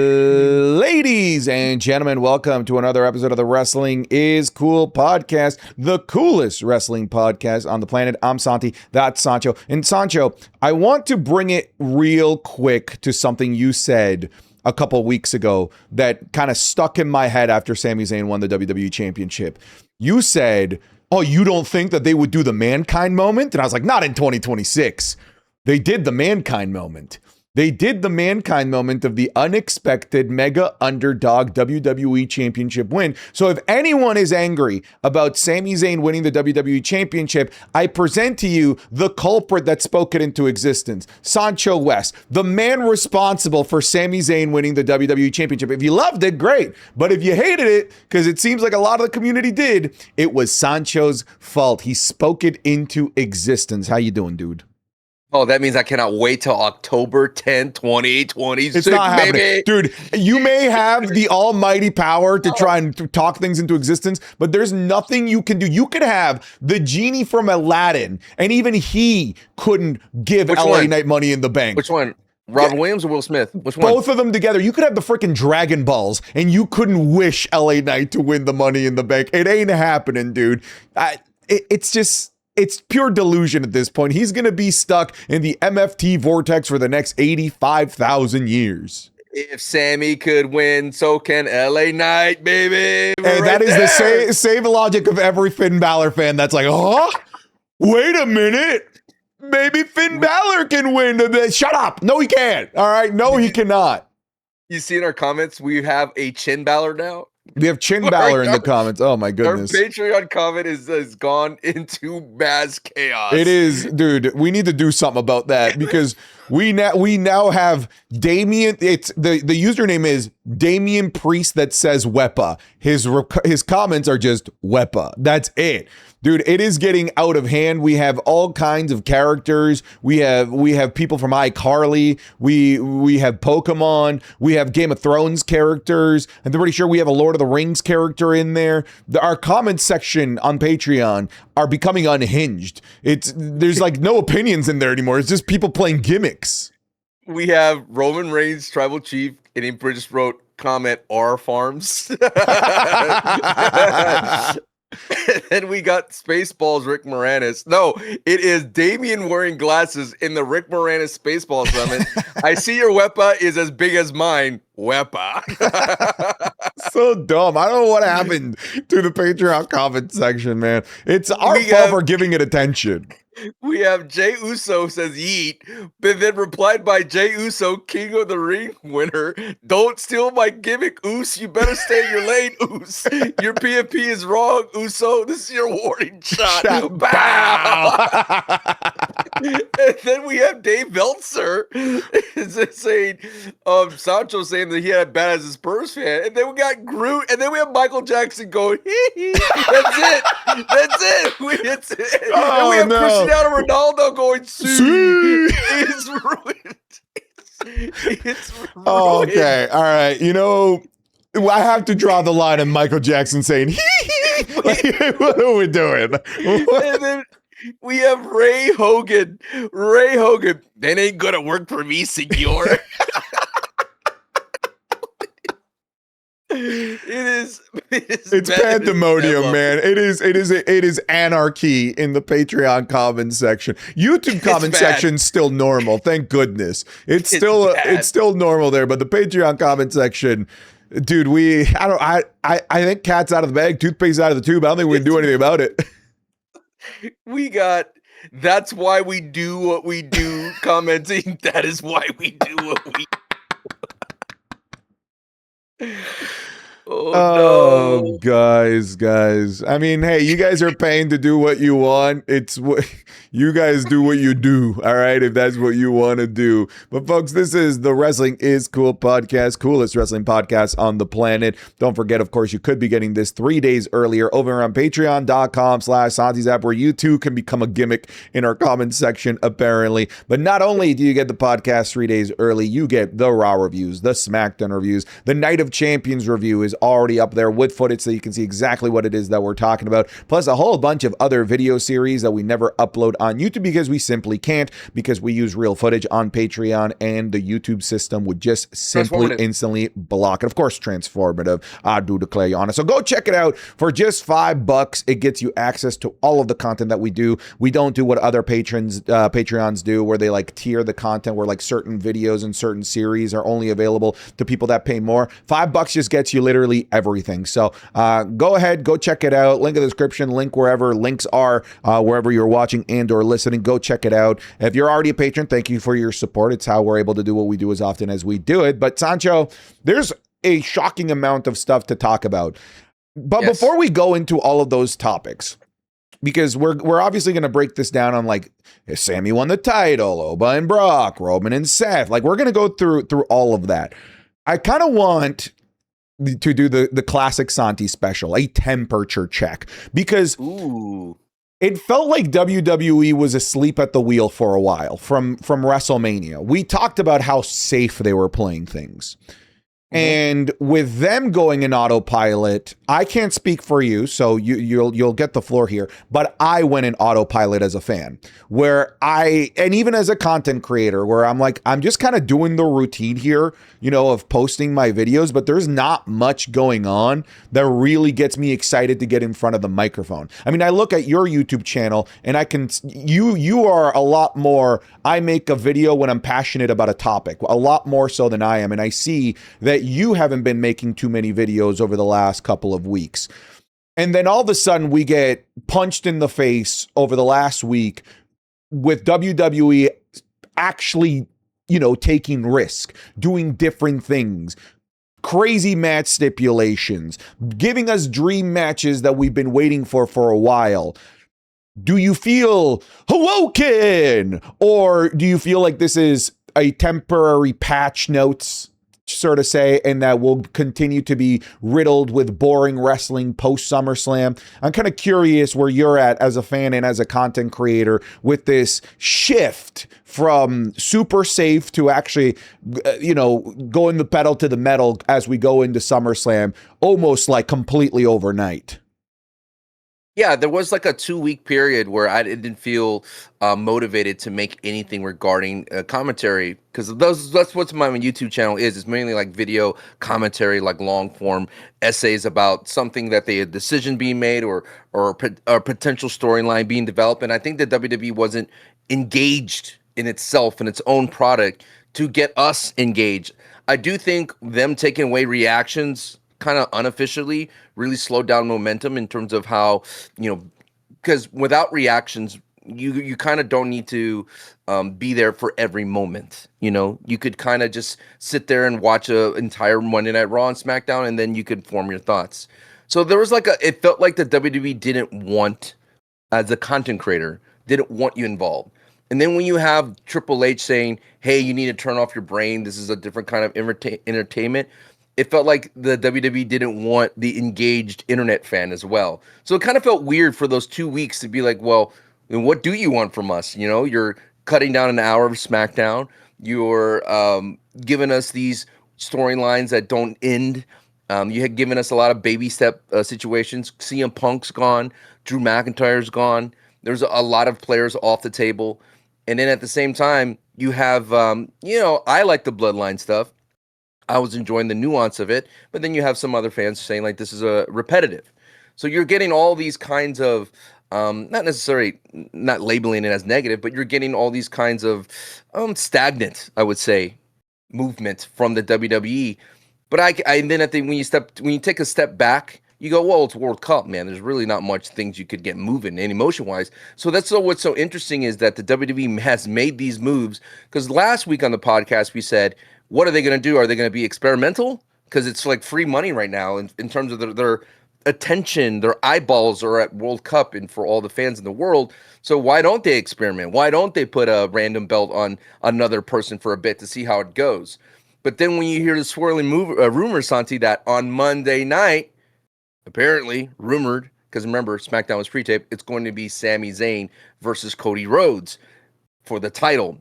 Ladies and gentlemen, welcome to another episode of the Wrestling is Cool podcast, the coolest wrestling podcast on the planet. I'm Santi, that's Sancho. And Sancho, I want to bring it real quick to something you said a couple weeks ago that kind of stuck in my head after Sami Zayn won the WWE Championship. You said, oh, you don't think that they would do the Mankind moment? And I was like, not in 2026. They did the Mankind moment. They did the Mankind moment of the unexpected mega underdog WWE Championship win. So if anyone is angry about Sami Zayn winning the WWE Championship, I present to you the culprit that spoke it into existence, Sancho West, the man responsible for Sami Zayn winning the WWE Championship. If you loved it, great. But if you hated it, because it seems like a lot of the community did, it was Sancho's fault. He spoke it into existence. How you doing, dude? Oh, that means I cannot wait till October 10, 2026, it's not happening. baby. Dude, you may have the almighty power to try and talk things into existence, but there's nothing you can do. You could have the genie from Aladdin, and even he couldn't give LA Knight Money in the Bank. Which one? Robin Williams or Will Smith? Which one? Both of them together. You could have the freaking Dragon Balls, and you couldn't wish LA Knight to win the Money in the Bank. It ain't happening, dude. It's pure delusion at this point. He's going to be stuck in the MFT vortex for the next 85,000 years. If Sammy could win, so can LA Knight, baby. And that is the same logic of every Finn Balor fan that's like, huh? Wait a minute. Maybe Finn Balor can win. Shut up. No, he can't. All right. No, he cannot. You see in our comments, we have a Chin Balor now. We have Chin Balor in the comments. Oh my goodness. Our Patreon comment has gone into mass chaos. It is, dude. We need to do something about that because we now have Damian. It's the username is Damian Priest that says Wepa. His comments are just Wepa. That's it. Dude, it is getting out of hand. We have all kinds of characters. We have people from iCarly. We have Pokemon. We have Game of Thrones characters. I'm pretty sure we have a Lord of the Rings character in there. Our comment section on Patreon are becoming unhinged. There's like no opinions in there anymore. It's just people playing gimmicks. We have Roman Reigns, Tribal Chief, and he just wrote comment R Farms. And then we got Spaceballs Rick Moranis. No, it is Damien wearing glasses in the Rick Moranis Spaceball Summit. I see your Wepa is as big as mine. Wepa. So dumb. I don't know what happened to the Patreon comment section, man. It's our fault for giving it attention. We have Jay Uso says yeet, but then replied by Jay Uso, King of the Ring winner. Don't steal my gimmick, Us. You better stay in your lane, Us. Your PFP is wrong, Uso. This is your warning shot. Bow. And then we have Dave Meltzer saying, Sancho saying that he had bad as a Spurs fan. And then we got Groot, and then we have Michael Jackson going, hee. That's it. That's it. It's it. Oh, and we have no. Cristiano Ronaldo going, it's ruined. It's ruined. Oh, okay. All right. You know, I have to draw the line on Michael Jackson saying, like, what are we doing? And then we have Ray Hogan. That ain't gonna work for me, senor. It's pandemonium, man. It is anarchy in the Patreon comment section. YouTube comment section's still normal, thank goodness. It's still normal there, but the Patreon comment section, dude, I think cat's out of the bag, toothpaste out of the tube. I don't think we can do anything about it. We got that's why we do what we do commenting. That is why we do what we do. Oh, no. Guys. I mean, hey, you guys are paying to do what you want. It's what you guys do what you do. All right. If that's what you want to do. But folks, this is the Wrestling is Cool podcast, coolest wrestling podcast on the planet. Don't forget, of course, you could be getting this 3 days earlier over on patreon.com/SantiZap, where you too can become a gimmick in our comment section, apparently. But not only do you get the podcast 3 days early, you get the Raw reviews, the SmackDown reviews, the Night of Champions review is already up there with footage so you can see exactly what it is that we're talking about, plus a whole bunch of other video series that we never upload on YouTube because we simply can't, because we use real footage on Patreon and the YouTube system would just simply instantly block it. Of course, transformative, I do declare you honest. So go check it out for just $5. It gets you access to all of the content that we do. We don't do what other Patreons do, where they like tier the content, where like certain videos and certain series are only available to people that pay more. $5 just gets you literally everything. So go ahead, go check it out. Link in the description, link wherever links are, wherever you're watching and or listening. Go check it out. If you're already a patron, thank you for your support. It's how we're able to do what we do as often as we do it. But Sancho, there's a shocking amount of stuff to talk about. But before we go into all of those topics, because we're obviously going to break this down on like, Sammy won the title, Oba and Brock, Roman and Seth. Like, we're going to go through all of that. I kind of want to do the classic Santi special, a temperature check, because it felt like WWE was asleep at the wheel for a while from WrestleMania. We talked about how safe they were playing things. And with them going in autopilot, I can't speak for you, so you'll get the floor here. But I went in autopilot as a fan, and even as a content creator, where I'm like, I'm just kind of doing the routine here, of posting my videos, but there's not much going on that really gets me excited to get in front of the microphone. I mean, I look at your YouTube channel, and you are a lot more. I make a video when I'm passionate about a topic, a lot more so than I am, and I see that you haven't been making too many videos over the last couple of weeks. And then all of a sudden we get punched in the face over the last week with WWE actually, taking risk, doing different things, crazy match stipulations, giving us dream matches that we've been waiting for a while. Do you feel awoken, or do you feel like this is a temporary patch notes, sort of say, and that will continue to be riddled with boring wrestling post SummerSlam? I'm kind of curious where you're at as a fan and as a content creator with this shift from super safe to actually, going the pedal to the metal as we go into SummerSlam, almost like completely overnight. Yeah, there was like a 2-week period where I didn't feel motivated to make anything regarding commentary, because that's what my YouTube channel is. It's mainly like video commentary, like long form essays about something that a decision being made or a potential storyline being developed. And I think that WWE wasn't engaged in itself and its own product to get us engaged. I do think them taking away reactions kind of unofficially really slowed down momentum in terms of how, because without reactions, you kind of don't need to be there for every moment. You could kind of just sit there and watch a entire Monday Night Raw and SmackDown, and then you could form your thoughts. So there was it felt like the WWE didn't want, as a content creator, didn't want you involved. And then when you have Triple H saying, hey, you need to turn off your brain, this is a different kind of entertainment, it felt like the WWE didn't want the engaged internet fan as well. So it kind of felt weird for those 2 weeks to be like, well, what do you want from us? You're cutting down an hour of SmackDown. You're giving us these storylines that don't end. You had given us a lot of baby step situations. CM Punk's gone. Drew McIntyre's gone. There's a lot of players off the table. And then at the same time, you have, I like the Bloodline stuff. I was enjoying the nuance of it, but then you have some other fans saying like this is a repetitive. So you're getting all these kinds of, not necessarily not labeling it as negative, but you're getting all these kinds of stagnant, I would say, movement from the WWE. But and then when you take a step back, you go, well, it's World Cup, man. There's really not much things you could get moving and emotion wise. So what's so interesting is that the WWE has made these moves, because last week on the podcast we said, what are they going to do? Are they going to be experimental? Because it's like free money right now in terms of their attention, their eyeballs are at World Cup and for all the fans in the world. So why don't they experiment? Why don't they put a random belt on another person for a bit to see how it goes? But then when you hear the swirling rumor, Santi, that on Monday night, apparently rumored, because remember, SmackDown was pre-taped, it's going to be Sami Zayn versus Cody Rhodes for the title.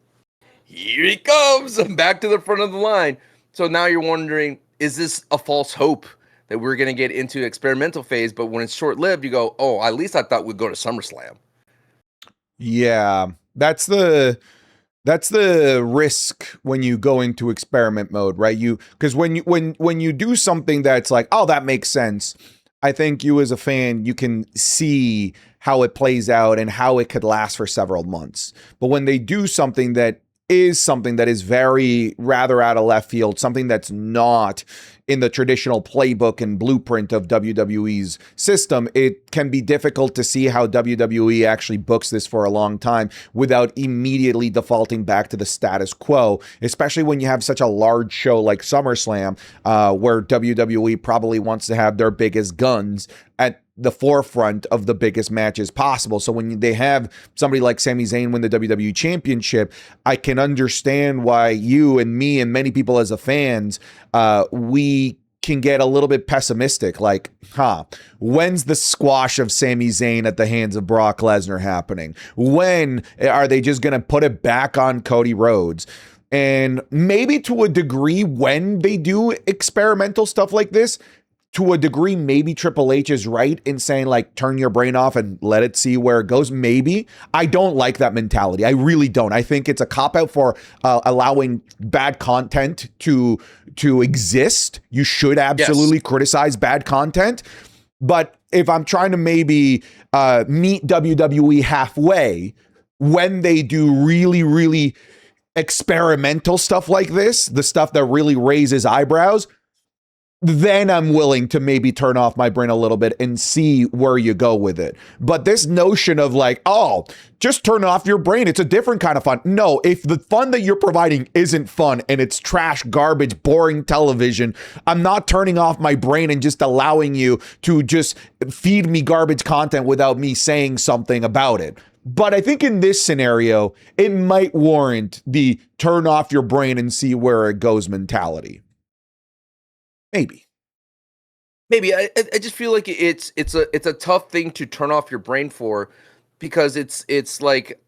Here he comes, back to the front of the line. So now you're wondering, is this a false hope that we're going to get into experimental phase, but when it's short-lived, you go, oh, at least I thought we'd go to SummerSlam. Yeah, that's the risk when you go into experiment mode, right? Because when you do something that's like, oh, that makes sense, I think you as a fan, you can see how it plays out and how it could last for several months. But when they do something that is very rather out of left field, something that's not in the traditional playbook and blueprint of WWE's system, it can be difficult to see how WWE actually books this for a long time without immediately defaulting back to the status quo, especially when you have such a large show like SummerSlam, where WWE probably wants to have their biggest guns at the forefront of the biggest matches possible. So when they have somebody like Sami Zayn win the WWE Championship, I can understand why you and me and many people as a fans, we can get a little bit pessimistic. Like, when's the squash of Sami Zayn at the hands of Brock Lesnar happening? When are they just going to put it back on Cody Rhodes? And maybe to a degree, when they do experimental stuff like this, to a degree, maybe Triple H is right in saying, like, turn your brain off and let it see where it goes. Maybe. I don't like that mentality. I really don't. I think it's a cop-out for allowing bad content to exist. You should absolutely criticize bad content. But if I'm trying to maybe meet WWE halfway, when they do really, really experimental stuff like this, the stuff that really raises eyebrows, then I'm willing to maybe turn off my brain a little bit and see where you go with it. But this notion of like, oh, just turn off your brain, it's a different kind of fun. No, if the fun that you're providing isn't fun and it's trash, garbage, boring television, I'm not turning off my brain and just allowing you to just feed me garbage content without me saying something about it. But I think in this scenario, it might warrant the turn off your brain and see where it goes mentality. Maybe. I just feel like it's a tough thing to turn off your brain for, because it's like,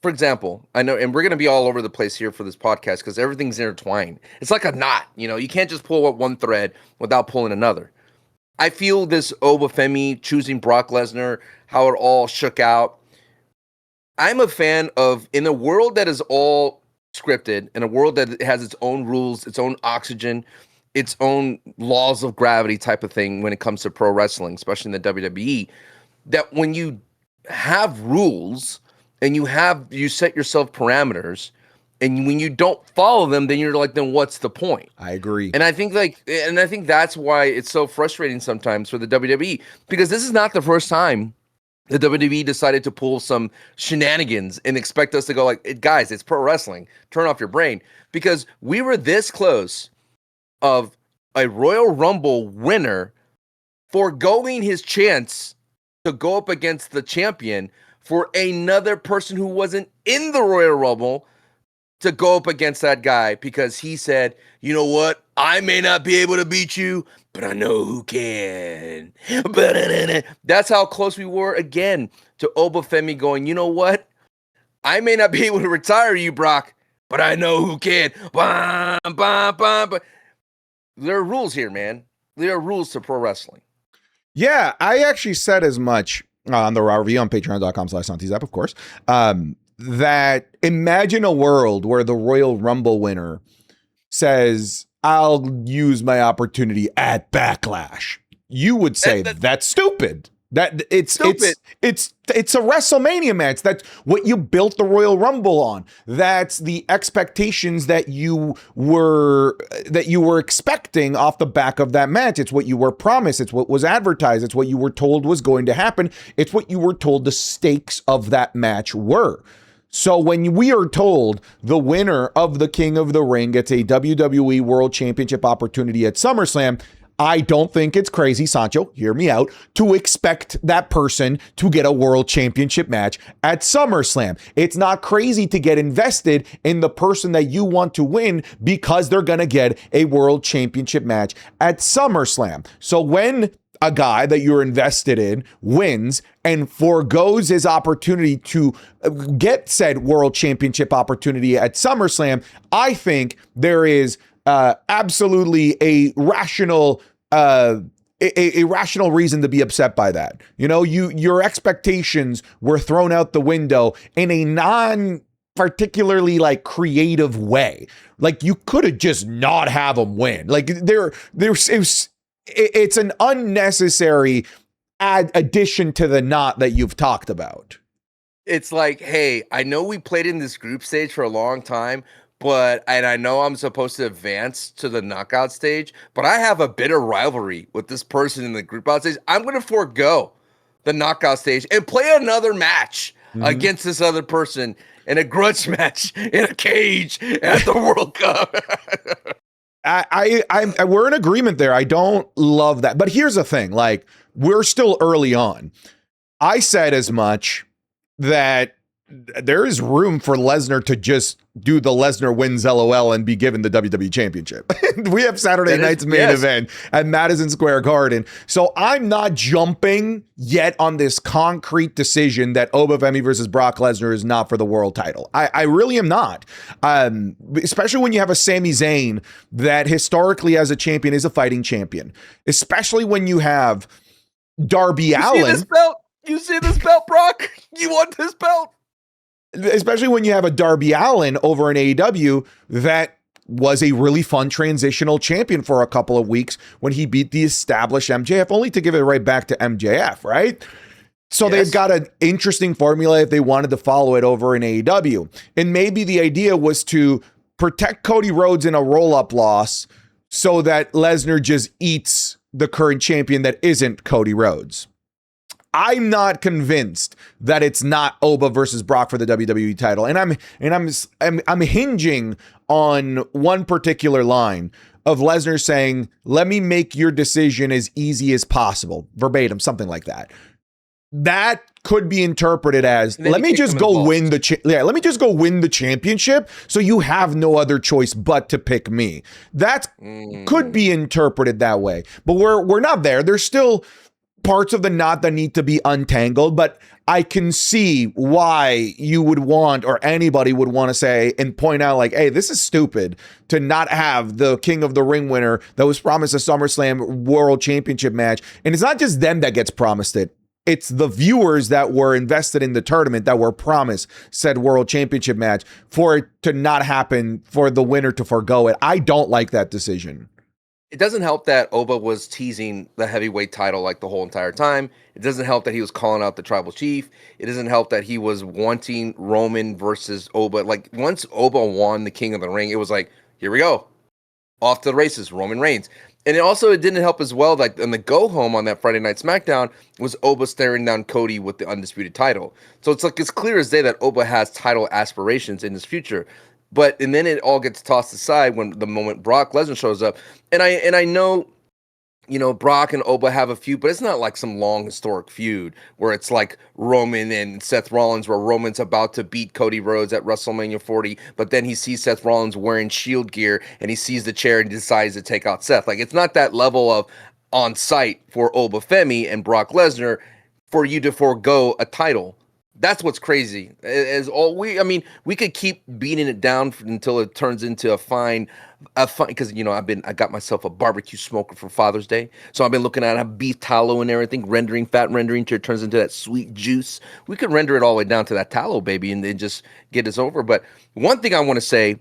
for example, I know, and we're gonna be all over the place here for this podcast because everything's intertwined. It's like a knot, you can't just pull up one thread without pulling another. I feel this Obafemi choosing Brock Lesnar, how it all shook out. I'm a fan of, in a world that is all scripted, in a world that has its own rules, its own oxygen, its own laws of gravity type of thing when it comes to pro wrestling, especially in the WWE, that when you have rules and you set yourself parameters, and when you don't follow them, then you're like, then what's the point? I agree. And I think that's why it's so frustrating sometimes for the WWE, because this is not the first time the WWE decided to pull some shenanigans and expect us to go like, guys, it's pro wrestling. Turn off your brain. Because we were this close of a Royal Rumble winner foregoing his chance to go up against the champion for another person who wasn't in the Royal Rumble to go up against that guy, because he said, you know what? I may not be able to beat you, but I know who can. That's how close we were again to Obafemi going, you know what? I may not be able to retire you, Brock, but I know who can. There are rules here, man. There are rules to pro wrestling. Yeah, I actually said as much on the Raw Review on patreon.com/SantiZap, of course, that imagine a world where the Royal Rumble winner says, I'll use my opportunity at Backlash. You would say that's stupid. That it's a WrestleMania match. That's what you built the Royal Rumble on. That's the expectations that you were expecting off the back of that match. It's what you were promised. It's what was advertised. It's what you were told was going to happen. It's what you were told the stakes of that match were. So when we are told the winner of the King of the Ring gets a WWE World Championship opportunity at SummerSlam, I don't think it's crazy, Sancho, hear me out, to expect that person to get a world championship match at SummerSlam. It's not crazy to get invested in the person that you want to win because they're going to get a world championship match at SummerSlam. So when a guy that you're invested in wins and forgoes his opportunity to get said world championship opportunity at SummerSlam, I think there is absolutely a rational a rational reason to be upset by that. You know, your expectations were thrown out the window in a non particularly like creative way. Like you could have just not have them win. Like it's an unnecessary addition to the knot that you've talked about. It's like, hey, I know we played in this group stage for a long time, and I know I'm supposed to advance to the knockout stage, but I have a bitter rivalry with this person in the group out stage. I'm going to forego the knockout stage and play another match against this other person in a grudge match in a cage at the World Cup. We're in agreement there. I don't love that. But here's the thing, like, we're still early on. I said as much that there is room for Lesnar to just do the Lesnar wins LOL and be given the WWE Championship. We have Saturday night's main event at Madison Square Garden. So I'm not jumping yet on this concrete decision that Obafemi versus Brock Lesnar is not for the world title. I really am not. Especially when you have a Sami Zayn that historically as a champion is a fighting champion. Especially when you have Darby Allin. See this belt? You see this belt, Brock? You want this belt? Especially when you have a Darby Allin over in AEW that was a really fun transitional champion for a couple of weeks when he beat the established MJF, only to give it right back to MJF, right? So they've got an interesting formula if they wanted to follow it over in AEW. And maybe the idea was to protect Cody Rhodes in a roll-up loss so that Lesnar just eats the current champion that isn't Cody Rhodes. I'm not convinced that it's not Oba versus Brock for the WWE title, and I'm hinging on one particular line of Lesnar saying, "Let me make your decision as easy as possible," verbatim, something like that. That could be interpreted as, "Let me just go win let me just go win the championship, so you have no other choice but to pick me." That could be interpreted that way, but we're not there. There's still parts of the knot that need to be untangled, but I can see why you would want, or anybody would want to say and point out like, hey, this is stupid to not have the King of the Ring winner that was promised a SummerSlam World Championship match. And it's not just them that gets promised it. It's the viewers that were invested in the tournament that were promised said World Championship match for it to not happen, for the winner to forego it. I don't like that decision. It doesn't help that Oba was teasing the heavyweight title like the whole entire time. It doesn't help that he was calling out the tribal chief. It doesn't help that he was wanting Roman versus Oba. Like once Oba won the King of the Ring, it was like, here we go. Off to the races, Roman Reigns. And it didn't help as well, like on the go home on that Friday Night SmackDown was Oba staring down Cody with the undisputed title. So it's like, it's clear as day that Oba has title aspirations in his future. And then it all gets tossed aside when the moment Brock Lesnar shows up. And I know, you know, Brock and Oba have a feud, but it's not like some long historic feud where it's like Roman and Seth Rollins, where Roman's about to beat Cody Rhodes at WrestleMania 40, but then he sees Seth Rollins wearing Shield gear and he sees the chair and decides to take out Seth. Like, it's not that level of on site for Obafemi and Brock Lesnar for you to forego a title. That's what's crazy. We could keep beating it down until it turns into a fine, because you know I got myself a barbecue smoker for Father's Day, so I've been looking at a beef tallow and everything, fat rendering till it turns into that sweet juice. We could render it all the way down to that tallow, baby, and then just get us over. But one thing I want to say: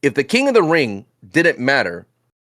if the King of the Ring didn't matter,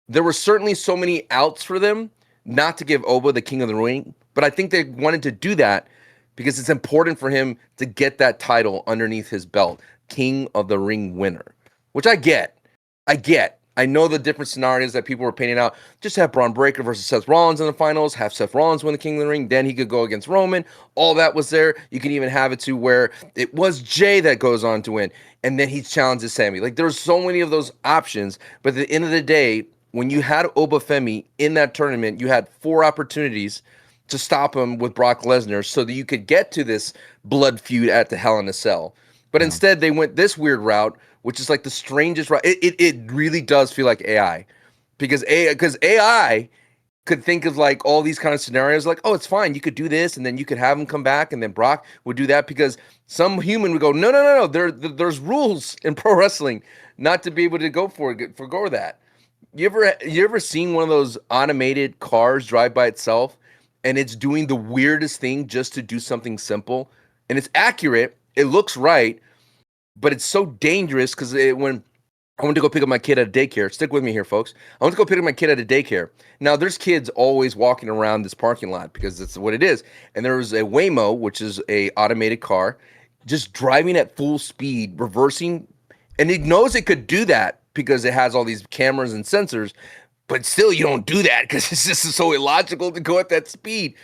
there were certainly so many outs for them not to give Oba the King of the Ring. But I think they wanted to do that because it's important for him to get that title underneath his belt, King of the Ring winner, which I get. I know the different scenarios that people were painting out. Just have Braun Breaker versus Seth Rollins in the finals, have Seth Rollins win the King of the Ring, then he could go against Roman. All that was there. You can even have it to where it was Jay that goes on to win, and then he challenges Sammy. Like, there's so many of those options, but at the end of the day, when you had Obafemi in that tournament, you had 4 opportunities to stop him with Brock Lesnar so that you could get to this blood feud at the Hell in a Cell. But instead, they went this weird route, which is like the strangest route. It really does feel like AI. Because AI could think of like all these kind of scenarios like, oh, it's fine. You could do this, and then you could have him come back, and then Brock would do that, because some human would go, no. There's rules in pro wrestling not to be able to forgo that. You ever seen one of those automated cars drive by itself and it's doing the weirdest thing just to do something simple? And it's accurate, it looks right, but it's so dangerous because when I went to go pick up my kid at a daycare. Stick with me here, folks. I went to go pick up my kid at a daycare. Now, there's kids always walking around this parking lot because that's what it is. And there was a Waymo, which is a automated car, just driving at full speed, reversing, and it knows it could do that because it has all these cameras and sensors. But still, you don't do that because it's just so illogical to go at that speed.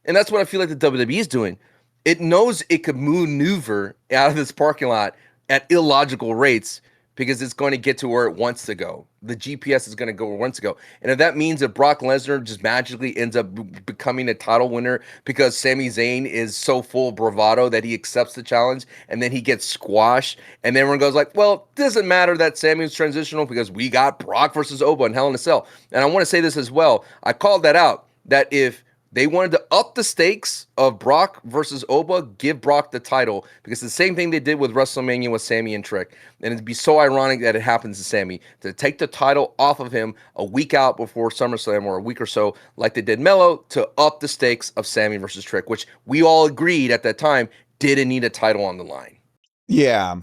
And that's what I feel like the WWE is doing. It knows it could maneuver out of this parking lot at illogical rates because it's going to get to where it wants to go. The GPS is going to go where it wants to go. And if that means that Brock Lesnar just magically ends up becoming a title winner because Sami Zayn is so full of bravado that he accepts the challenge and then he gets squashed, and then everyone goes like, well, it doesn't matter that Sami was transitional because we got Brock versus Oba in Hell in a Cell. And I want to say this as well. I called that out, that if they wanted to up the stakes of Brock versus Oba, give Brock the title, because the same thing they did with WrestleMania with Sami and Trick. And it'd be so ironic that it happens to Sami, to take the title off of him a week out before SummerSlam or a week or so, like they did Melo, to up the stakes of Sami versus Trick, which we all agreed at that time didn't need a title on the line. Yeah.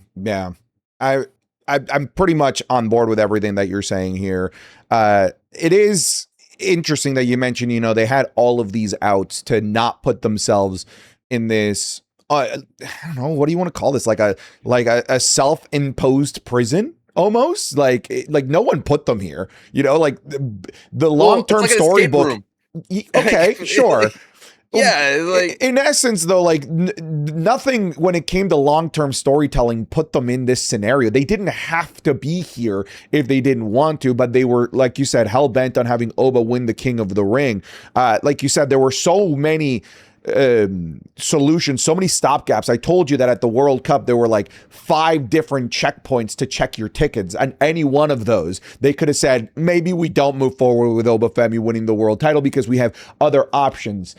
I'm pretty much on board with everything that you're saying here. It is interesting that you mentioned, they had all of these outs to not put themselves in this, I don't know, what do you want to call this? Like a self-imposed prison almost, like no one put them here, like the long-term like storybook. Okay, sure. Yeah, like in essence, though, like nothing when it came to long-term storytelling put them in this scenario. They didn't have to be here if they didn't want to, but they were, like you said, hell-bent on having Oba win the King of the Ring. Like you said, there were so many solutions, so many stopgaps. I told you that at the World Cup, there were like 5 different checkpoints to check your tickets. And any one of those, they could have said, maybe we don't move forward with Oba Femi winning the world title because we have other options.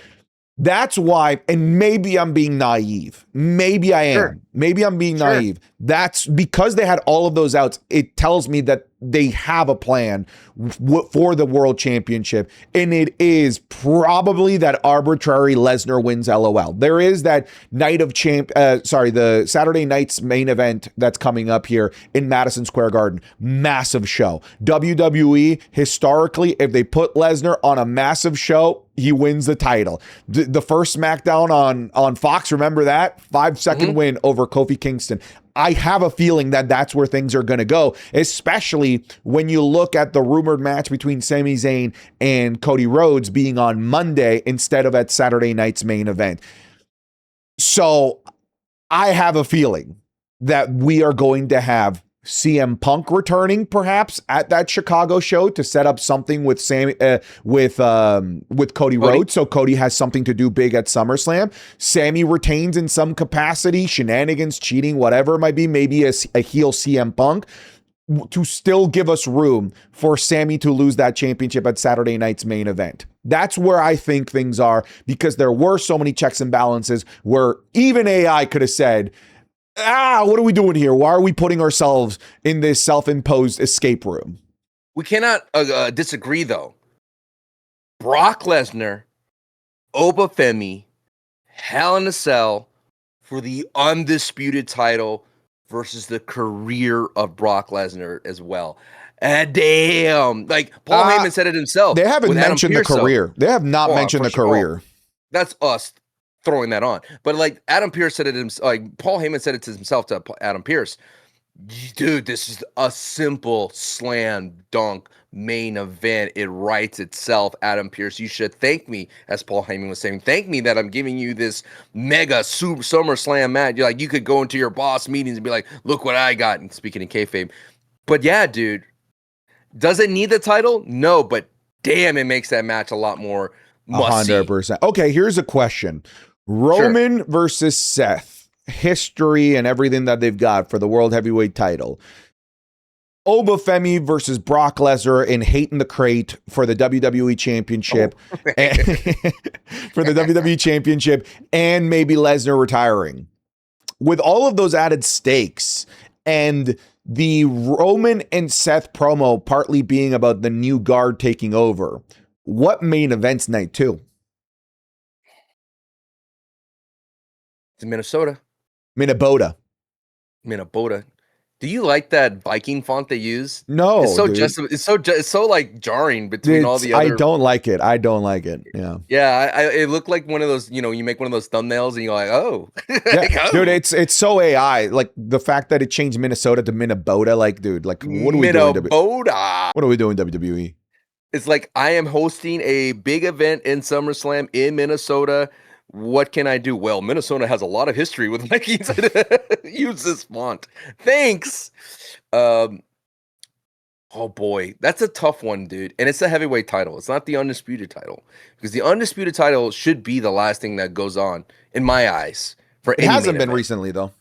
That's why, and maybe I'm being naive. Maybe I am. Sure. Maybe I'm being naive. That's because they had all of those outs. It tells me that they have a plan for the world championship, and it is probably that arbitrary Lesnar wins LOL. There is that the Saturday night's main event that's coming up here in Madison Square Garden. Massive show. WWE, historically, if they put Lesnar on a massive show, he wins the title. The first SmackDown on Fox, remember that? 5-second win over Kofi Kingston. I have a feeling that that's where things are going to go, especially when you look at the rumored match between Sami Zayn and Cody Rhodes being on Monday instead of at Saturday night's main event. So I have a feeling that we are going to have CM Punk returning perhaps at that Chicago show to set up something with Cody Rhodes, so Cody has something to do big at SummerSlam. Sammy retains in some capacity, shenanigans, cheating, whatever it might be, maybe a heel CM Punk, to still give us room for Sammy to lose that championship at Saturday night's main event. That's where I think things are, because there were so many checks and balances where even AI could have said, what are we doing here? Why are we putting ourselves in this self-imposed escape room? We cannot disagree, though. Brock Lesnar, Oba Femi, Hell in a Cell for the undisputed title versus the career of Brock Lesnar as well. Damn. Like, Paul Heyman said it himself. They haven't mentioned the career. They have not mentioned the career. That's us throwing that on. But like Adam Pearce said it himself, like Paul Heyman said it to himself, to Adam Pearce, dude, this is a simple slam dunk main event. It writes itself. Adam Pearce, you should thank me, as Paul Heyman was saying. Thank me that I'm giving you this mega SummerSlam match. You're like, you could go into your boss meetings and be like, look what I got. And speaking in kayfabe. But yeah, dude, does it need the title? No, but damn, it makes that match a lot more must-see. 100%. Okay, here's a question. Roman versus Seth, history and everything that they've got for the World Heavyweight title. Oba Femi versus Brock Lesnar in Hate in the Crate for the WWE Championship. For the WWE Championship, and maybe Lesnar retiring. With all of those added stakes and the Roman and Seth promo partly being about the new guard taking over. What main events night 2? It's Minnesota. Minnesota. Do you like that Viking font they use? No, it's so dude. it's so like jarring between all the other. I don't like it. Yeah. Yeah, it looked like one of those, you make one of those thumbnails and you're like, oh. Yeah, dude, it's so AI. Like the fact that it changed Minnesota to Minnesota, like, dude, like what are we doing? What are we doing, WWE? It's like I am hosting a big event in SummerSlam in Minnesota. What can I do? Well, Minnesota has a lot of history with Vikings. Use this font. Thanks. Oh boy, that's a tough one, dude. And it's a heavyweight title. It's not the undisputed title because the undisputed title should be the last thing that goes on in my eyes for It any hasn't main been event. recently though.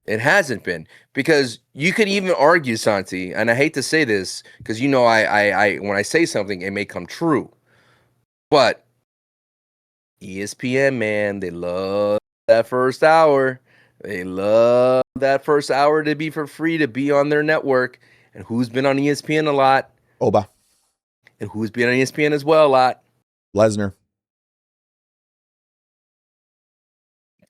It hasn't been because you could even argue, Santi, and I hate to say this because I when I say something, it may come true, but ESPN, man, they love that first hour. They love that first hour to be for free to be on their network. And who's been on ESPN a lot? Oba. And who's been on ESPN as well a lot? Lesnar.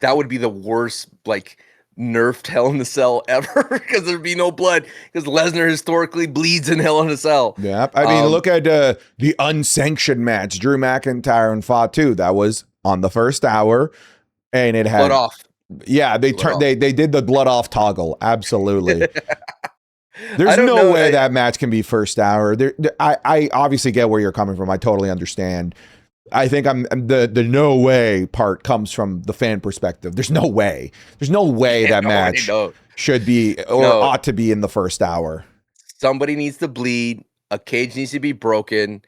That would be the worst, like, nerfed Hell in a Cell ever because there'd be no blood because Lesnar historically bleeds in Hell in a Cell. Yeah, I mean, look at the unsanctioned match, Drew McIntyre and Fatu. That was on the first hour, and it had blood off. Yeah, they did the blood off toggle. Absolutely. There's no way that match can be first hour. I obviously get where you're coming from. I totally understand. I think the no way part comes from the fan perspective. There's no way that match should be or ought to be in the first hour. Somebody needs to bleed. A cage needs to be broken.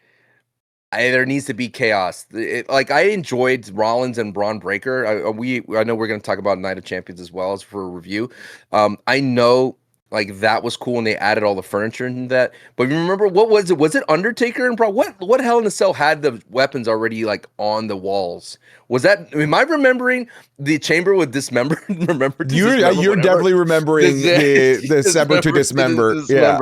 There needs to be chaos. Like I enjoyed Rollins and Braun Breaker. I know we're going to talk about Night of Champions as well as for a review. I know. Like that was cool, and they added all the furniture and that. But remember, what was it? Was it Undertaker and Braun? What Hell in a Cell had the weapons already like on the walls? Was that? Am I remembering the chamber with dismember? You're definitely remembering the sever to dismember. Yeah.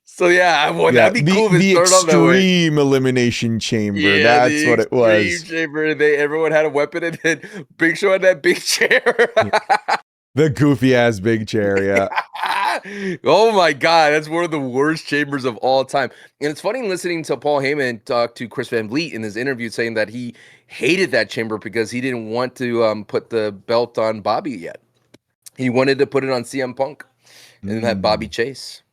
So that'd be cool. The extreme elimination chamber. Yeah, that's what it was. Chamber. Everyone had a weapon, and then Big Show had that big chair. The goofy ass big chair, yeah. Oh my God, that's one of the worst chambers of all time. And it's funny listening to Paul Heyman talk to Chris Van Vliet in his interview saying that he hated that chamber because he didn't want to put the belt on Bobby yet. He wanted to put it on CM Punk and have Bobby Chase.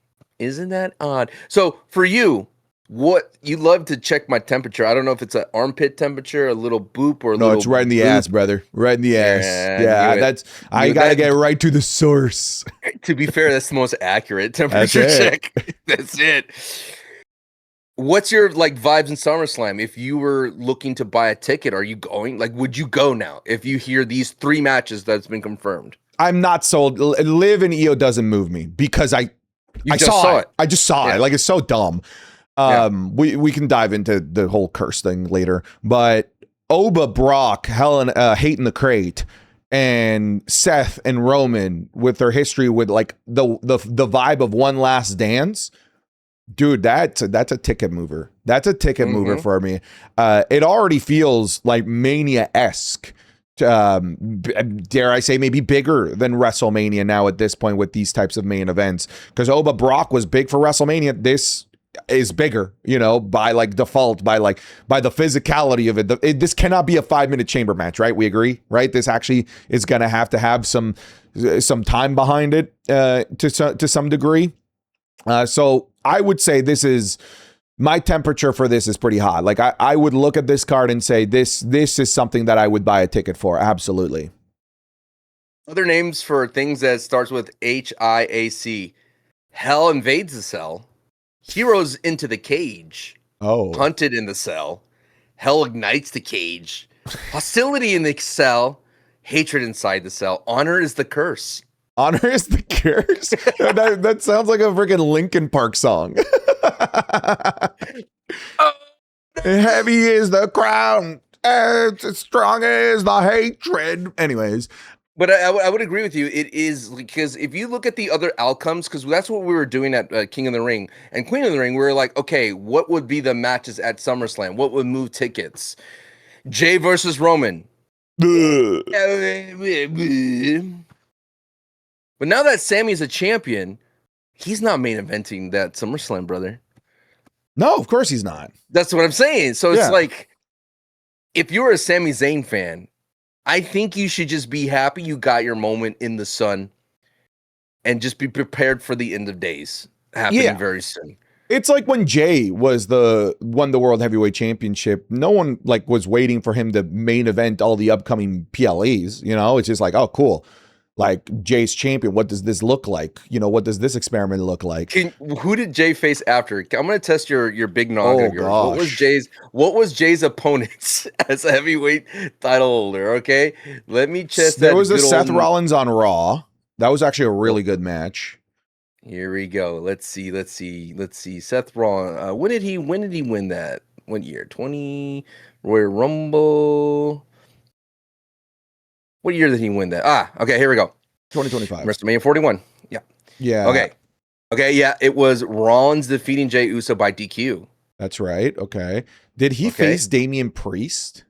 Isn't that odd? So for you, what you love to check my temperature. I don't know if it's an armpit temperature, a little boop, or no, it's right in the ass, brother. Right in the ass. Yeah, I gotta get right to the source. To be fair, that's the most accurate temperature check. That's it. What's your like vibes in SummerSlam? If you were looking to buy a ticket, are you going? Like, would you go now if you hear these 3 matches that's been confirmed? I'm not sold. Liv and Io doesn't move me because I saw it. I just saw it. Like it's so dumb. We can dive into the whole curse thing later, but Oba, Brock, Helen, Hate in the Crate, and Seth and Roman with their history with like the vibe of One Last Dance, dude. That's a ticket mover. That's a ticket mover for me. It already feels like Mania-esque. Dare I say maybe bigger than WrestleMania now at this point with these types of main events, because Oba Brock was big for WrestleMania. This is bigger, by like default, by the physicality of it. This cannot be a 5-minute chamber match, right? We agree, right? This actually is going to have some time behind it to some degree. So I would say this is my temperature for this is pretty hot. Like I would look at this card and say this is something that I would buy a ticket for. Absolutely. Other names for things that starts with HIAC. Hell invades the cell. Heroes into the cage. Oh. Hunted in the cell. Hell ignites the cage. Hostility in the cell. Hatred inside the cell. Honor is the curse. Honor is the curse? that sounds like a freaking Linkin Park song. Heavy is the crown. As strong as the hatred. Anyways. But I would agree with you. It is because if you look at the other outcomes, because that's what we were doing at King of the Ring and Queen of the Ring, we were like, okay, what would be the matches at SummerSlam? What would move tickets? Jay versus Roman. Ugh. But now that Sammy's a champion, he's not main eventing that SummerSlam, brother. No, of course he's not. That's what I'm saying. So Yeah. it's like, if you're a Sami Zayn fan, I think you should just be happy you got your moment in the sun and just be prepared for the end of days happening very soon. It's like when Jay won the World Heavyweight Championship. No one like was waiting for him to main event all the upcoming PLEs. You know, it's just like, oh, cool. Like Jay's champion. What does this look like? You know, what does this experiment look like? Who did Jay face after? I'm going to test your big nog of yours. Gosh. What was Jay's opponents as a heavyweight title holder? Okay, let me test. There was a Seth Rollins on Raw. That was actually a really good match. Here we go. Let's see. Seth Rollins. When did he win that? What year? 20 Royal Rumble. What year did he win that? Okay, here we go. 2025. WrestleMania 41. Yeah. Yeah. Okay, yeah. It was Rollins defeating Jey Uso by DQ. That's right. Okay. Did he face Damian Priest?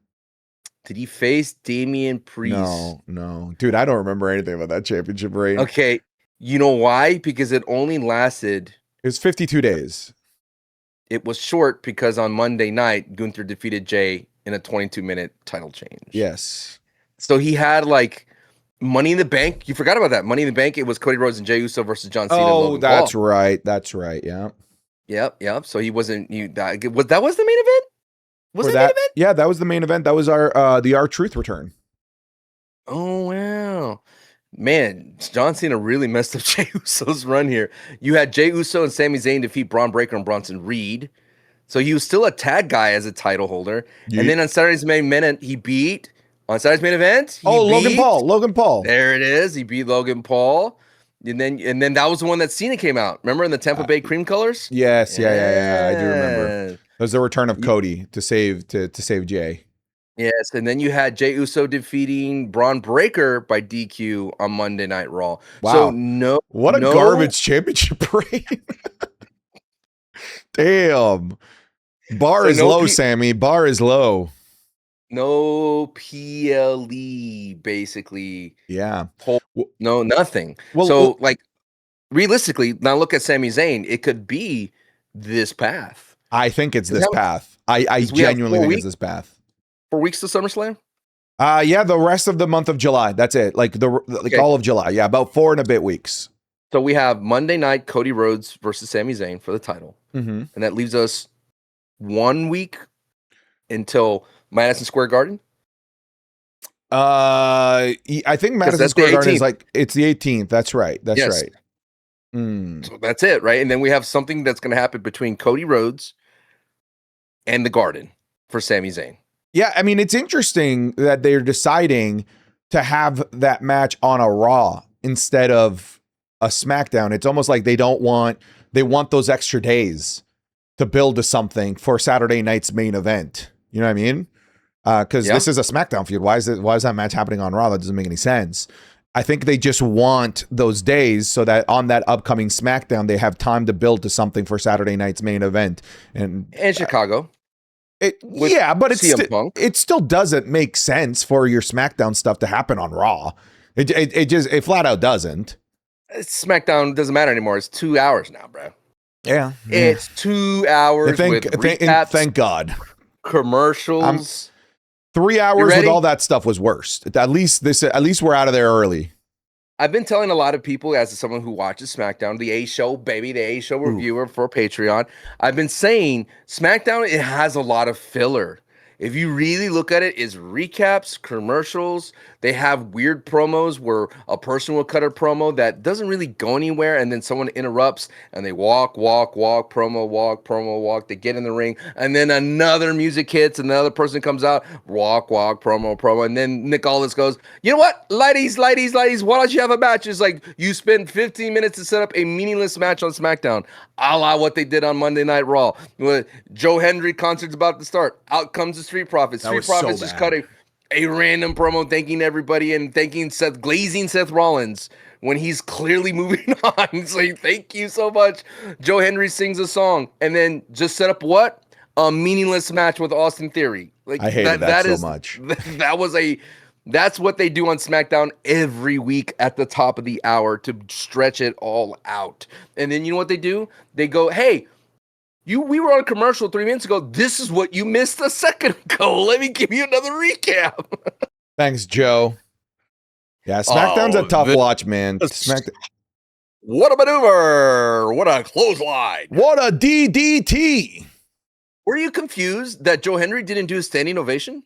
Did he face Damian Priest? No. Dude, I don't remember anything about that championship reign. Okay. You know why? Because it only lasted... It was 52 days. It was short because on Monday night, Gunther defeated Jay in a 22-minute title change. Yes. So he had like Money in the Bank. You forgot about that. Money in the Bank. It was Cody Rhodes and Jey Uso versus John Cena. Oh, that's right. That's right. Yeah. Yep. So he wasn't. That was the main event. Was that the main event? Yeah, that was the main event. That was the R-Truth return. Oh wow, man! John Cena really messed up Jey Uso's run here. You had Jey Uso and Sami Zayn defeat Braun Breaker and Bronson Reed. So he was still a tag guy as a title holder. And then on Saturday's main event, he beat. On Saturday's main event, Logan Paul. There it is. He beat Logan Paul. And then that was the one that Cena came out. Remember in the Tampa Bay cream colors? Yes, yeah. I do remember. It was the return of Cody to save Jay. Yes, and then you had Jey Uso defeating Braun Breaker by DQ on Monday Night Raw. Wow. So what a garbage championship reign. Damn. Bar is low, Sammy. Bar is low. No PLE, basically. Yeah. No, nothing. Like, realistically, now look at Sami Zayn. It could be this path. I think it's this path. I genuinely think it's this path. 4 weeks to SummerSlam? Yeah, the rest of the month of July. That's it. Like all of July. Yeah, about 4 and a bit weeks. So we have Monday night Cody Rhodes versus Sami Zayn for the title. Mm-hmm. And that leaves us 1 week until Madison Square Garden. I think Madison Square Garden is it's the 18th. That's right. That's right. So that's it, right? And then we have something that's going to happen between Cody Rhodes and the Garden for Sami Zayn. Yeah, I mean, it's interesting that they're deciding to have that match on a Raw instead of a SmackDown. It's almost like they want those extra days to build to something for Saturday night's main event. You know what I mean? Because this is a SmackDown feud. Why is that match happening on Raw? That doesn't make any sense. I think they just want those days so that on that upcoming SmackDown, they have time to build to something for Saturday night's main event. And Chicago. But it still doesn't make sense for your SmackDown stuff to happen on Raw. It flat out doesn't. SmackDown doesn't matter anymore. It's 2 hours now, bro. Yeah, it's 2 hours with recaps. Thank God. Commercials. 3 hours with all that stuff was worse. At least we're out of there early. I've been telling a lot of people, as someone who watches SmackDown, the A Show, baby, the A Show reviewer for Patreon, I've been saying SmackDown, it has a lot of filler. If you really look at it, it's recaps, commercials. They have weird promos where a person will cut a promo that doesn't really go anywhere, and then someone interrupts, and they walk, promo, walk. They get in the ring, and then another music hits, and another person comes out, walk, promo, and then Nick Aldis goes, you know what, ladies, why don't you have a match? It's like you spend 15 minutes to set up a meaningless match on SmackDown, a la what they did on Monday Night Raw. Joe Hendry concert's about to start. Out comes the Street Profits. Street Profits just cut a a random promo thanking everybody and glazing Seth Rollins when he's clearly moving on, saying thank you so much. Joe Henry sings a song and then just set up what? A meaningless match with Austin Theory. Like I hated that so much. That's what they do on SmackDown every week at the top of the hour to stretch it all out. And then you know what they do? They go, hey, we were on a commercial 3 minutes ago. This is what you missed a second ago. Let me give you another recap. Thanks, Joe. Yeah, SmackDown's a tough watch, man. What a maneuver. What a clothesline. What a DDT. Were you confused that Joe Henry didn't do a standing ovation?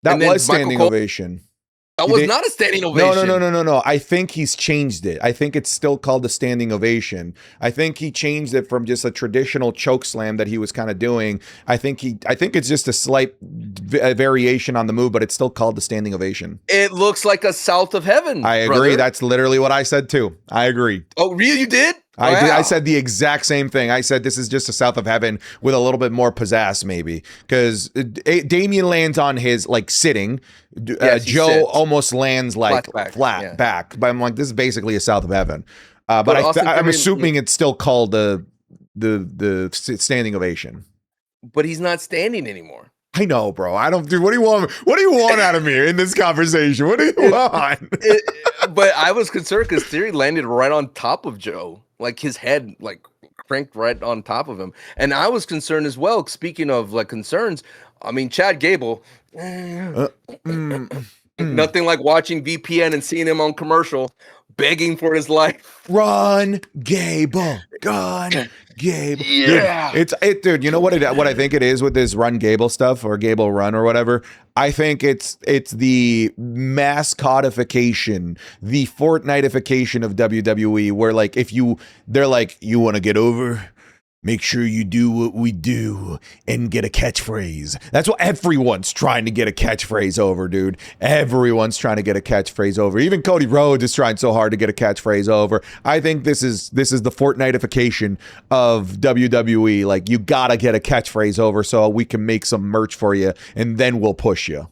That was standing ovation. That was not a standing ovation. No. I think he's changed it. I think it's still called a standing ovation. I think he changed it from just a traditional choke slam that he was kind of doing. I think it's just a slight variation on the move, but it's still called the standing ovation. It looks like a South of Heaven. I agree. Brother. That's literally what I said too. I agree. Oh, really? You did? I did. I said the exact same thing. I said this is just a South of Heaven with a little bit more pizzazz, maybe, because Damian lands on his like sitting. Yes, Joe almost lands like flat back. But I'm like, this is basically a South of Heaven. But I'm assuming it's still called the standing ovation. But he's not standing anymore. I know, bro. I don't do. What do you want? What do you want out of me in this conversation? What do you want? But I was concerned because Theory landed right on top of Joe, like his head, like cranked right on top of him, and I was concerned as well. Speaking of like concerns, I mean, Chad Gable, nothing like watching VPN and seeing him on commercial begging for his life. Run, Gable, gone. Gable, yeah, dude. You know what I think it is with this Run Gable stuff or Gable Run or whatever. I think it's the mascotification, the Fortniteification of WWE, where like they're like, you want to get over, make sure you do what we do and get a catchphrase. That's what everyone's trying to get a catchphrase over, dude. Everyone's trying to get a catchphrase over. Even Cody Rhodes is trying so hard to get a catchphrase over. I think this is the Fortniteification of WWE. Like, you gotta get a catchphrase over so we can make some merch for you, and then we'll push you.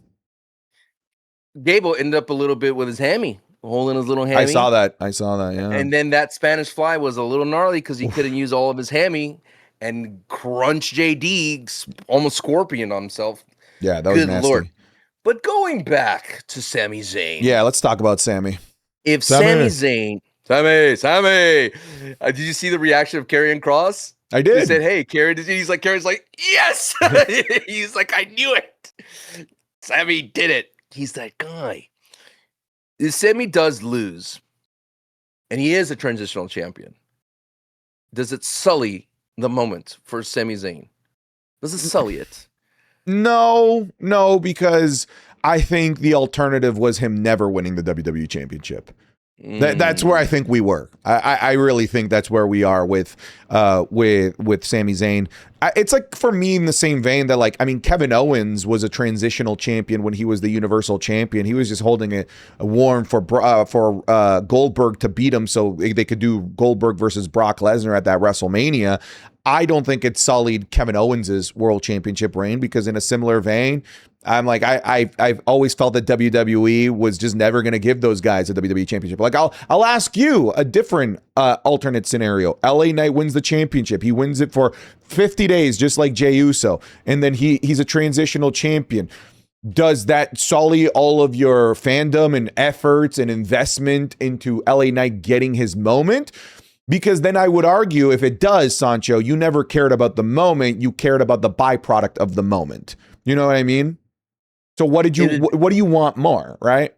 Gable ended up a little bit with his hammy. Holding his little hammy. I saw that. Yeah. And then that Spanish fly was a little gnarly because he couldn't use all of his hammy and crunch JD almost scorpion on himself. Yeah, that was nasty. Lord. But going back to Sami Zayn. Yeah, let's talk about Sami. If Sami Zayn, Sami, did you see the reaction of Karrion Kross? I did. He said, "Hey, Karrion," Karrion's like, "Yes." He's like, "I knew it. Sami did it." He's that guy. If Sami does lose, and he is a transitional champion, does it sully the moment for Sami Zayn? Does it sully it? No, because I think the alternative was him never winning the WWE Championship. That's where I think we were. I really think that's where we are with Sami Zayn. It's like, for me, in the same vein that, like, I mean, Kevin Owens was a transitional champion when he was the Universal Champion. He was just holding it warm for Goldberg to beat him so they could do Goldberg versus Brock Lesnar at that WrestleMania. I don't think it sullied Kevin Owens's World Championship reign, because in a similar vein, I'm like, I've always felt that WWE was just never going to give those guys a WWE Championship. Like, I'll ask you a different alternate scenario. LA Knight wins the championship. He wins it for 50 days, just like Jey Uso, and then he's a transitional champion. Does that sully all of your fandom and efforts and investment into LA Knight getting his moment? Because then I would argue, if it does, Sancho, you never cared about the moment. You cared about the byproduct of the moment. You know what I mean? So what do you want more, right?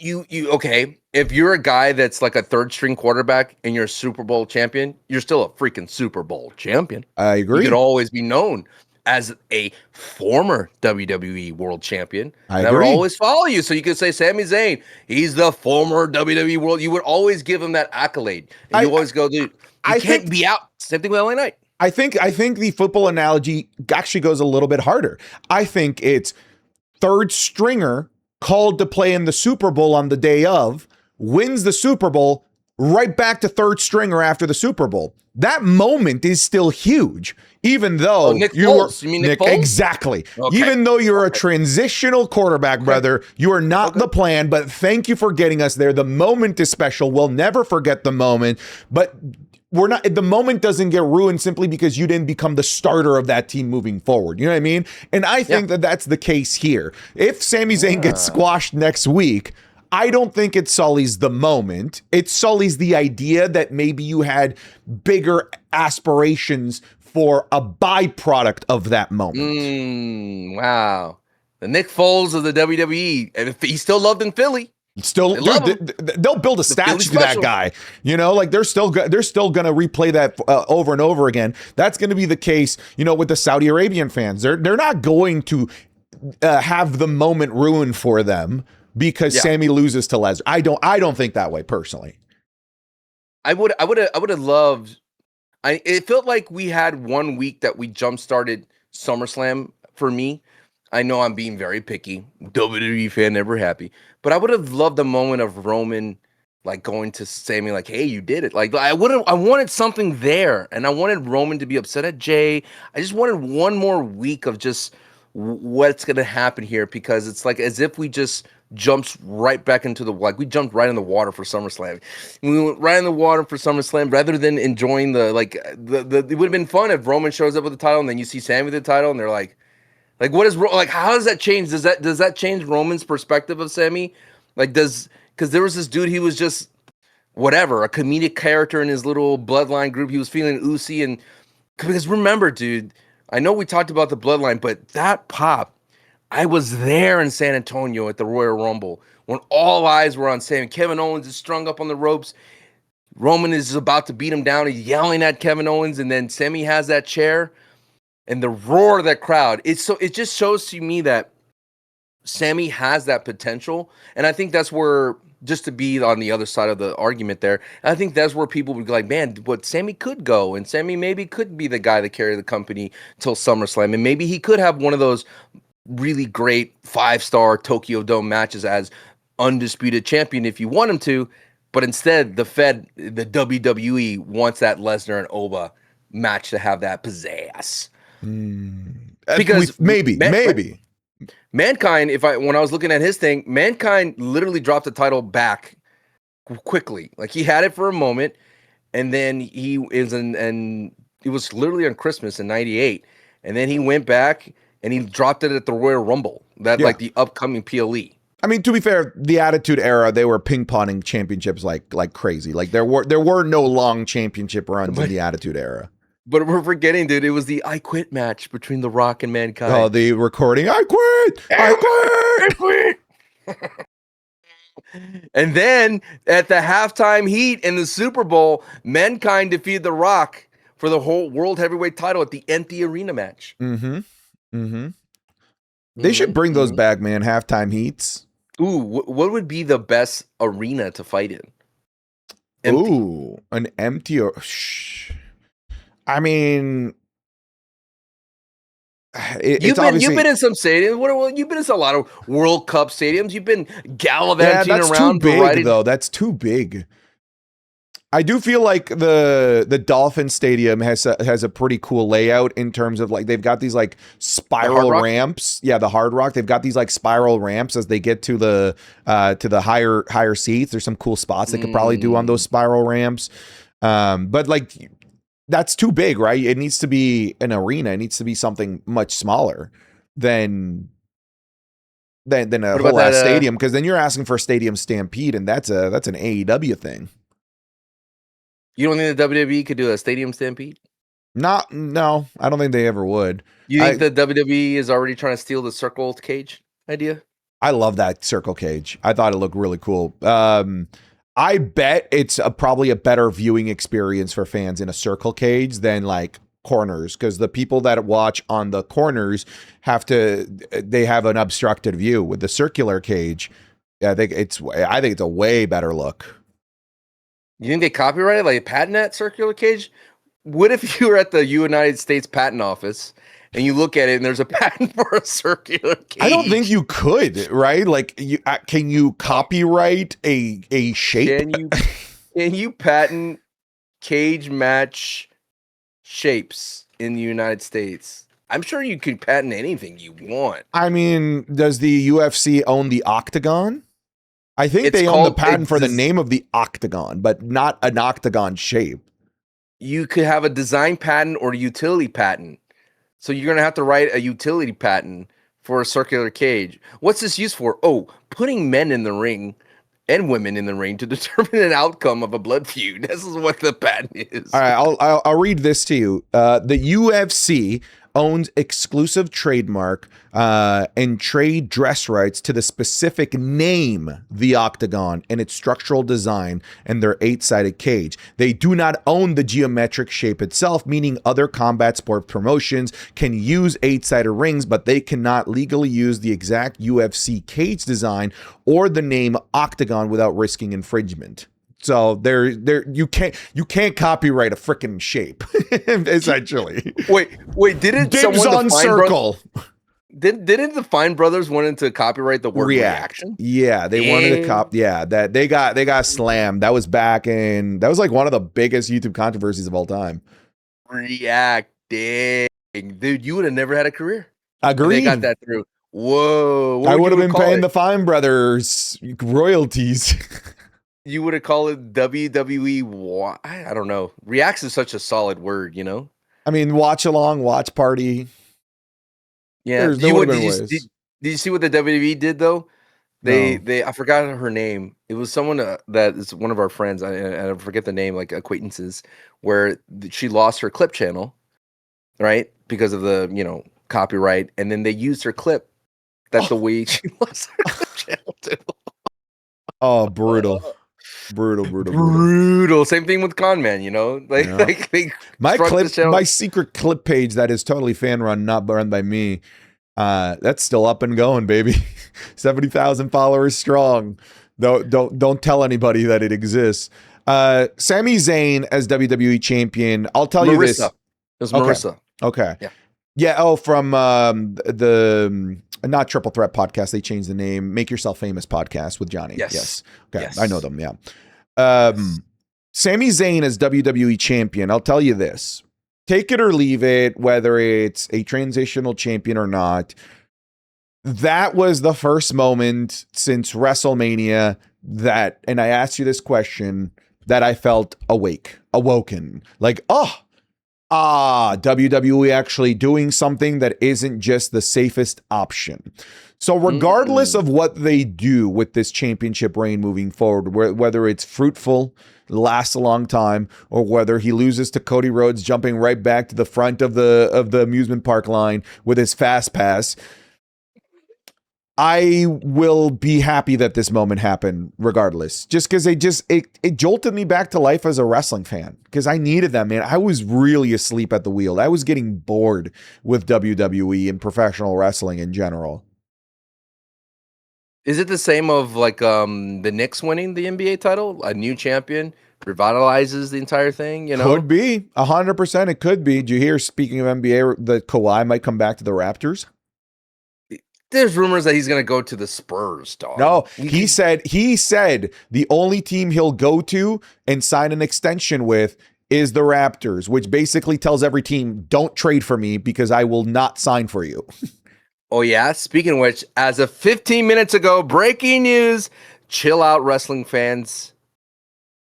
Okay. If you're a guy that's like a third string quarterback and you're a Super Bowl champion, you're still a freaking Super Bowl champion. I agree. You could always be known as a former WWE World Champion. That would always follow you. So you could say Sami Zayn, he's the former WWE World. You would always give him that accolade. And you always go, dude, you can't be out. Same thing with LA Knight. I think the football analogy actually goes a little bit harder. I think it's third stringer called to play in the Super Bowl on the day of, wins the Super Bowl, right back to third stringer after the Super Bowl. That moment is still huge, even though Nick Foles. You mean Nick Foles? Exactly. Okay. Even though you're a transitional quarterback, brother, you are not the plan, but thank you for getting us there. The moment is special. We'll never forget the moment, but the moment doesn't get ruined simply because you didn't become the starter of that team moving forward. You know what I mean? And I think that that's the case here. If Sami Zayn gets squashed next week, I don't think it sullies the moment. It sullies the idea that maybe you had bigger aspirations for a byproduct of that moment. Wow. The Nick Foles of the WWE. And he's still loved in Philly. Still, they'll build a statue to that guy. You know, like they're still going to replay that over and over again. That's going to be the case, you know, with the Saudi Arabian fans. They're not going to have the moment ruined for them because Sammy loses to Lesnar. I don't think that way personally. I would have loved. It felt like we had 1 week that we jump started SummerSlam for me. I know I'm being very picky. WWE fan, never happy. But I would have loved the moment of Roman like going to Sammy, like, hey, you did it. Like I wanted something there, and I wanted Roman to be upset at Jay. I just wanted one more week of just what's gonna happen here, because it's like as if we just jumped right back into we jumped right in the water for SummerSlam. We went right in the water for SummerSlam rather than enjoying it would have been fun if Roman shows up with the title and then you see Sammy with the title and they're like what is how does that change? Does that change Roman's perspective of Sammy? Because there was this dude, he was just whatever, a comedic character in his little bloodline group. He was feeling oozy, and because remember, dude, I know we talked about the bloodline, but that pop, I was there in San Antonio at the Royal Rumble when all eyes were on Sammy. Kevin Owens is strung up on the ropes. Roman is about to beat him down. He's yelling at Kevin Owens, and then Sammy has that chair. And the roar of that crowd, it just shows to me that Sammy has that potential. And I think that's where, just to be on the other side of the argument there, I think that's where people would be like, man, what Sammy could go. And Sammy maybe could be the guy that carried the company till SummerSlam. And maybe he could have one of those really great 5-star Tokyo Dome matches as undisputed champion if you want him to. But instead, the WWE wants that Lesnar and Oba match to have that pizzazz. Because maybe Mankind, when I was looking at his thing, Mankind literally dropped the title back quickly. Like he had it for a moment, and then he was literally on Christmas in '98, and then he went back and he dropped it at the Royal Rumble, like the upcoming PLE. I mean, to be fair, the Attitude Era, they were ping-ponging championships like crazy. Like there were no long championship runs in the Attitude Era. But we're forgetting, dude, it was the I Quit match between The Rock and Mankind. Oh, the recording, I quit. And then at the halftime heat in the Super Bowl, Mankind defeated The Rock for the whole World Heavyweight title at the empty arena match. They should bring those back, man, halftime heats. Ooh, what would be the best arena to fight in? Empty. Ooh, an empty... I mean, you've been in some stadiums. You've been in a lot of World Cup stadiums. You've been gallivanting that's around. Too big, though. That's too big. I do feel like the Dolphin Stadium has a pretty cool layout in terms of like they've got these like spiral ramps. Yeah, the Hard Rock. They've got these like spiral ramps as they get to the higher seats. There's some cool spots they could probably do on those spiral ramps. But like. That's too big, right? It needs to be an arena. It needs to be something much smaller than a whole ass stadium, because then you're asking for a stadium stampede, and that's an AEW thing. You don't think the WWE could do a stadium stampede? No, I don't think they ever would. You think the WWE is already trying to steal the circle cage idea? I love that circle cage. I thought it looked really cool. I bet it's probably a better viewing experience for fans in a circle cage than like corners, because the people that watch on the corners have an obstructed view. With the circular cage, I think it's a way better look. You think they copyrighted, like patent that circular cage? What if you were at the United States Patent Office and you look at it and there's a patent for a circular cage? I don't think you could, right? Like, can you copyright a shape? Can you Can you patent cage match shapes in the United States? I'm sure you could patent anything you want. I mean, does the UFC own the octagon? I think It's they own the called patent for the name of the octagon, but not an octagon shape. You could have a design patent or a utility patent. So you're going to have to write a utility patent for a circular cage. What's this used for? Oh, putting men in the ring and women in the ring to determine an outcome of a blood feud. This is what the patent is. All right, I'll read this to you. The UFC owns exclusive trademark and trade dress rights to the specific name, the octagon, and its structural design and their 8-sided cage. They do not own the geometric shape itself, meaning other combat sport promotions can use 8-sided rings, but they cannot legally use the exact UFC cage design or the name octagon without risking infringement. So you can't copyright a freaking shape, essentially. Wait, didn't Dibs someone on circle? Didn't the Fine Brothers wanted to copyright the word reaction? Yeah, they wanted to Yeah, that they got slammed. That was like one of the biggest YouTube controversies of all time. Reacting, dude, you would have never had a career. Agreed. They got that through. Whoa, I would have been paying the Fine Brothers royalties. You would have called it WWE. I don't know. Reacts is such a solid word, you know? I mean, watch along, watch party. Yeah. Did you see what the WWE did though? They I forgot her name. It was someone that is one of our friends. I forget the name, like acquaintances, where she lost her clip channel, right? Because of the copyright, and then they used her clip. That's the way she lost her clip channel too. Oh, brutal. Same thing with Con Man, my secret clip page that is totally fan run, not run by me. That's still up and going, baby. 70,000 followers strong. Don't tell anybody that it exists. Sami Zayn as WWE champion. I'll tell you this. It was Marissa. Okay. Yeah. Oh, from the not Triple Threat podcast. They changed the name. Make Yourself Famous podcast with Johnny. Yes. Okay. Yes. I know them. Yeah. Sami Zayn as WWE champion. I'll tell you this. Take it or leave it, whether it's a transitional champion or not. That was the first moment since WrestleMania and I asked you this question, that I felt awoken. Like, WWE actually doing something that isn't just the safest option. So regardless of what they do with this championship reign moving forward, whether it's fruitful, lasts a long time, or whether he loses to Cody Rhodes jumping right back to the front of the amusement park line with his fast pass, I will be happy that this moment happened regardless, just because it jolted me back to life as a wrestling fan, because I needed that, man. I was really asleep at the wheel. I was getting bored with WWE and professional wrestling in general. Is it the same of like the Knicks winning the NBA title? A new champion revitalizes the entire thing, Could be. 100% it could be. Did you hear, speaking of NBA, that Kawhi might come back to the Raptors? There's rumors that he's going to go to the Spurs, dog. No, he said the only team he'll go to and sign an extension with is the Raptors, which basically tells every team, don't trade for me because I will not sign for you. Oh, yeah? Speaking of which, as of 15 minutes ago, breaking news, chill out, wrestling fans.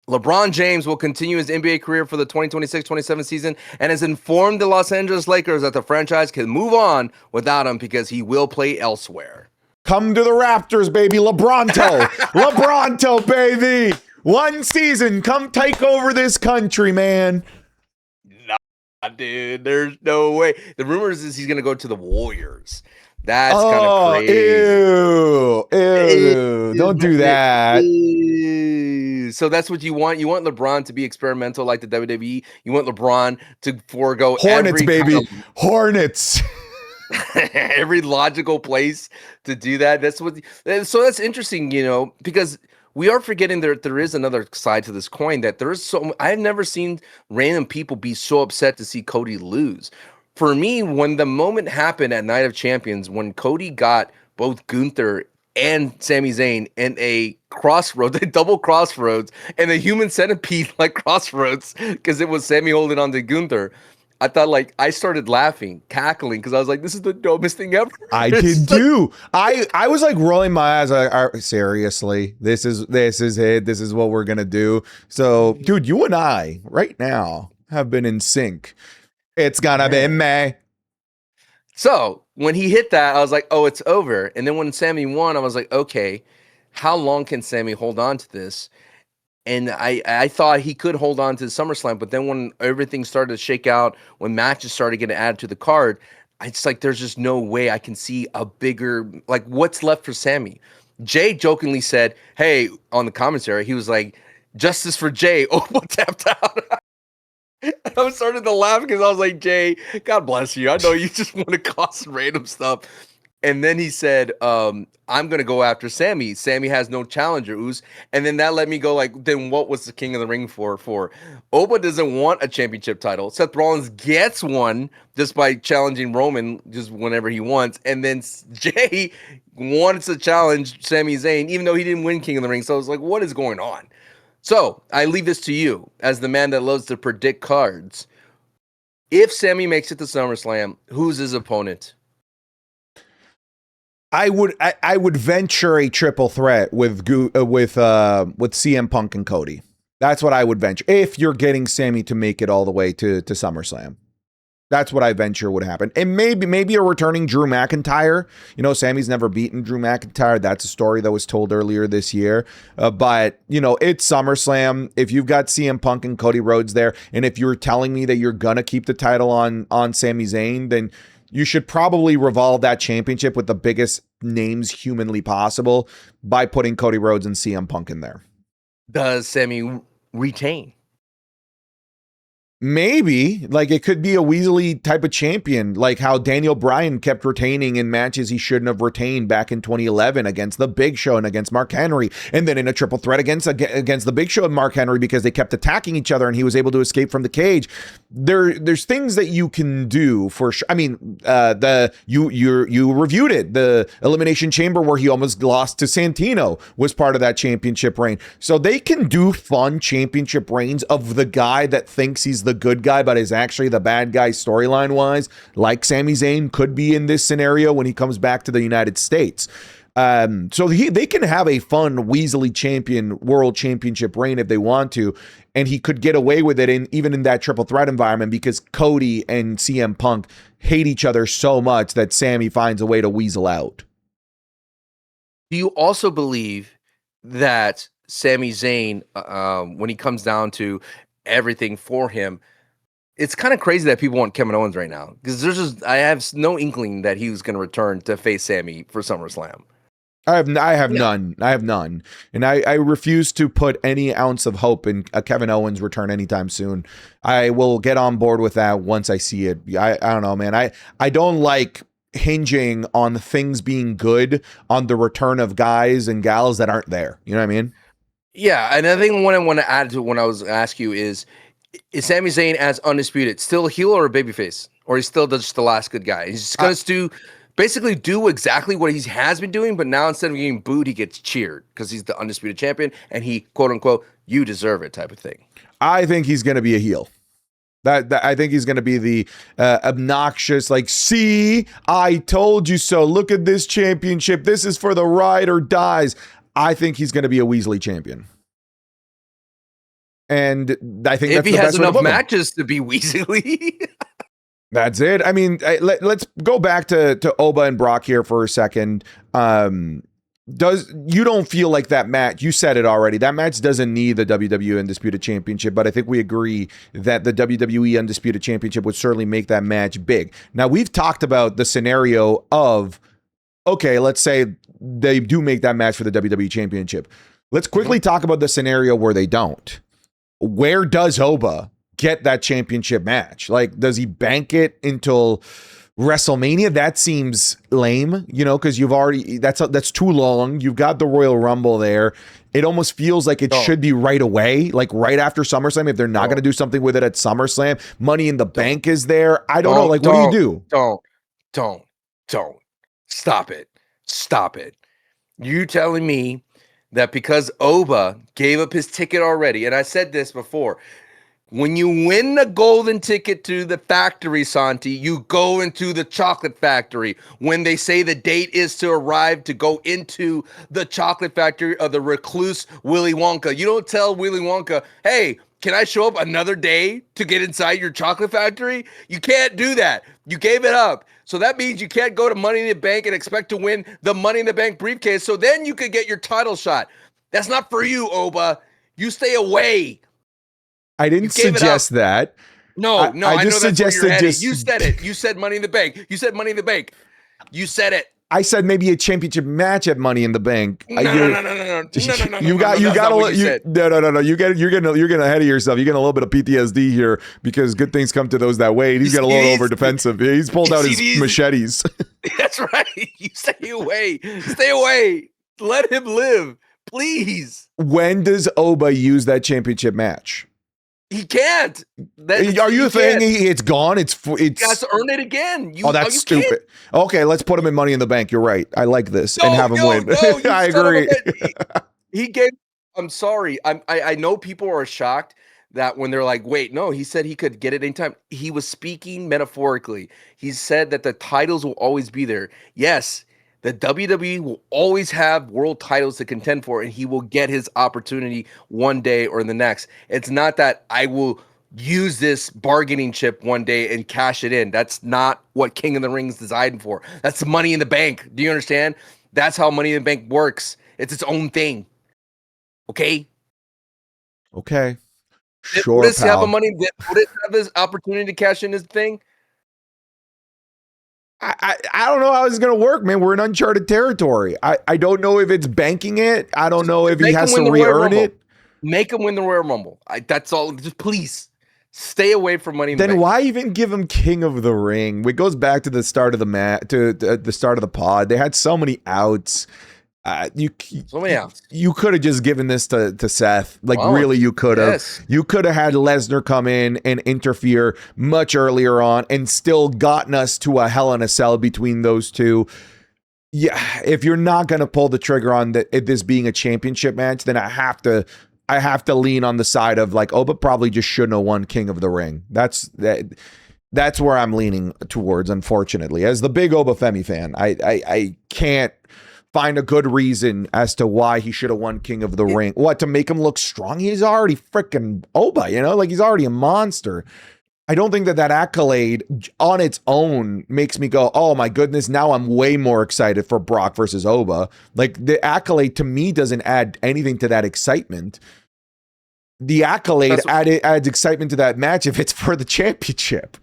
LeBron James will continue his NBA career for the 2026-27 season and has informed the Los Angeles Lakers that the franchise can move on without him because he will play elsewhere. Come to the Raptors, baby. LeBronto. LeBronto, baby. One season. Come take over this country, man. Nah, dude. There's no way. The rumors is he's going to go to the Warriors. That's kind of crazy. Ew. Don't do that. So that's what you want. You want LeBron to be experimental like the WWE. You want LeBron to forego Hornets, baby. Hornets. Every logical place to do that. So that's interesting, because we are forgetting there is another side to this coin, that there is I've never seen random people be so upset to see Cody lose. For me, when the moment happened at Night of Champions, when Cody got both Gunther and Sami Zayn in a crossroads, a double crossroads, and a human centipede like crossroads because it was Sammy holding on to Gunther. I thought like I started laughing, cackling because I was like, "This is the dumbest thing ever." I It's did like, too. I was like rolling my eyes. Seriously, this is it. This is what we're gonna do. So, dude, you and I right now have been in sync. It's gonna be man. me. So when he hit that, I was like, "Oh, it's over." And then when Sammy won, I was like, "Okay, how long can Sammy hold on to this?" And I thought he could hold on to SummerSlam, but then when everything started to shake out, when matches started getting added to the card, I just like there's just no way I can see a bigger like what's left for Sammy. Jay jokingly said, "Hey," on the commentary, he was like, "Justice for Jay." Oh, tapped out. I was starting to laugh because I was like, "Jay, God bless you. I know you just want to cause some random stuff." And then he said, I'm gonna go after Sammy. Sammy has no challenger, Oos. And then that let me go like, then what was the King of the Ring for? Oba doesn't want a championship title. Seth Rollins gets one just by challenging Roman just whenever he wants. And then Jay wants to challenge Sami Zayn, even though he didn't win King of the Ring. So I was like, what is going on? So I leave this to you as the man that loves to predict cards. If Sammy makes it to SummerSlam, who's his opponent? I would venture a triple threat with CM Punk and Cody. That's what I would venture if you're getting Sammy to make it all the way to SummerSlam. That's what I venture would happen. And maybe a returning Drew McIntyre. You know, Sammy's never beaten Drew McIntyre. That's a story that was told earlier this year. But, you know, it's SummerSlam. If you've got CM Punk and Cody Rhodes there, and if you're telling me that you're going to keep the title on Sami Zayn, then you should probably revolve that championship with the biggest names humanly possible by putting Cody Rhodes and CM Punk in there. Does Sammy retain? Maybe, like, it could be a Weasley type of champion, like how Daniel Bryan kept retaining in matches he shouldn't have retained back in 2011 against The Big Show and against Mark Henry, and then in a triple threat against The Big Show and Mark Henry because they kept attacking each other and he was able to escape from the cage. There's things that you can do for sure. I mean, you reviewed it. The Elimination Chamber where he almost lost to Santino was part of that championship reign. So they can do fun championship reigns of the guy that thinks he's the good guy but is actually the bad guy storyline wise, like Sami Zayn could be in this scenario when he comes back to the United States. So they can have a fun Weasley champion world championship reign if they want to, and he could get away with it even in that triple threat environment because Cody and CM Punk hate each other so much that Sammy finds a way to weasel out. Do you also believe that Sami Zayn, when he comes down to everything for him, it's kind of crazy that people want Kevin Owens right now because I have no inkling that he was going to return to face Sammy for SummerSlam. I have none. I have none. And I refuse to put any ounce of hope in a Kevin Owens return anytime soon. I will get on board with that once I see it. I don't know, man. I don't like hinging on things being good on the return of guys and gals that aren't there. You know what I mean? Yeah, and I think what I want to add to when I was ask you is Sami Zayn as undisputed still a heel or a babyface? Or he's still just the last good guy? He's just going to basically do exactly what he has been doing, but now instead of getting booed, he gets cheered because he's the undisputed champion and he, quote unquote, you deserve it type of thing. I think he's going to be a heel. That I think he's going to be the obnoxious, like, see, I told you so. Look at this championship. This is for the ride or dies. I think he's going to be a Weasley champion. And I think if that's he the has best way to enough book him. matches to be Weasley. That's it. I mean, let's go back to Oba and Brock here for a second. You don't feel like that match, you said it already, that match doesn't need the WWE Undisputed Championship, but I think we agree that the WWE Undisputed Championship would certainly make that match big. Now, we've talked about the scenario of, okay, let's say they do make that match for the WWE Championship. Let's quickly talk about the scenario where they don't. Where does Oba get that championship match? Like, does he bank it until WrestleMania? That seems lame, you know, because you've already, that's too long. You've got the Royal Rumble there. It almost feels like it should be right away, like right after SummerSlam. If they're not going to do something with it at SummerSlam, Money in the Bank is there. I don't know. Like, what do you do? Don't. Stop it. You telling me that because Oba gave up his ticket already, and I said this before, when you win the golden ticket to the factory, Santi, you go into the chocolate factory. When they say the date is to arrive to go into the chocolate factory of the recluse Willy Wonka, you don't tell Willy Wonka, hey, can I show up another day to get inside your chocolate factory? You can't do that. You gave it up. So that means you can't go to Money in the Bank and expect to win the Money in the Bank briefcase. So then you could get your title shot. That's not for you, Oba. You stay away. I didn't suggest that. No, I just know that's where you're suggested headed. You said it. You said Money in the Bank. You said Money in the Bank. You said it. I said maybe a championship match at Money in the Bank. No. You got a little. No. You're getting ahead of yourself. You're getting a little bit of PTSD here because good things come to those that wait. He's got a little over defensive. He's pulled out his machetes. That's right. You stay away. Stay away. Let him live, please. When does Oba use that championship match? He can't. Are you saying it's gone? It's he has to earn it again. That's stupid. Can't. Okay, let's put him in Money in the Bank. You're right. I like this and have him win. I agree. He gave. I'm sorry. I know people are shocked that when they're like, wait, no, he said he could get it anytime. He was speaking metaphorically. He said that the titles will always be there. Yes. The WWE will always have world titles to contend for, and he will get his opportunity one day or the next. It's not that I will use this bargaining chip one day and cash it in. That's not what King of the Ring is designed for. That's Money in the Bank. Do you understand? That's how Money in the Bank works. It's its own thing. Okay? Okay. Sure, would it pal. have this opportunity to cash in his thing? I don't know how it's going to work, man. We're in uncharted territory. I don't know if it's banking it. I don't know if he has to re-earn it. Make him win the Royal Rumble. That's all. Just please stay away from Money in the Bank. Then why even give him King of the Ring? It goes back to the start of the start of the pod. They had so many outs. You could have just given this to Seth. Really, you could have. Yes. You could have had Lesnar come in and interfere much earlier on and still gotten us to a Hell in a Cell between those two. Yeah, if you're not going to pull the trigger on this being a championship match, then I have to lean on the side of Oba probably just shouldn't have won King of the Ring. That's where I'm leaning towards, unfortunately. As the big Oba Femi fan, I can't find a good reason as to why he should have won King of the Ring. What, to make him look strong? He's already freaking Oba, he's already a monster. I don't think that accolade on its own makes me go, oh my goodness, now I'm way more excited for Brock versus Oba. The accolade to me doesn't add anything to that excitement. The accolade adds excitement to that match if it's for the championship.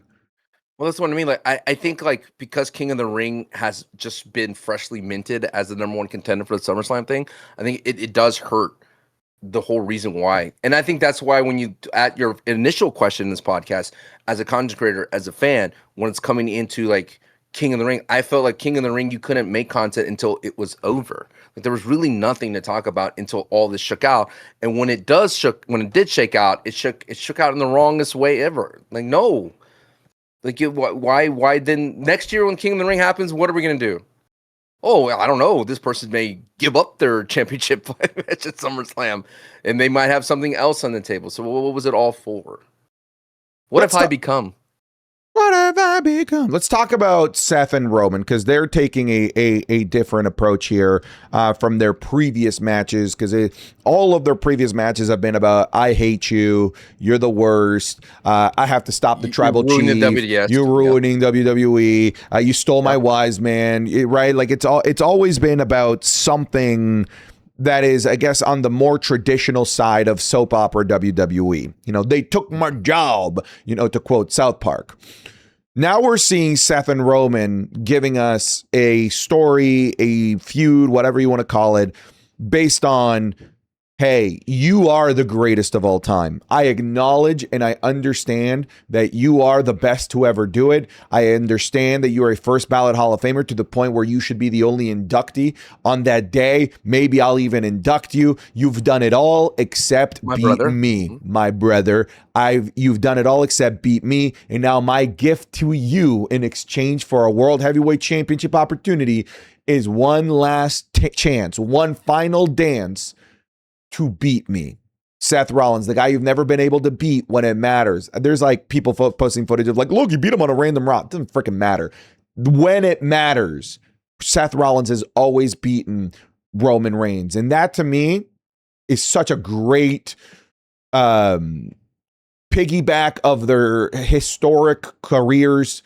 Well, that's what I mean. I think because King of the Ring has just been freshly minted as the number one contender for the SummerSlam thing, I think it does hurt the whole reason why. And I think that's why when you, at your initial question in this podcast, as a content creator, as a fan, when it's coming into King of the Ring, I felt like King of the Ring, you couldn't make content until it was over. There was really nothing to talk about until all this shook out. And when it did shake out, it shook out in the wrongest way ever. No. Why then next year when King of the Ring happens, what are we going to do? Oh, I don't know. This person may give up their championship match at SummerSlam and they might have something else on the table. So what was it all for? What have I become? What have I become? Let's talk about Seth and Roman because they're taking a different approach here from their previous matches because all of their previous matches have been about I hate you, you're the worst, I have to stop the tribal chief, you're ruining WWE, you stole my wise man, right? It's always been about something that is, I guess, on the more traditional side of soap opera WWE. They took my job, to quote South Park. Now we're seeing Seth and Roman giving us a story, a feud, whatever you want to call it, based on, hey, you are the greatest of all time. I acknowledge and I understand that you are the best to ever do it. I understand that you are a first ballot Hall of Famer to the point where you should be the only inductee on that day. Maybe I'll even induct you. You've done it all except My beat brother. me, my brother. You've done it all except beat me. And now my gift to you in exchange for a World Heavyweight Championship opportunity is one last chance, one final dance to beat me. Seth Rollins, the guy you've never been able to beat when it matters. There's like people posting footage of like, look, you beat him on a random route. It doesn't freaking matter. When it matters, Seth Rollins has always beaten Roman Reigns. And that to me is such a great piggyback of their historic careers,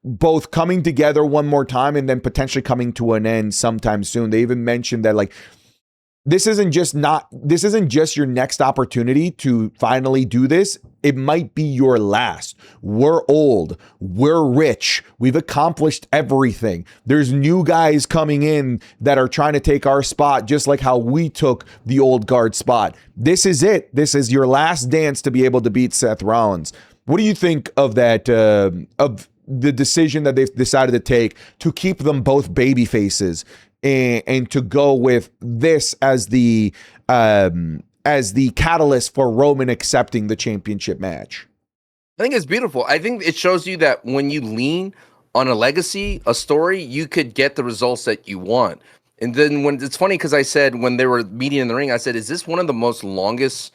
both coming together one more time and then potentially coming to an end sometime soon. They even mentioned that like, this isn't just your next opportunity to finally do this. It might be your last. We're old. We're rich. We've accomplished everything. There's new guys coming in that are trying to take our spot, just like how we took the old guard spot. This is it. This is your last dance to be able to beat Seth Rollins. What do you think of that, of the decision that they've decided to take to keep them both baby faces and to go with this as the catalyst for Roman accepting the championship match? I think it's beautiful. I think it shows you that when you lean on a legacy, a story, you could get the results that you want. And then when it's funny because I said when they were meeting in the ring, I said, is this one of the most longest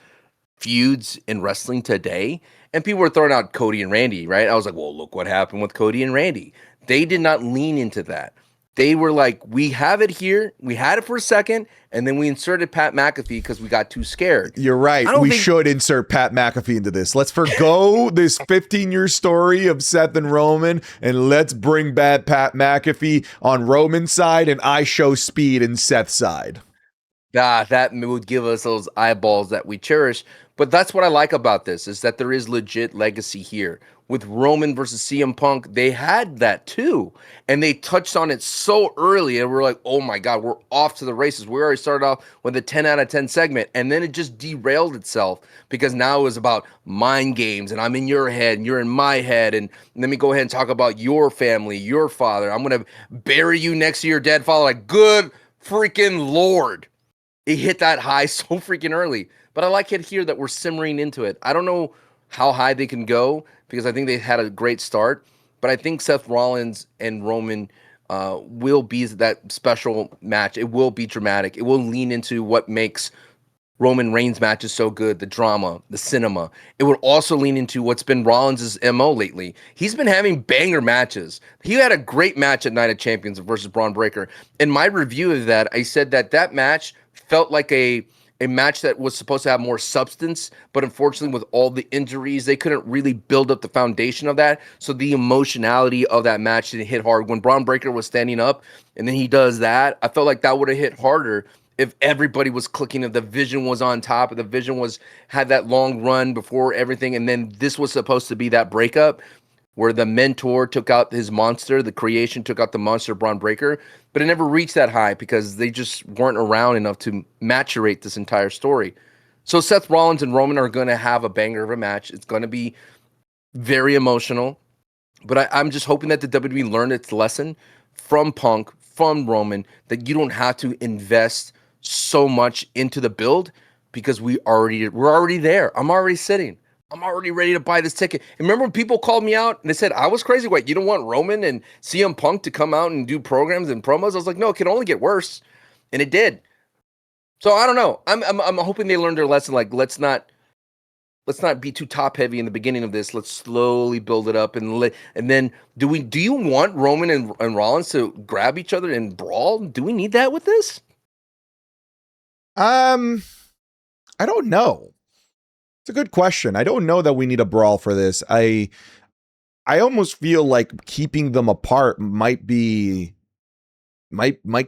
feuds in wrestling today? And people were throwing out Cody and Randy, right? I was like, well, look what happened with Cody and Randy. They did not lean into that. They were like, we have it here. We had it for a second, and then we inserted Pat McAfee because we got too scared. You're right. We should insert Pat McAfee into this. Let's forgo this 15-year story of Seth and Roman, and let's bring back Pat McAfee on Roman's side, and I show speed in Seth's side. That would give us those eyeballs that we cherish. But that's what I like about this, is that there is legit legacy here. With Roman versus CM Punk, they had that too. And they touched on it so early, and we're like, oh my God, we're off to the races. We already started off with a 10 out of 10 segment, and then it just derailed itself because now it was about mind games, and I'm in your head, and you're in my head, and let me go ahead and talk about your family, your father. I'm going to bury you next to your dead father. Like, good freaking Lord. It hit that high so freaking early. But I like it here that we're simmering into it. I don't know how high they can go because I think they had a great start. But I think Seth Rollins and Roman will be that special match. It will be dramatic. It will lean into what makes Roman Reigns matches so good, the drama, the cinema. It would also lean into what's been Rollins' MO lately. He's been having banger matches. He had a great match at Night of Champions versus Braun Breaker. In my review of that, I said that match felt like a match that was supposed to have more substance, but unfortunately with all the injuries, they couldn't really build up the foundation of that. So the emotionality of that match didn't hit hard. When Braun Breaker was standing up and then he does that, I felt like that would have hit harder if everybody was clicking, if the Vision was on top, if the Vision had that long run before everything, and then this was supposed to be that breakup where the mentor took out his monster, the creation took out the monster, Braun Breaker, but it never reached that high because they just weren't around enough to maturate this entire story. So Seth Rollins and Roman are going to have a banger of a match. It's going to be very emotional, but I'm just hoping that the WWE learned its lesson from Punk, from Roman, that you don't have to invest so much into the build because we're already there. I'm already sitting. I'm already ready to buy this ticket. And remember when people called me out and they said, I was crazy. Wait, you don't want Roman and CM Punk to come out and do programs and promos? I was like, no, it can only get worse. And it did. So I don't know. I'm hoping they learned their lesson. Like, let's not be too top heavy in the beginning of this. Let's slowly build it up. And then do you want Roman and Rollins to grab each other and brawl? Do we need that with this? I don't know. It's a good question. I don't know that we need a brawl for this. I almost feel like keeping them apart might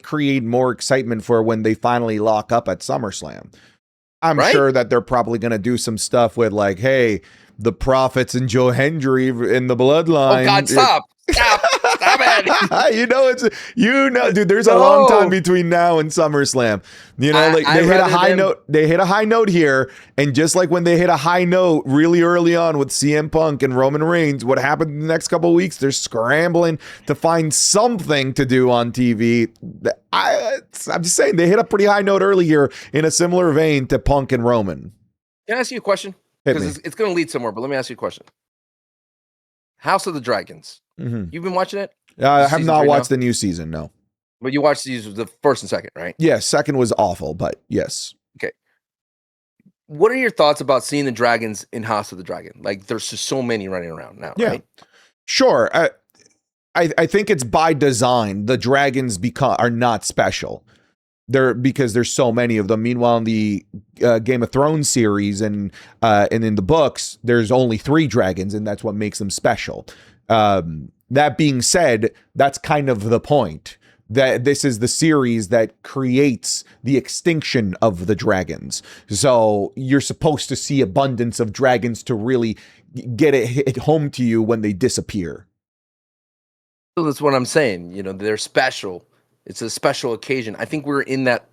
create more excitement for when they finally lock up at SummerSlam. I'm sure that they're probably going to do some stuff with like, hey, the Prophets and Joe Hendry in the bloodline. Oh God, stop. Stop it. Dude, there's a long time between now and SummerSlam. They hit a high note. They hit a high note here, and just like when they hit a high note really early on with CM Punk and Roman Reigns, what happened in the next couple of weeks? They're scrambling to find something to do on TV. I'm just saying they hit a pretty high note early here in a similar vein to Punk and Roman. Can I ask you a question? Because it's going to lead somewhere, but let me ask you a question. House of the Dragons. Mm-hmm. You've been watching it? I have not watched the new season, no. But you watched the first and second, right? Yeah, second was awful, but yes. Okay. What are your thoughts about seeing the dragons in House of the Dragon? Like, there's just so many running around now, right? Sure. I think it's by design. The dragons are not special. Because there's so many of them. Meanwhile, in the Game of Thrones series and in the books, there's only 3 dragons, and that's what makes them special. That being said, that's kind of the point. That this is the series that creates the extinction of the dragons. So you're supposed to see abundance of dragons to really get it hit home to you when they disappear. So that's what I'm saying. They're special. It's a special occasion. I think we're in that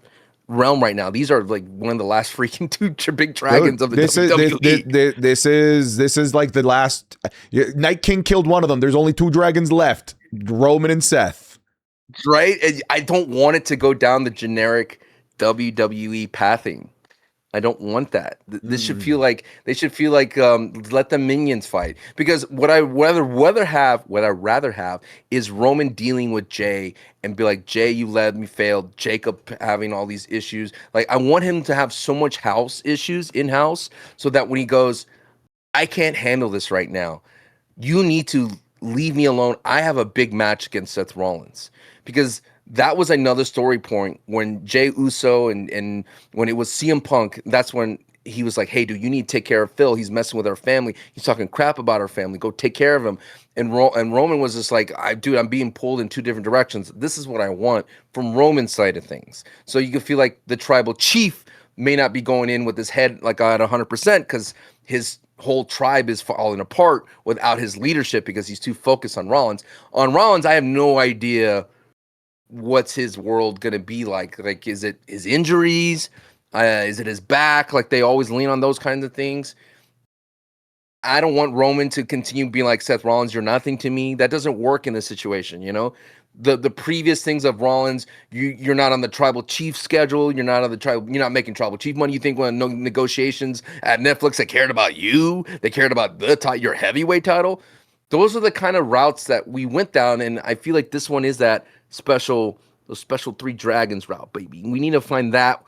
realm right now. These are like one of the last freaking 2 big dragons of the WWE. This is like the last. Night King killed one of them. There's only 2 dragons left: Roman and Seth. Right? And I don't want it to go down the generic WWE pathing. I don't want that. This should feel like let the minions fight. Because what I rather have is Roman dealing with Jay and be like, Jay, you let me fail. Jacob having all these issues. Like, I want him to have so much house issues in house so that when he goes, I can't handle this right now. You need to leave me alone. I have a big match against Seth Rollins. Because that was another story point when Jey Uso and when it was CM Punk, that's when he was like, hey, dude, you need to take care of Phil. He's messing with our family. He's talking crap about our family. Go take care of him. And Roman was just like, I'm being pulled in 2 different directions. This is what I want from Roman's side of things. So you can feel like the tribal chief may not be going in with his head like at 100% because his whole tribe is falling apart without his leadership because he's too focused on Rollins. On Rollins, I have no idea what's his world gonna be like. Like, is it his injuries? Is it his back? Like, they always lean on those kinds of things. I don't want Roman to continue being like, Seth Rollins, you're nothing to me. That doesn't work in this situation, The previous things of Rollins, you're not on the tribal chief schedule. You're not on the tribal. You're not making tribal chief money. You think when no negotiations at Netflix, they cared about you. They cared about your heavyweight title. Those are the kind of routes that we went down, and I feel like this one is that special 3 dragons route, baby. We need to find that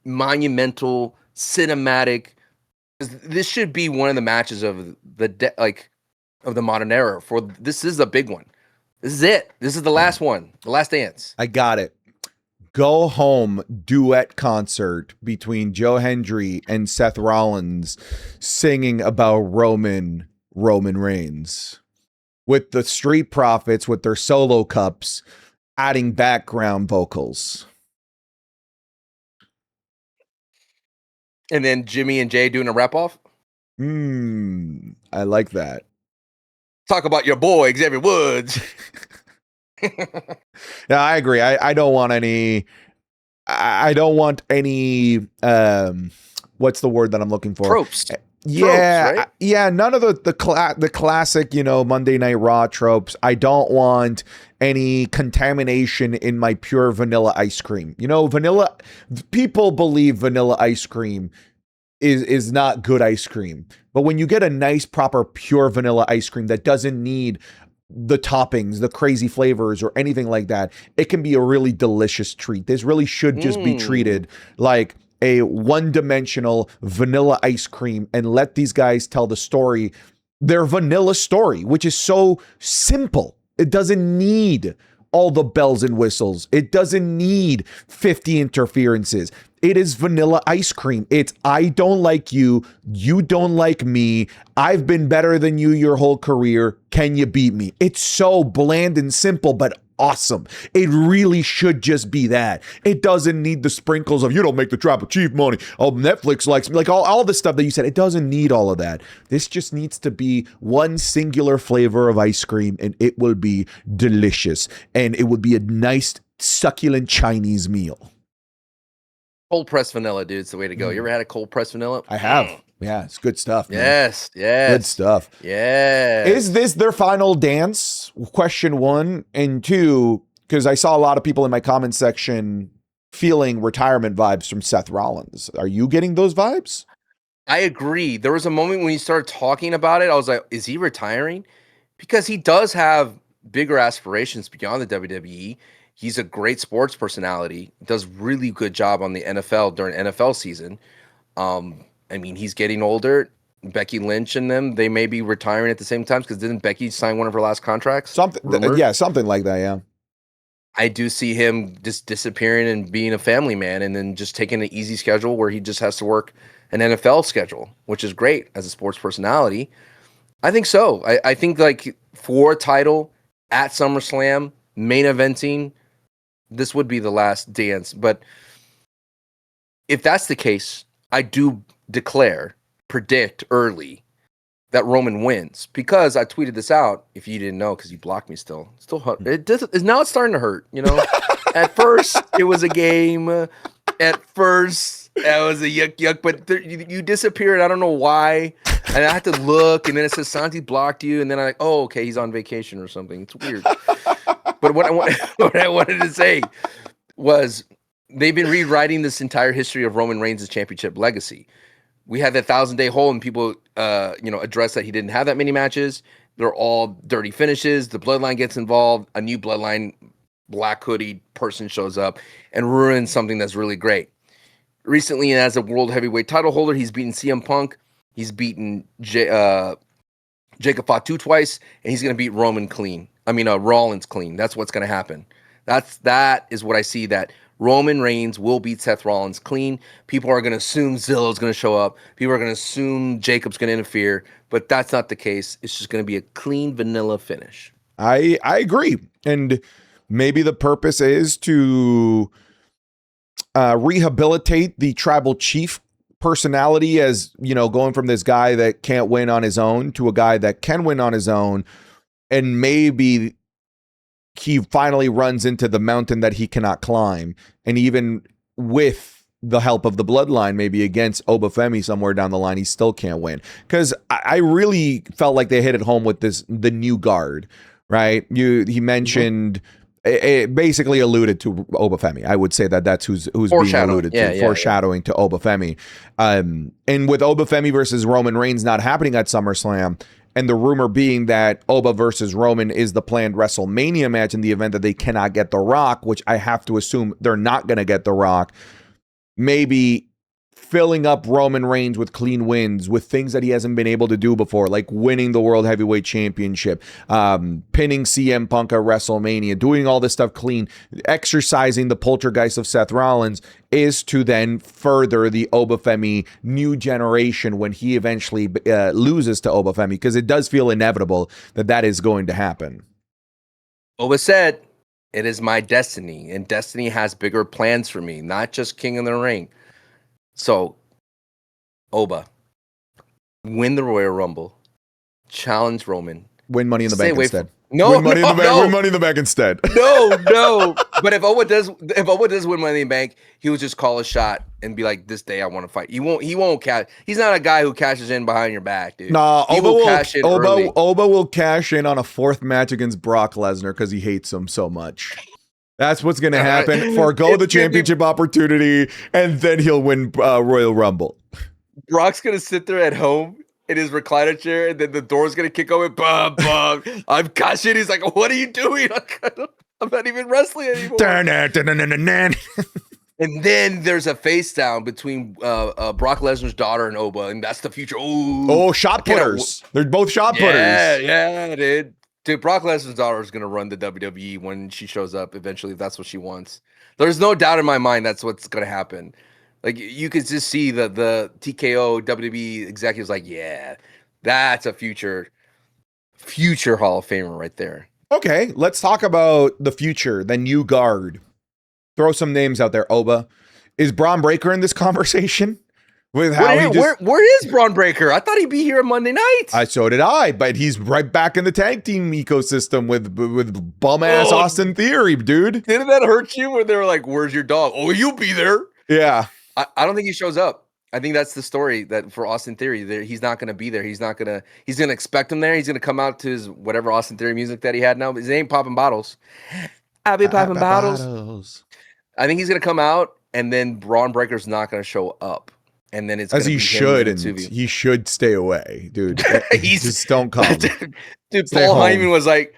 monumental cinematic. This should be one of the matches of of the modern era. This is a big one. This is it. This is the last one, the last dance. I got it. Go home duet concert between Joe Hendry and Seth Rollins singing about Roman Reigns with the Street Profits with their solo cups adding background vocals. And then Jimmy and Jay doing a rap-off? I like that. Talk about your boy, Xavier Woods. Yeah, I agree. I don't want any... what's the word that I'm looking for? Tropes. Yeah, tropes, right? Yeah. None of the classic, Monday Night Raw tropes. I don't want any contamination in my pure vanilla ice cream. People believe vanilla ice cream is not good ice cream, but when you get a nice, proper, pure vanilla ice cream that doesn't need the toppings, the crazy flavors, or anything like that, it can be a really delicious treat. This really should just be treated like a one-dimensional vanilla ice cream and let these guys tell the story, their vanilla story, which is so simple. It doesn't need all the bells and whistles. It doesn't need 50 interferences. It is vanilla ice cream. It's, I don't like you. You don't like me. I've been better than you your whole career. Can you beat me? It's so bland and simple, but awesome. It really should just be that. It doesn't need the sprinkles of, you don't make the tribal chief money. Oh, Netflix likes me. Like all the stuff that you said. It doesn't need all of that. This just needs to be one singular flavor of ice cream, and it will be delicious. And it would be a nice, succulent Chinese meal. Cold pressed vanilla, dude. It's the way to go. You ever had a cold pressed vanilla? I have. Yeah, it's good stuff, man. Yes. Good stuff. Yeah. Is this their final dance? Question one. And two, because I saw a lot of people in my comment section feeling retirement vibes from Seth Rollins. Are you getting those vibes? I agree. There was a moment when you started talking about it, I was like, is he retiring? Because he does have bigger aspirations beyond the WWE. He's a great sports personality, does really good job on the NFL during NFL season. I mean, he's getting older. Becky Lynch and them, they may be retiring at the same time, because didn't Becky sign one of her last contracts? Something like that, yeah. I do see him just disappearing and being a family man, and then just taking an easy schedule where he just has to work an NFL schedule, which is great as a sports personality. I think so. I think like for a title at SummerSlam, main eventing, this would be the last dance. But if that's the case, I do predict early that Roman wins, because I tweeted this out. If you didn't know, because you blocked me, still hurt. Now it's starting to hurt. You know, at first it was a game. At first that was a yuck, but you disappeared. I don't know why, and I had to look, and then it says Santi blocked you, and then I'm like, oh, okay, he's on vacation or something. It's weird. But what I wanted to say was, they've been rewriting this entire history of Roman Reigns' championship legacy. We had that 1,000-day hole, and people, addressed that he didn't have that many matches. They're all dirty finishes. The bloodline gets involved. A new bloodline black hoodie person shows up and ruins something that's really great. Recently, as a world heavyweight title holder, he's beaten CM Punk. He's beaten Jacob Fatu twice, and he's going to beat Rollins clean. That's what's going to happen. That is what I see, that Roman Reigns will beat Seth Rollins clean. People are going to assume Zilla's going to show up. People are going to assume Jacob's going to interfere, but that's not the case. It's just going to be a clean vanilla finish. I agree. And maybe the purpose is to rehabilitate the tribal chief personality, as, going from this guy that can't win on his own to a guy that can win on his own. And maybe he finally runs into the mountain that he cannot climb. And even with the help of the bloodline, maybe against Obafemi somewhere down the line, he still can't win. Because I really felt like they hit it home with the new guard, right? He mentioned, it basically alluded to Obafemi. I would say that's who's being alluded to, foreshadowing to Obafemi. And with Obafemi versus Roman Reigns not happening at SummerSlam, and the rumor being that Oba versus Roman is the planned WrestleMania match in the event that they cannot get The Rock, which I have to assume they're not going to get The Rock, maybe filling up Roman Reigns with clean wins, with things that he hasn't been able to do before, like winning the World Heavyweight Championship, pinning CM Punk at WrestleMania, doing all this stuff clean, exercising the poltergeist of Seth Rollins, is to then further the Obafemi new generation when he eventually loses to Obafemi, because it does feel inevitable that is going to happen. Oba said, "It is my destiny, and destiny has bigger plans for me, not just King of the Ring." So, Oba, win the Royal Rumble, challenge Roman, win Money in the Bank instead. Win Money in the Bank instead. No. But if Oba does win Money in the Bank, he will just call a shot and be like, "This day I want to fight." He won't cash. He's not a guy who cashes in behind your back, dude. Nah, Oba will cash in on a fourth match against Brock Lesnar because he hates him so much. That's what's going to happen. Forgo the championship opportunity, and then he'll win Royal Rumble. Brock's going to sit there at home in his recliner chair, and then the door's going to kick open. Bum, bum. I'm cashing. He's like, "What are you doing? I'm not even wrestling anymore." And then there's a face down between Brock Lesnar's daughter and Oba, and that's the future. Oh, shot putters. They're both shot putters. Yeah, dude. Dude, Brock Lesnar's daughter is going to run the WWE when she shows up eventually, if that's what she wants. There's no doubt in my mind that's what's going to happen. Like, you could just see the TKO WWE executives like, yeah, that's a future Hall of Famer right there. Okay, let's talk about the future, the new guard. Throw some names out there. Oba. Is Braun Breaker in this conversation? With how he just... Where is Braun Breaker? I thought he'd be here on Monday night. So did I, but he's right back in the tag team ecosystem with bum-ass Austin Theory, dude. Didn't that hurt you when they were like, where's your dog? Oh, you'll be there. Yeah. I don't think he shows up. I think that's the story that for Austin Theory, he's not going to be there. He's going to expect him there. He's going to come out to his whatever Austin Theory music that he had now. His name popping bottles. I'll be popping bottles. I think he's going to come out, and then Braun Breaker's not going to show up. And then it's as he should, and he should stay away, dude. Just don't come. Dude, Paul Heyman was like,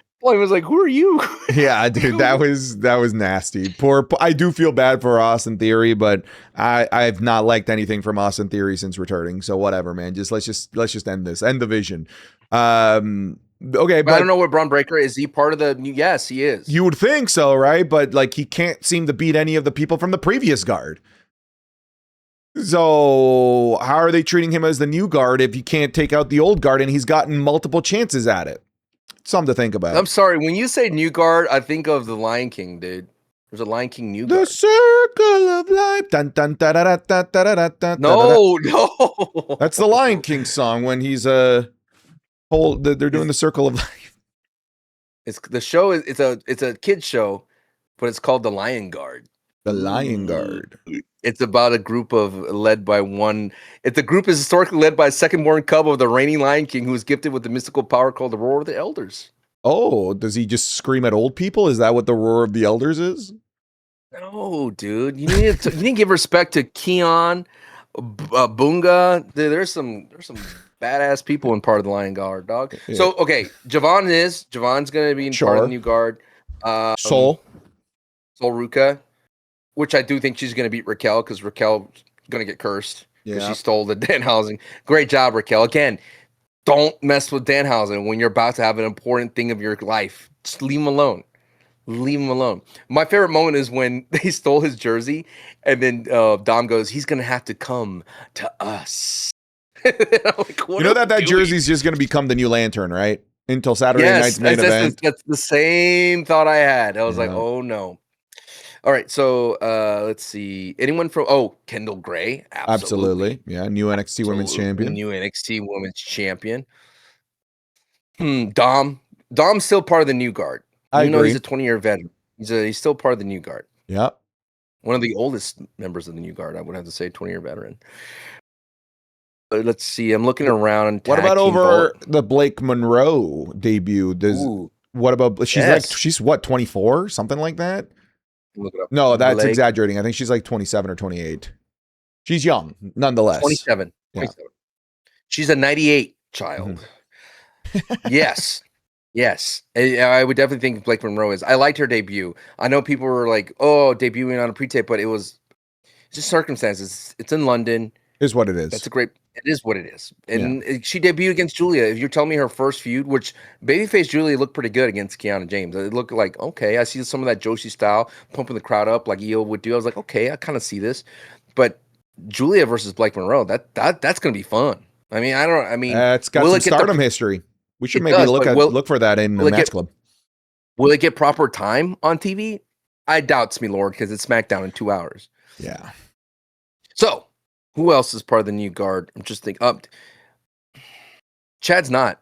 "Who are you?" Yeah, dude, that was nasty. I do feel bad for Austin Theory, but I've not liked anything from Austin Theory since returning. So whatever, man. Let's just end this. End the vision. Okay, but I don't know what Braun Breaker is. He part of the? Yes, he is. You would think so, right? But like, he can't seem to beat any of the people from the previous guard. So how are they treating him as the new guard if he can't take out the old guard and he's gotten multiple chances at it? Something to think about. I'm sorry. When you say new guard, I think of the Lion King, dude. There's a Lion King new guard. The circle of life. Dun, dun, da, da, da, da, da, da, no. That's the Lion King song when he's they're doing the circle of life. It's the show. It's a kid's show, but it's called the Lion Guard. The Lion Guard. It's about a group led by one. The group is historically led by a second-born cub of the reigning Lion King, who is gifted with the mystical power called the Roar of the Elders. Oh, does he just scream at old people? Is that what the Roar of the Elders is? No, dude. You need to give respect to Keon, Bunga. There's some badass people in part of the Lion Guard, dog. Yeah. So okay, Javon's gonna be in part of the new guard. Sol Ruka. Which I do think she's going to beat Raquel because Raquel's going to get cursed because she stole the Danhausen. Great job, Raquel. Again, don't mess with Danhausen when you're about to have an important thing of your life. Just leave him alone. Leave him alone. My favorite moment is when they stole his jersey and then Dom goes, he's going to have to come to us. Like, you know that jersey's just going to become the new Lantern, right? Until Saturday night's main event. That's the same thought I had. I was like, oh, no. All right, so let's see. Anyone from Kendall Gray? Absolutely. Yeah, new NXT Women's Champion. New NXT Women's Champion. Dom's still part of the new guard. I agree. He's a 20-year veteran. He's still part of the new guard. Yeah. One of the oldest members of the new guard, I would have to say, 20-year veteran. Let's see. I'm looking around. What about over the Blake Monroe debut? What about she's what, 24? Something like that? Look it up. No, that's exaggerating. I think she's like 27 or 28. She's young, nonetheless. 27. Yeah. She's a 98 child. Mm-hmm. Yes. I would definitely think Blake Monroe is. I liked her debut. I know people were like, debuting on a pre-tape, but it's just circumstances. It's in London. Is what it is. It is what it is. And she debuted against Julia. If you're telling me her first feud, which babyface Julia looked pretty good against Kiana James. It looked like, okay, I see some of that Joshi style, pumping the crowd up like Io would do. I was like, okay, I kind of see this. But Julia versus Blake Monroe, that's going to be fun. I mean, it's got some stardom history. We should maybe look for that in the Match Club. Will it get proper time on TV? I doubt, me lord, because it's SmackDown in 2 hours. Yeah. So, who else is part of the new guard? I'm just thinking. Chad's not.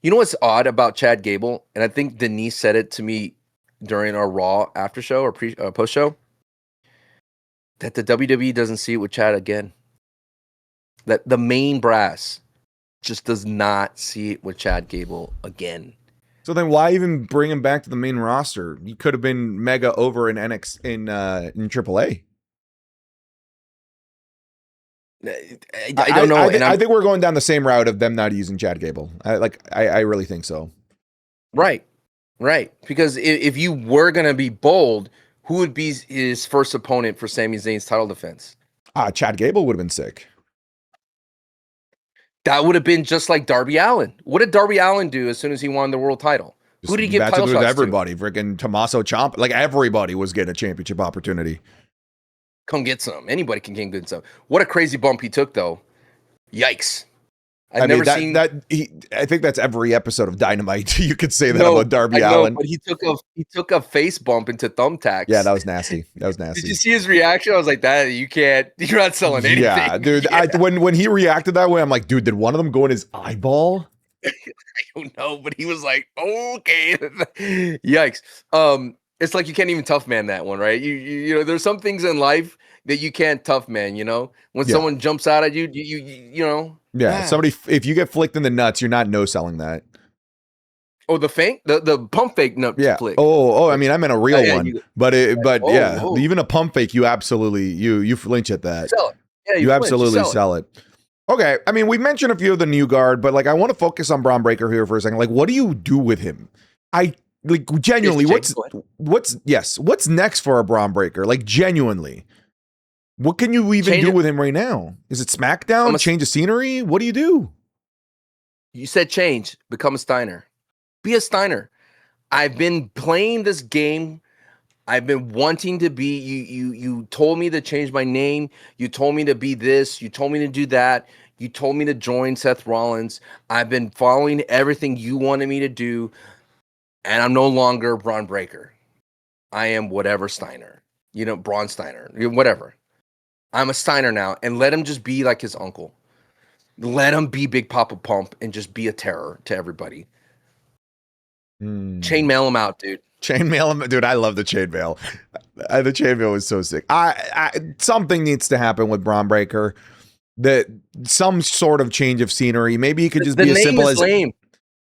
You know what's odd about Chad Gable? And I think Denise said it to me during our Raw after show or post show. That the WWE doesn't see it with Chad again. That the main brass just does not see it with Chad Gable again. So then, why even bring him back to the main roster? He could have been mega over in NXT in AAA. I don't know. I think we're going down the same route of them not using Chad Gable. I really think so. Right. Because if you were going to be bold, who would be his first opponent for Sami Zayn's title defense? Chad Gable would have been sick. That would have been just like Darby Allin. What did Darby Allin do as soon as he won the world title? Who did he give title shots to? Everybody. Freaking Tommaso Ciampa. Like, everybody was getting a championship opportunity. Come get some. Anybody can get some. What a crazy bump he took, though. Yikes. I've never seen. I think that's every episode of Dynamite. You could say that No, about Darby I know, Allin. but he took a face bump into thumbtacks. Yeah, that was nasty. That was nasty. Did you see his reaction? I was like, "That you can't. You're not selling anything." Yeah, dude. Yeah. When he reacted that way, I'm like, dude, did one of them go in his eyeball? I don't know, but he was like, "Okay, yikes." It's like you can't even tough man that one, right? You know, there's some things in life that you can't tough man. You know, when someone jumps out at you, you know. Yeah, somebody. If you get flicked in the nuts, you're not no selling that. Oh, the fake, the pump fake nut flick. Oh. I mean, I meant a real one, but whoa. even a pump fake, you absolutely you flinch at that. Sell it. Yeah, you absolutely sell it. Okay, I mean, we mentioned a few of the new guard, but like, I want to focus on Braun Breaker here for a second. Like, what do you do with him? I like genuinely, what's next for a Braun Breaker? Like, genuinely, what can you even do with him right now? Is it SmackDown? Change of scenery? What do you do? You said change, become a Steiner. Be a Steiner. I've been playing this game. I've been wanting to be. You told me to change my name. You told me to be this. You told me to do that. You told me to join Seth Rollins. I've been following everything you wanted me to do, and I'm no longer Braun Breaker. I am whatever Steiner. You know, Braun Steiner. Whatever. I'm a Steiner now, and let him just be like his uncle. Let him be Big Papa Pump and just be a terror to everybody. Chainmail him out, dude. Chainmail him, dude. I love the chainmail. The chainmail was so sick. Something needs to happen with Braun Breaker. That some sort of change of scenery. Maybe he could just be as simple as lame.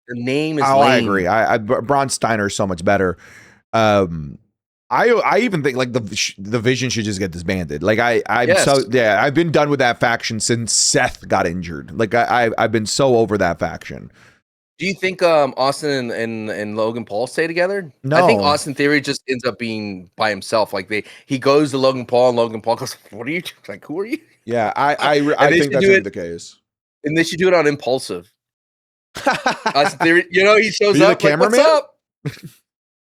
The name is lame. I agree. Braun Steiner is so much better. I even think like the Vision should just get disbanded. Like I've been done with that faction since Seth got injured. Like I've been so over that faction. Do you think Austin and Logan Paul stay together? No. I think Austin Theory just ends up being by himself. Like he goes to Logan Paul and Logan Paul goes, "What are you doing? Like, who are you?" Yeah, I think that's the case. And they should do it on Impulsive. Austin Theory, you know, he shows up like, "What's up?"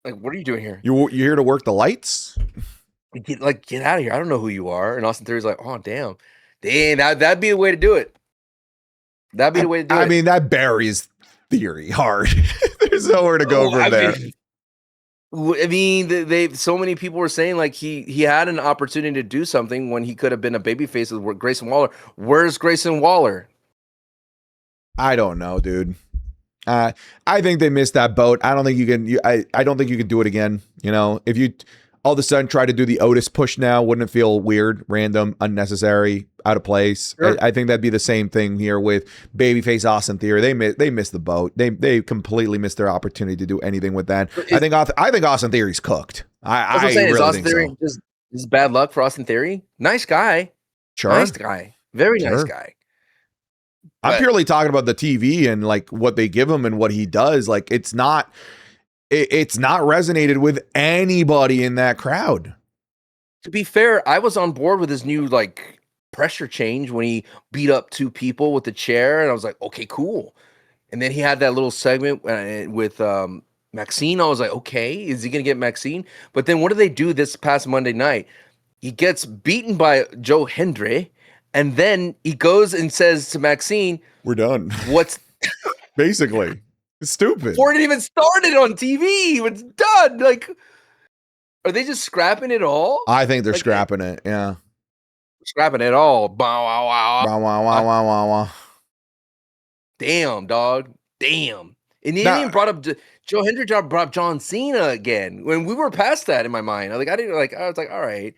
Like, what are you doing here? You're here to work the lights? Get out of here. I don't know who you are. And Austin Theory's like, "Oh, damn, that'd be a way to do it. That'd be the way to do it." I mean, that buries Theory hard. There's nowhere to go from there. I mean, they so many people were saying like he had an opportunity to do something when he could have been a babyface with Grayson Waller. Where's Grayson Waller? I don't know, dude. I think they missed that boat. I don't think you can. I don't think you can do it again. You know, if you all of a sudden try to do the Otis push now, wouldn't it feel weird, random, unnecessary, out of place? Sure. I think that'd be the same thing here with babyface Austin Theory. They missed the boat. They completely missed their opportunity to do anything with that. I think Austin Theory's cooked. I really is Austin think Theory so. Is bad luck for Austin Theory? Nice guy. Sure. Nice guy. Very nice guy. I'm purely talking about the TV and like what they give him and what he does. Like it's not resonated with anybody in that crowd. To be fair, I was on board with his new like pressure change when he beat up two people with the chair, and I was like, okay, cool. And then he had that little segment with Maxine. I was like, okay, is he gonna get Maxine? But then what do they do this past Monday night? He gets beaten by Joe Hendry, and then he goes and says to Maxine, "We're done." What's basically? It's stupid. Before it even started on TV, it's done. Like, are they just scrapping it all? I think they're scrapping it. Yeah, scrapping it all. Bow, wow, wow. Wow, wow, wow, wow, wow, wow. Damn, dog. Damn. And he even brought up Joe Hendry. Brought up John Cena again when we were past that in my mind. I was like, all right.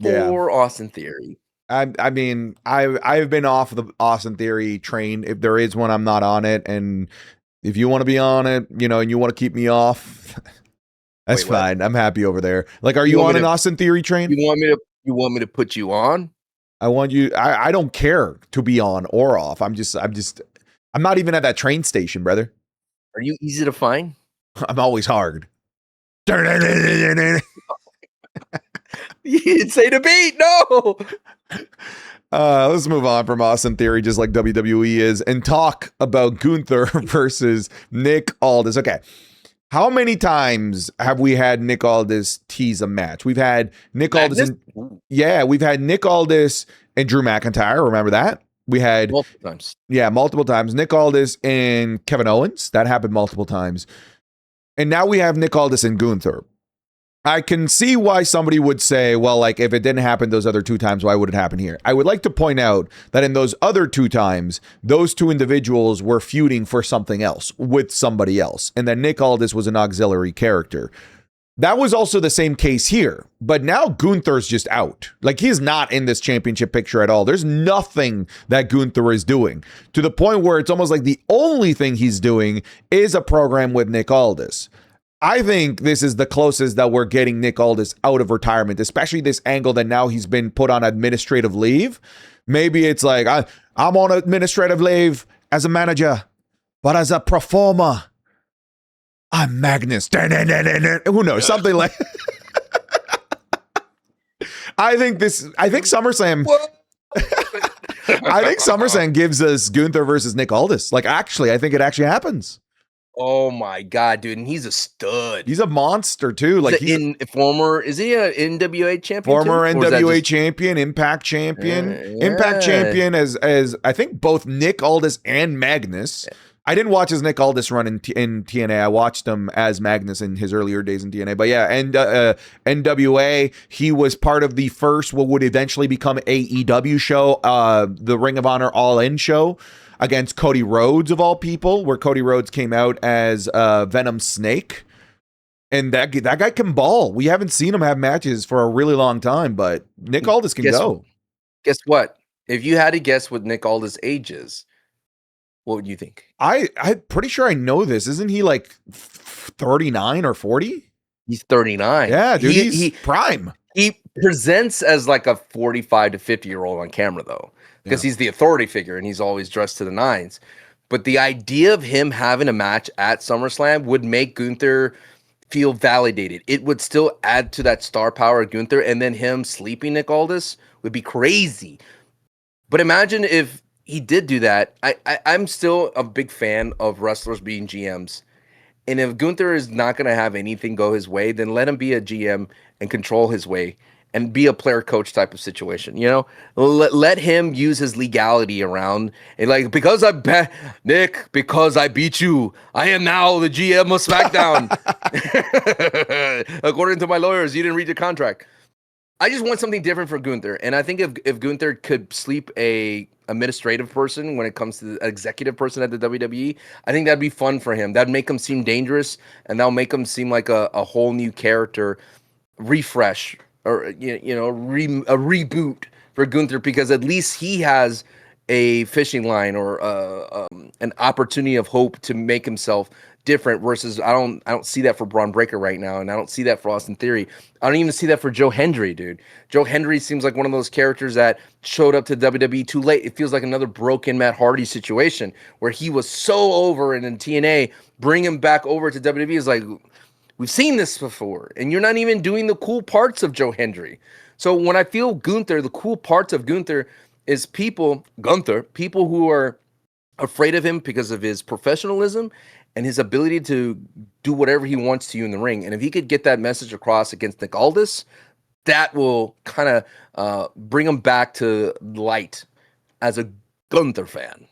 Poor Austin Theory. I mean, I've been off the Austin Theory train. If there is one, I'm not on it. And if you want to be on it, you know, and you want to keep me off, that's fine. I'm happy over there. Like, are you on an Austin Theory train? You want me to put you on? I want you. I don't care to be on or off. I'm not even at that train station, brother. Are you easy to find? I'm always hard. You didn't say to beat. No. Let's move on from Austin Theory, just like WWE is, and talk about Gunther versus Nick Aldis. Okay. How many times have we had Nick Aldis tease a match? We've had Nick Aldis. We've had Nick Aldis and Drew McIntyre. Remember that? We had multiple times. Yeah, multiple times. Nick Aldis and Kevin Owens. That happened multiple times. And now we have Nick Aldis and Gunther. I can see why somebody would say, well, like, if it didn't happen those other 2 times, why would it happen here? I would like to point out that in those other 2 times, those 2 individuals were feuding for something else with somebody else. And then Nick Aldis was an auxiliary character. That was also the same case here. But now Gunther's just out. Like, he's not in this championship picture at all. There's nothing that Gunther is doing, to the point where it's almost like the only thing he's doing is a program with Nick Aldis. I think this is the closest that we're getting Nick Aldis out of retirement, especially this angle that now he's been put on administrative leave. Maybe it's like, I'm on administrative leave as a manager, but as a performer, I'm Magnus. Who knows? Something like I think SummerSlam I think SummerSlam gives us Gunther versus Nick Aldis. Like, actually, I think it actually happens. Oh my god, dude! And he's a stud. He's a monster too. Like, is he a NWA champion? Former NWA champion, Impact champion, Impact champion as I think both Nick Aldis and Magnus. Yeah. I didn't watch his Nick Aldis run in TNA. I watched him as Magnus in his earlier days in TNA. But yeah, and NWA, he was part of the first what would eventually become AEW show, the Ring of Honor All In show, against Cody Rhodes, of all people, where Cody Rhodes came out as Venom Snake. And that guy can ball. We haven't seen him have matches for a really long time, but Nick Aldis can go. Guess what? If you had to guess what Nick Aldis' age is, what would you think? I'm pretty sure I know this. Isn't he like 39 or 40? He's 39. Yeah, dude, he's prime. He presents as like a 45 to 50-year-old on camera, though, because he's the authority figure and he's always dressed to the nines. But the idea of him having a match at SummerSlam would make Gunther feel validated. It would still add to that star power of Gunther, and then him sleeping Nick Aldis would be crazy. But imagine if he did do that. I'm still a big fan of wrestlers being GMs. And if Gunther is not going to have anything go his way, then let him be a GM and control his way and be a player coach type of situation. You know, let him use his legality around and like, because I beat you, I am now the GM of SmackDown. According to my lawyers, you didn't read the contract. I just want something different for Gunther. And I think if Gunther could sleep a administrative person when it comes to the executive person at the WWE, I think that'd be fun for him. That'd make him seem dangerous, and that'll make him seem like a whole new character, refresh, or a reboot for Gunther, because at least he has a fishing line or an opportunity of hope to make himself different, versus I don't see that for Braun Breaker right now, and I don't see that for Austin Theory. I don't even see that for Joe Hendry, dude. Joe Hendry seems like one of those characters that showed up to WWE too late. It feels like another broken Matt Hardy situation where he was so over, and in TNA, bring him back over to WWE is like, we've seen this before, and you're not even doing the cool parts of Joe Hendry. So when I feel Gunther, the cool parts of Gunther is people who are afraid of him because of his professionalism and his ability to do whatever he wants to you in the ring. And if he could get that message across against Nick Aldis, that will kind of bring him back to light as a Gunther fan.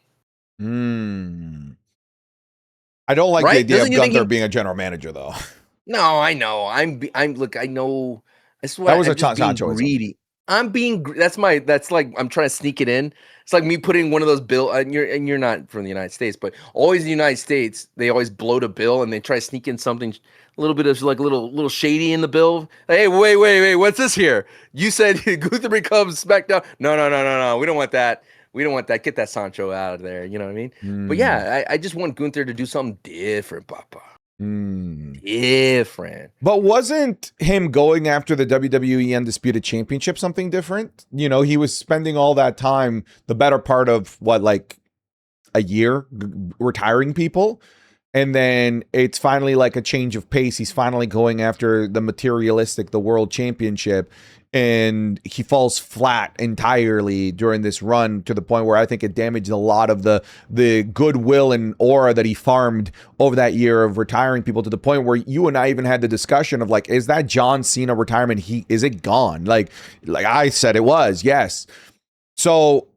I don't like the idea of Gunther being a general manager, though. No, I know. I know. That's why that was a Sancho greedy. I'm like I'm trying to sneak it in. It's like me putting one of those bill, and you're not from the United States, but always in the United States, they always bloat a bill and they try to sneak in something, a little bit of like a little shady in the bill. Hey, wait, what's this here? You said Gunther becomes SmackDown. No. We don't want that. Get that Sancho out of there. You know what I mean? But yeah, I just want Gunther to do something different, Papa. Different. But wasn't him going after the WWE Undisputed Championship something different? You know, he was spending all that time, the better part of like a year, retiring people. And then it's finally like a change of pace. He's finally going after the materialistic, the world championship. And he falls flat entirely during this run, to the point where I think it damaged a lot of the goodwill and aura that he farmed over that year of retiring people, to the point where you and I even had the discussion of like, is that John Cena retirement? Is it gone? Like I said, it was, yes. So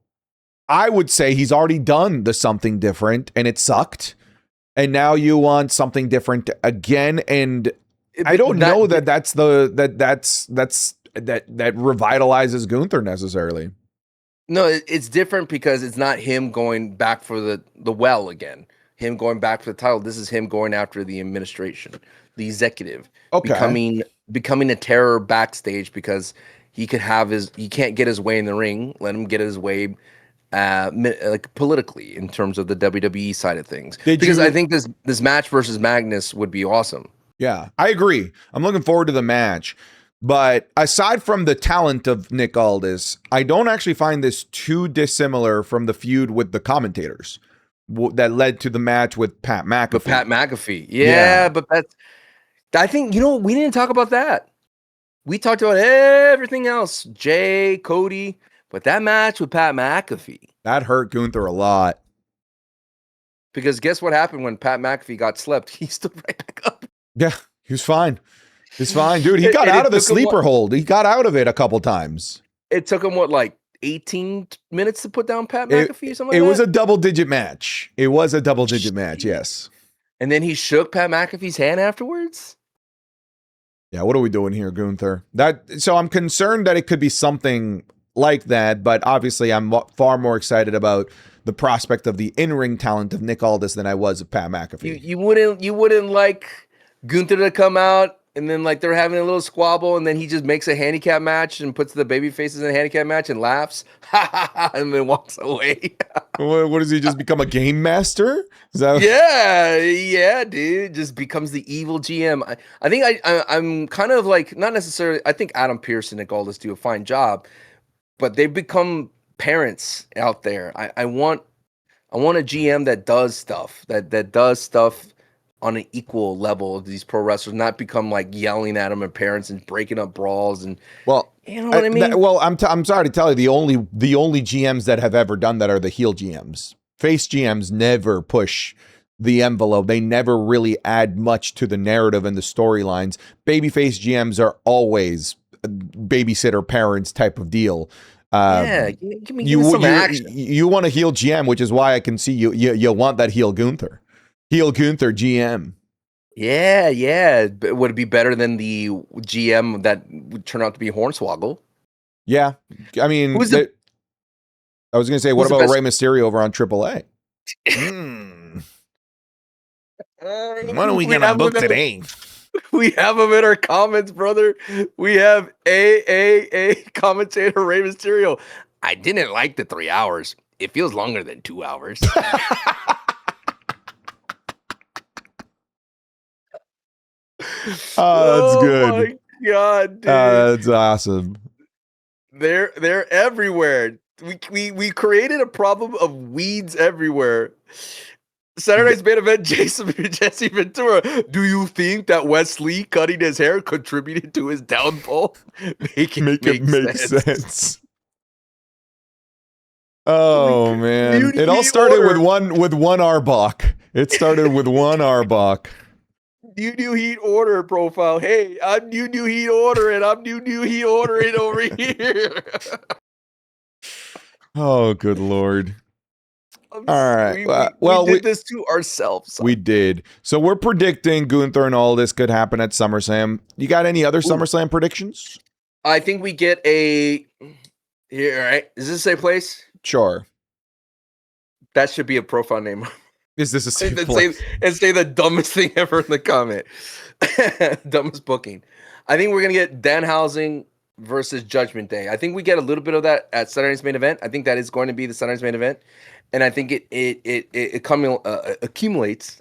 I would say he's already done the something different and it sucked. And now you want something different again. And I don't know that revitalizes Gunther necessarily. No, it's different because it's not him going back for the well again. Him going back for the title. This is him going after the administration, the executive, becoming a terror backstage because he can't get his way in the ring. Let him get his way, like politically in terms of the WWE side of things. I think this match versus Magnus would be awesome. Yeah, I agree. I'm looking forward to the match. But aside from the talent of Nick Aldis, I don't actually find this too dissimilar from the feud with the commentators that led to the match with Pat McAfee. Yeah, but I think, we didn't talk about that. We talked about everything else, Jay, Cody, but that match with Pat McAfee. That hurt Gunther a lot. Because guess what happened when Pat McAfee got slept? He stood right back up. Yeah, he was fine. He's fine, dude. He got out of the sleeper hold. He got out of it a couple times. It took him, 18 minutes to put down Pat McAfee or something like that? It was a double-digit match. It was a double-digit match, yes. And then he shook Pat McAfee's hand afterwards? Yeah, what are we doing here, Gunther? So I'm concerned that it could be something like that, but obviously I'm far more excited about the prospect of the in-ring talent of Nick Aldis than I was of Pat McAfee. You wouldn't like Gunther to come out and then they're having a little squabble and then he just makes a handicap match and puts the baby faces in a handicap match and laughs and then walks away. What does he just become, a game master? Is that yeah, dude. Just becomes the evil GM. I think I'm kind of not necessarily. I think Adam Pearce and Nick Aldis do a fine job, but they've become parents out there. I want a GM that does stuff that does stuff on an equal level of these pro wrestlers, not become yelling at them and parents and breaking up brawls and you know what I mean. I'm sorry to tell you, the only GMs that have ever done that are the heel GMs. Face GMs never push the envelope. They never really add much to the narrative and the storylines. Babyface GMs are always babysitter parents type of deal. Give me some action. You want a heel GM, which is why I can see you want that heel Gunther. Heel Gunther GM. Yeah. But would it be better than the GM that would turn out to be Hornswoggle? Yeah. I mean, I was going to say, what about Rey Mysterio over on AAA? What are we going to book today? We have him in our comments, brother. We have a commentator, Rey Mysterio. I didn't like the 3 hours. It feels longer than 2 hours. Oh, that's good. Oh my God, dude. That's awesome. They're everywhere. We created a problem of weeds everywhere. Saturday's main event, Jesse Ventura. Do you think that Wesley cutting his hair contributed to his downfall? Make it make sense. Oh man. It all started with one Arbok. It started with one Arbok. New Heat Order profile. Hey, I'm New Heat Order, and I'm New Heat Ordering over here. Oh, good Lord. All right. We did this to ourselves. We did. So we're predicting Gunther and all this could happen at SummerSlam. You got any other SummerSlam predictions? I think we get a... Here, all right. Is this a safe place? Sure. That should be a profile name. Is this a safe place? Say the dumbest thing ever in the comment. Dumbest booking. I think we're going to get Danhausen versus Judgment Day. I think we get a little bit of that at Saturday's main event. I think that is going to be the Saturday's main event. And I think it accumulates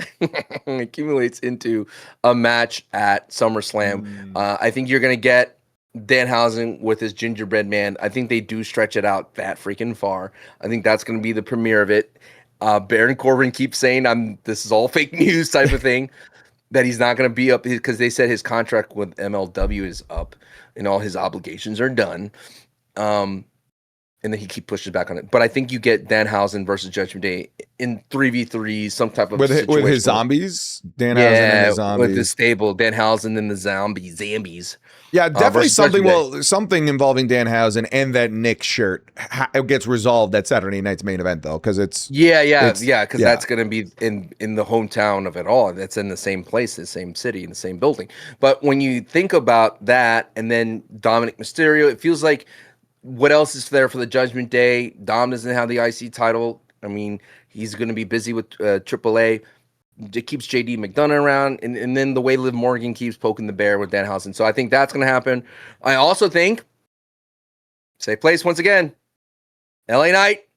accumulates into a match at SummerSlam. I think you're going to get Danhausen with his gingerbread man. I think they do stretch it out that freaking far. I think that's going to be the premiere of it. Baron Corbin keeps saying this is all fake news type of thing, that he's not going to be up because they said his contract with MLW is up and all his obligations are done. and then he pushes back on it. But I think you get Danhausen versus Judgment Day in 3v3, some type of with situation his zombies, Danhausen and yeah, his with the zombies. stable, Danhausen and the zambies. Yeah, definitely Versus something. Judgment Well, something involving Danhausen and that Nick shirt it gets resolved at Saturday night's main event though, because it's Yeah, it's because that's gonna be in the hometown of it all. That's in the same place, the same city, in the same building. But when you think about that, and then Dominic Mysterio, it feels like what else is there for the Judgment Day? Dom doesn't have the IC title. I mean, he's gonna be busy with AAA. It keeps JD McDonough around, and then the way Liv Morgan keeps poking the bear with Danhausen. So I think that's gonna happen. I also think safe place once again. LA Knight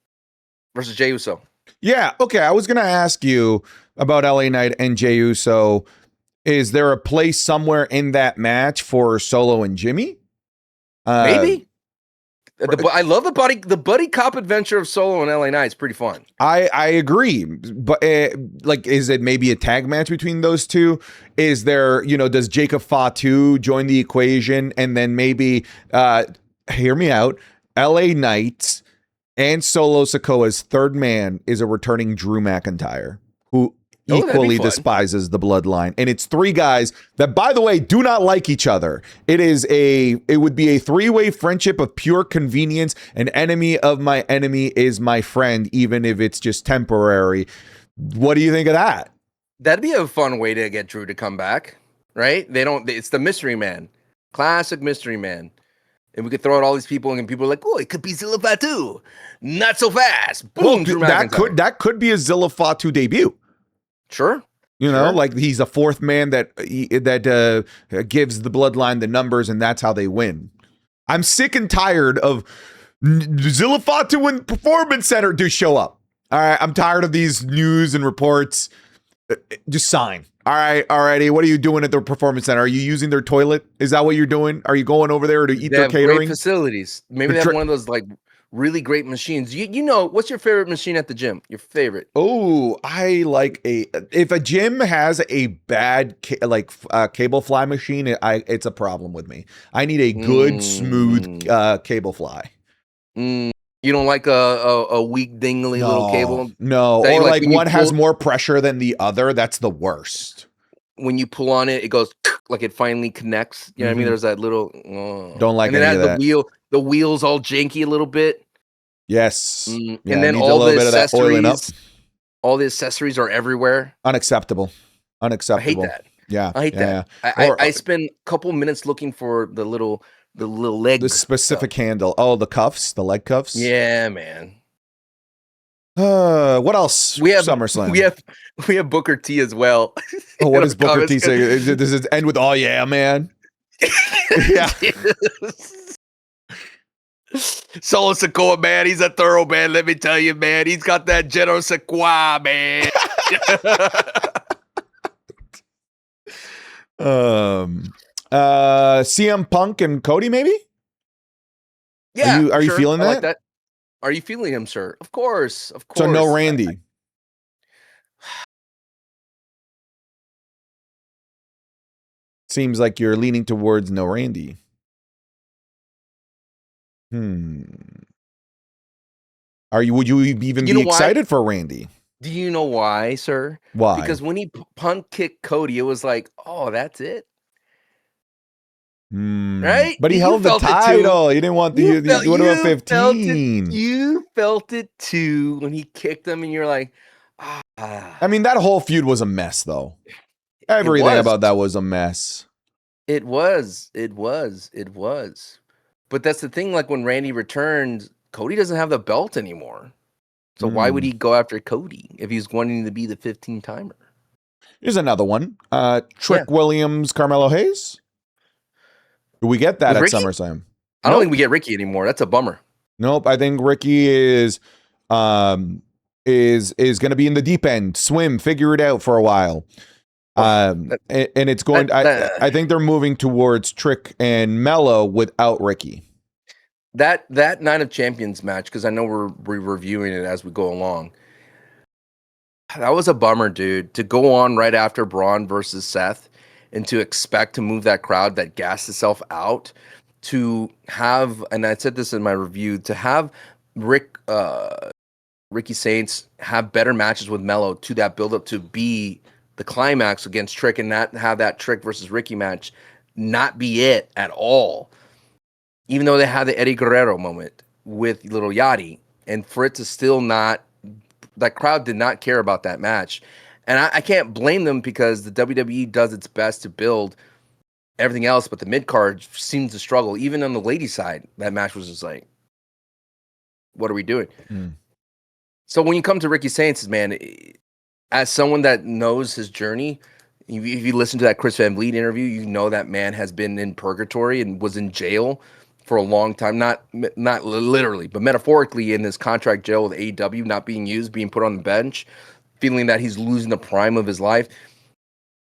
versus Jey Uso. Yeah, okay. I was gonna ask you about LA Knight and Jey Uso. Is there a place somewhere in that match for Solo and Jimmy? Maybe. I love the buddy cop adventure of Solo and LA Knight. It's pretty fun. I agree, but like, is it maybe a tag match between those two? Is there, does Jacob Fatu join the equation, and then maybe, hear me out, LA Knight and Solo Sikoa's third man is a returning Drew McIntyre, who equally despises the bloodline. And it's three guys that, by the way, do not like each other. It would be a three-way friendship of pure convenience. An enemy of my enemy is my friend, even if it's just temporary. What do you think of that? That'd be a fun way to get Drew to come back, right? It's the mystery man, classic mystery man. And we could throw out all these people, and people are like, "Oh, it could be Zilla Fatu, not so fast." Boom, Drew McIntyre. that could be a Zilla Fatu debut. Sure. Like he's a fourth man that gives the bloodline the numbers, and that's how they win. I'm sick and tired of Zilla Fatu and Performance Center to show up. All right, I'm tired of these news and reports. Just sign. All right, alrighty. What are you doing at the Performance Center? Are you using their toilet? Is that what you're doing? Are you going over there to eat their catering? Great facilities. Maybe they have one of those like really great machines. What's your favorite machine at the gym? Your favorite? Oh, I like if a gym has a bad cable fly machine, it's a problem with me. I need a good smooth cable fly. You don't like a weak dingly little cable? No, or like one has more pressure than the other. That's the worst. When you pull on it, it goes like it finally connects. You know what I mean? There's that little don't like and any of that. The wheel's all janky a little bit. Yes. And then all the accessories, all the accessories are everywhere. Unacceptable. I hate that. Yeah. I hate that. I spend a couple minutes looking for the little leg. The specific handle. Oh, the cuffs, the leg cuffs. Yeah, man. What else? We have SummerSlam. We have Booker T as well. Oh, what does Booker T say? Does it end with "Oh yeah, man"? Yeah. Solo Sikoa, man, he's a thorough man. Let me tell you, man, he's got that General Sequoia, man. CM Punk and Cody, maybe? Yeah. Are you feeling that? Like that? Are you feeling him, sir? Of course. So no Randy. Seems like you're leaning towards no Randy. Would you even be excited for Randy? Do you know why, sir? Why? Because when he Punk kicked Cody, it was like, oh, that's it. Right? But he held the title. He didn't want the what about 15? You felt it too when he kicked him, and you're like, ah. I mean, that whole feud was a mess, though. Everything about that was a mess. It was. But that's the thing, like when Randy returned, Cody doesn't have the belt anymore. So why would he go after Cody if he's wanting to be the 15-timer? Here's another one. Trick Williams, Carmelo Hayes. Do we get that at SummerSlam? I don't think we get Ricky anymore. That's a bummer. Nope. I think Ricky is going to be in the deep end. Swim, figure it out for a while. And it's going. I think they're moving towards Trick and Mello without Ricky. That Night of Champions match, because I know we're reviewing it as we go along. That was a bummer, dude. To go on right after Braun versus Seth, and to expect to move that crowd that gassed itself out, to have, and I said this in my review, to have Ricky Saints have better matches with Mello to that build up to be the climax against Trick, and not have that Trick versus Ricky match not be it at all. Even though they had the Eddie Guerrero moment with Little Yachty, and for it to still not, that crowd did not care about that match. And I can't blame them, because the WWE does its best to build everything else, but the mid card seems to struggle. Even on the ladies' side, that match was just like, what are we doing? So when you come to Ricky Saints, man, as someone that knows his journey, if you listen to that Chris Van Vliet interview, you know that man has been in purgatory and was in jail for a long time. Not literally, but metaphorically, in this contract jail with AEW, not being used, being put on the bench, feeling that he's losing the prime of his life.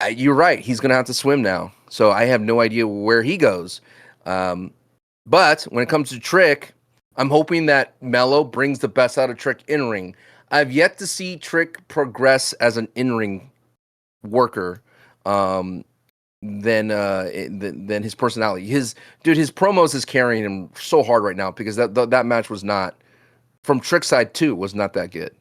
You're right. He's going to have to swim now. So I have no idea where he goes. But when it comes to Trick, I'm hoping that Mello brings the best out of Trick in ring. I've yet to see Trick progress as an in-ring worker than his personality. His promos is carrying him so hard right now, because that match was not, from Trick's side too, was not that good.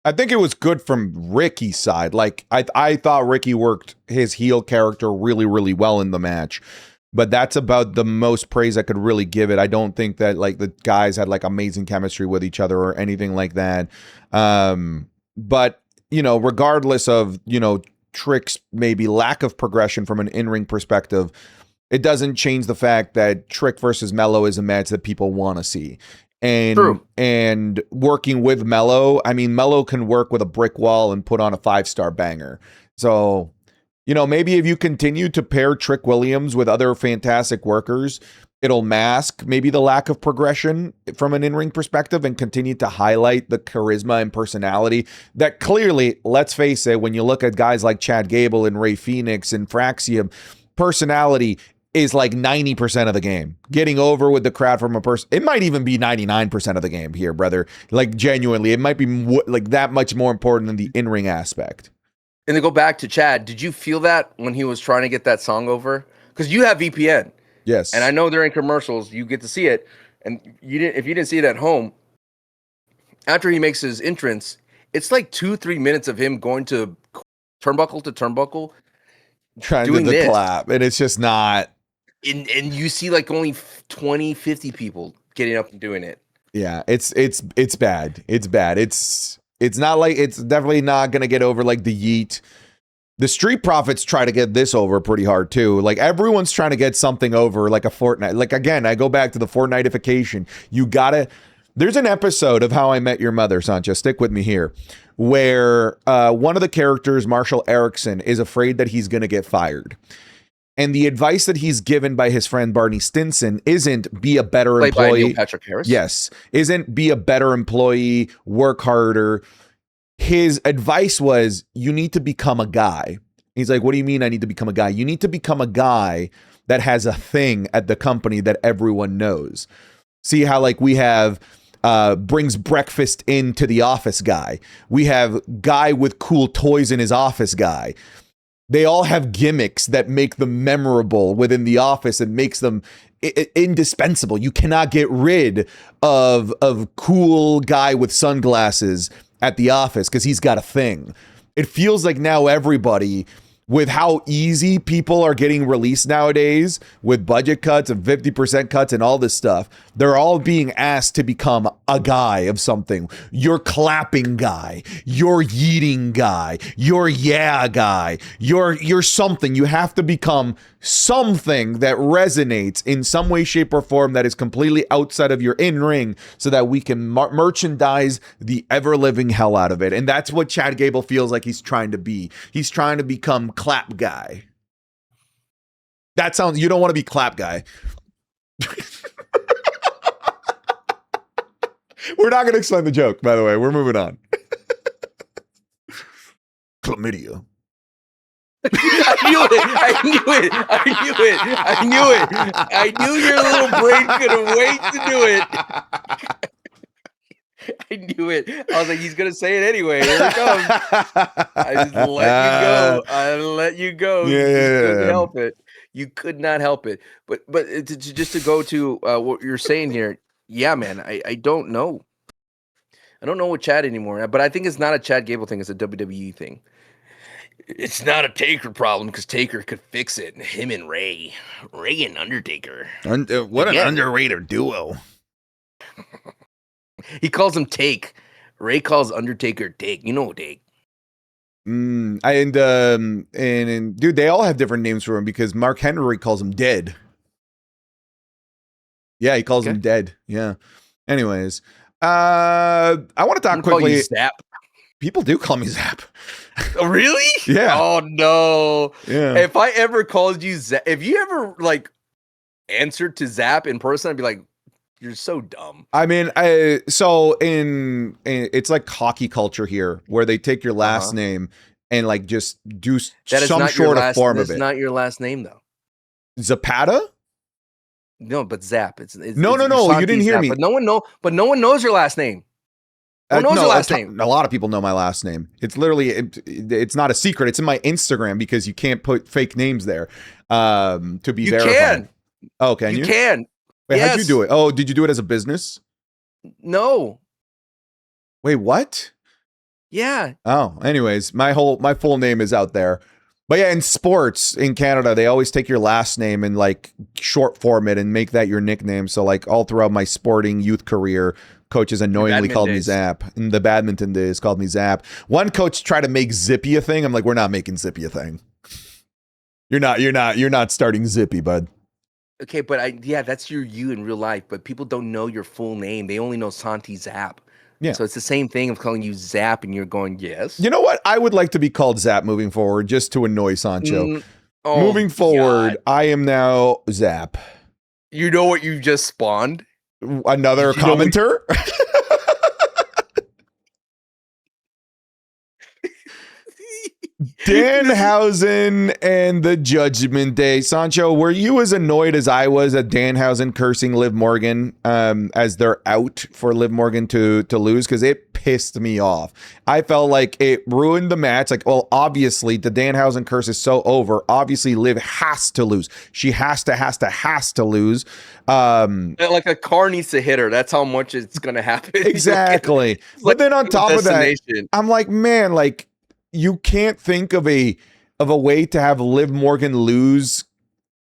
I think it was good from Ricky's side. Like, I thought Ricky worked his heel character really, really well in the match. But that's about the most praise I could really give it. I don't think that like the guys had like amazing chemistry with each other or anything like that. But, you know, regardless of, you know, Trick's maybe lack of progression from an in-ring perspective, it doesn't change the fact that Trick versus Mello is a match that people want to see. And True. And working with Mello, I mean, Mello can work with a brick wall and put on a 5-star banger. So, you know, maybe if you continue to pair Trick Williams with other fantastic workers, it'll mask maybe the lack of progression from an in-ring perspective and continue to highlight the charisma and personality that clearly, let's face it, when you look at guys like Chad Gable and Ray Phoenix and Fraxium, personality is like 90% of the game. Getting over with the crowd from a person, it might even be 99% of the game here, brother. Like, genuinely, it might be like that much more important than the in-ring aspect. And to go back to Chad, did you feel that when he was trying to get that song over? Because you have VPN. Yes. And I know during commercials you get to see it. And you didn't, if you didn't see it at home, after he makes his entrance, it's like 2-3 minutes of him going to turnbuckle, trying to do the this. clap. And it's just not. And you see like only 20, 50 people getting up and doing it. Yeah, it's bad. It's bad. It's not like, it's definitely not going to get over like the Yeet. The Street Profits try to get this over pretty hard too. Like, everyone's trying to get something over, like a Fortnite. Like, again, I go back to the Fortniteification. There's an episode of How I Met Your Mother, Sancho, stick with me here, where one of the characters, Marshall Erickson, is afraid that he's going to get fired. And the advice that he's given by his friend Barney Stinson isn't be a better Played by employee. Neil Patrick Harris. Yes. Isn't be a better employee, work harder. His advice was, you need to become a guy. He's like, what do you mean I need to become a guy? You need to become a guy that has a thing at the company that everyone knows. See how like we have brings breakfast into the office guy. We have guy with cool toys in his office guy. They all have gimmicks that make them memorable within the office and makes them indispensable. You cannot get rid of cool guy with sunglasses at the office because he's got a thing. It feels like now everybody, with how easy people are getting released nowadays with budget cuts and 50% cuts and all this stuff, they're all being asked to become a guy of something. You're clapping guy, you're yeeting guy, you're yeah guy, you're something. You have to become something that resonates in some way, shape, or form that is completely outside of your in-ring so that we can merchandise the ever-living hell out of it. And that's what Chad Gable feels like he's trying to be. He's trying to become clap guy. That sounds, you don't want to be clap guy. We're not going to explain the joke, by the way. We're moving on. Chlamydia. I knew it. I knew your little brain couldn't wait to do it. I knew it. I was like, he's going to say it anyway. Here it comes. I just let you go. Yeah, You couldn't help it. You could not help it. But just to go to what you're saying here, yeah, man, I don't know. I don't know what Chad anymore, but I think it's not a Chad Gable thing. It's a WWE thing. It's not a Taker problem because Taker could fix it. Him and Ray and Undertaker. What an underrated duo. He calls him Take. Ray calls Undertaker Take. You know Take. And dude, they all have different names for him because Mark Henry calls him Dead. Yeah, he calls him Dead. Yeah. Anyways, I want to talk quickly. Call you Zap. People do call me Zap. Oh, really? Yeah. Oh no. Yeah. If I ever called you Zap, if you ever like answered to Zap in person, I'd be like, you're so dumb. I mean, so in it's like hockey culture here, where they take your last name and like just do some sort of form of it. It's not your last name though. Zapata? No, but Zap. It's no. You didn't hear me. But no one knows your last name. No one knows your last name. A lot of people know my last name. It's literally it's not a secret. It's in my Instagram because you can't put fake names there to be verified. Can. Oh, can you? You can. Wait, how'd you do it? Oh, did you do it as a business? No. Wait, what? Yeah. Oh, anyways, my full name is out there. But yeah, in sports in Canada, they always take your last name and like short form it and make that your nickname. So like all throughout my sporting youth career, coaches annoyingly called me Zap. In the badminton days, called me Zap. One coach tried to make Zippy a thing. I'm like, we're not making Zippy a thing. You're not starting Zippy, bud. Okay, but that's you in real life, but people don't know your full name. They only know Santi Zap. Yeah. So it's the same thing of calling you Zap and you're going, yes. You know what? I would like to be called Zap moving forward just to annoy Sancho. Moving forward, God. I am now Zap. You know what you just spawned? Another commenter? Danhausen and the Judgment Day. Sancho, were you as annoyed as I was at Danhausen cursing Liv Morgan as they're out for Liv Morgan to lose? Because it pissed me off. I felt like it ruined the match. Like, well, obviously the Danhausen curse is so over. Obviously Liv has to lose. She has to lose. Like a car needs to hit her. That's how much it's going to happen. Exactly. But then on top of that, I'm like, man, like, you can't think of a way to have Liv Morgan lose.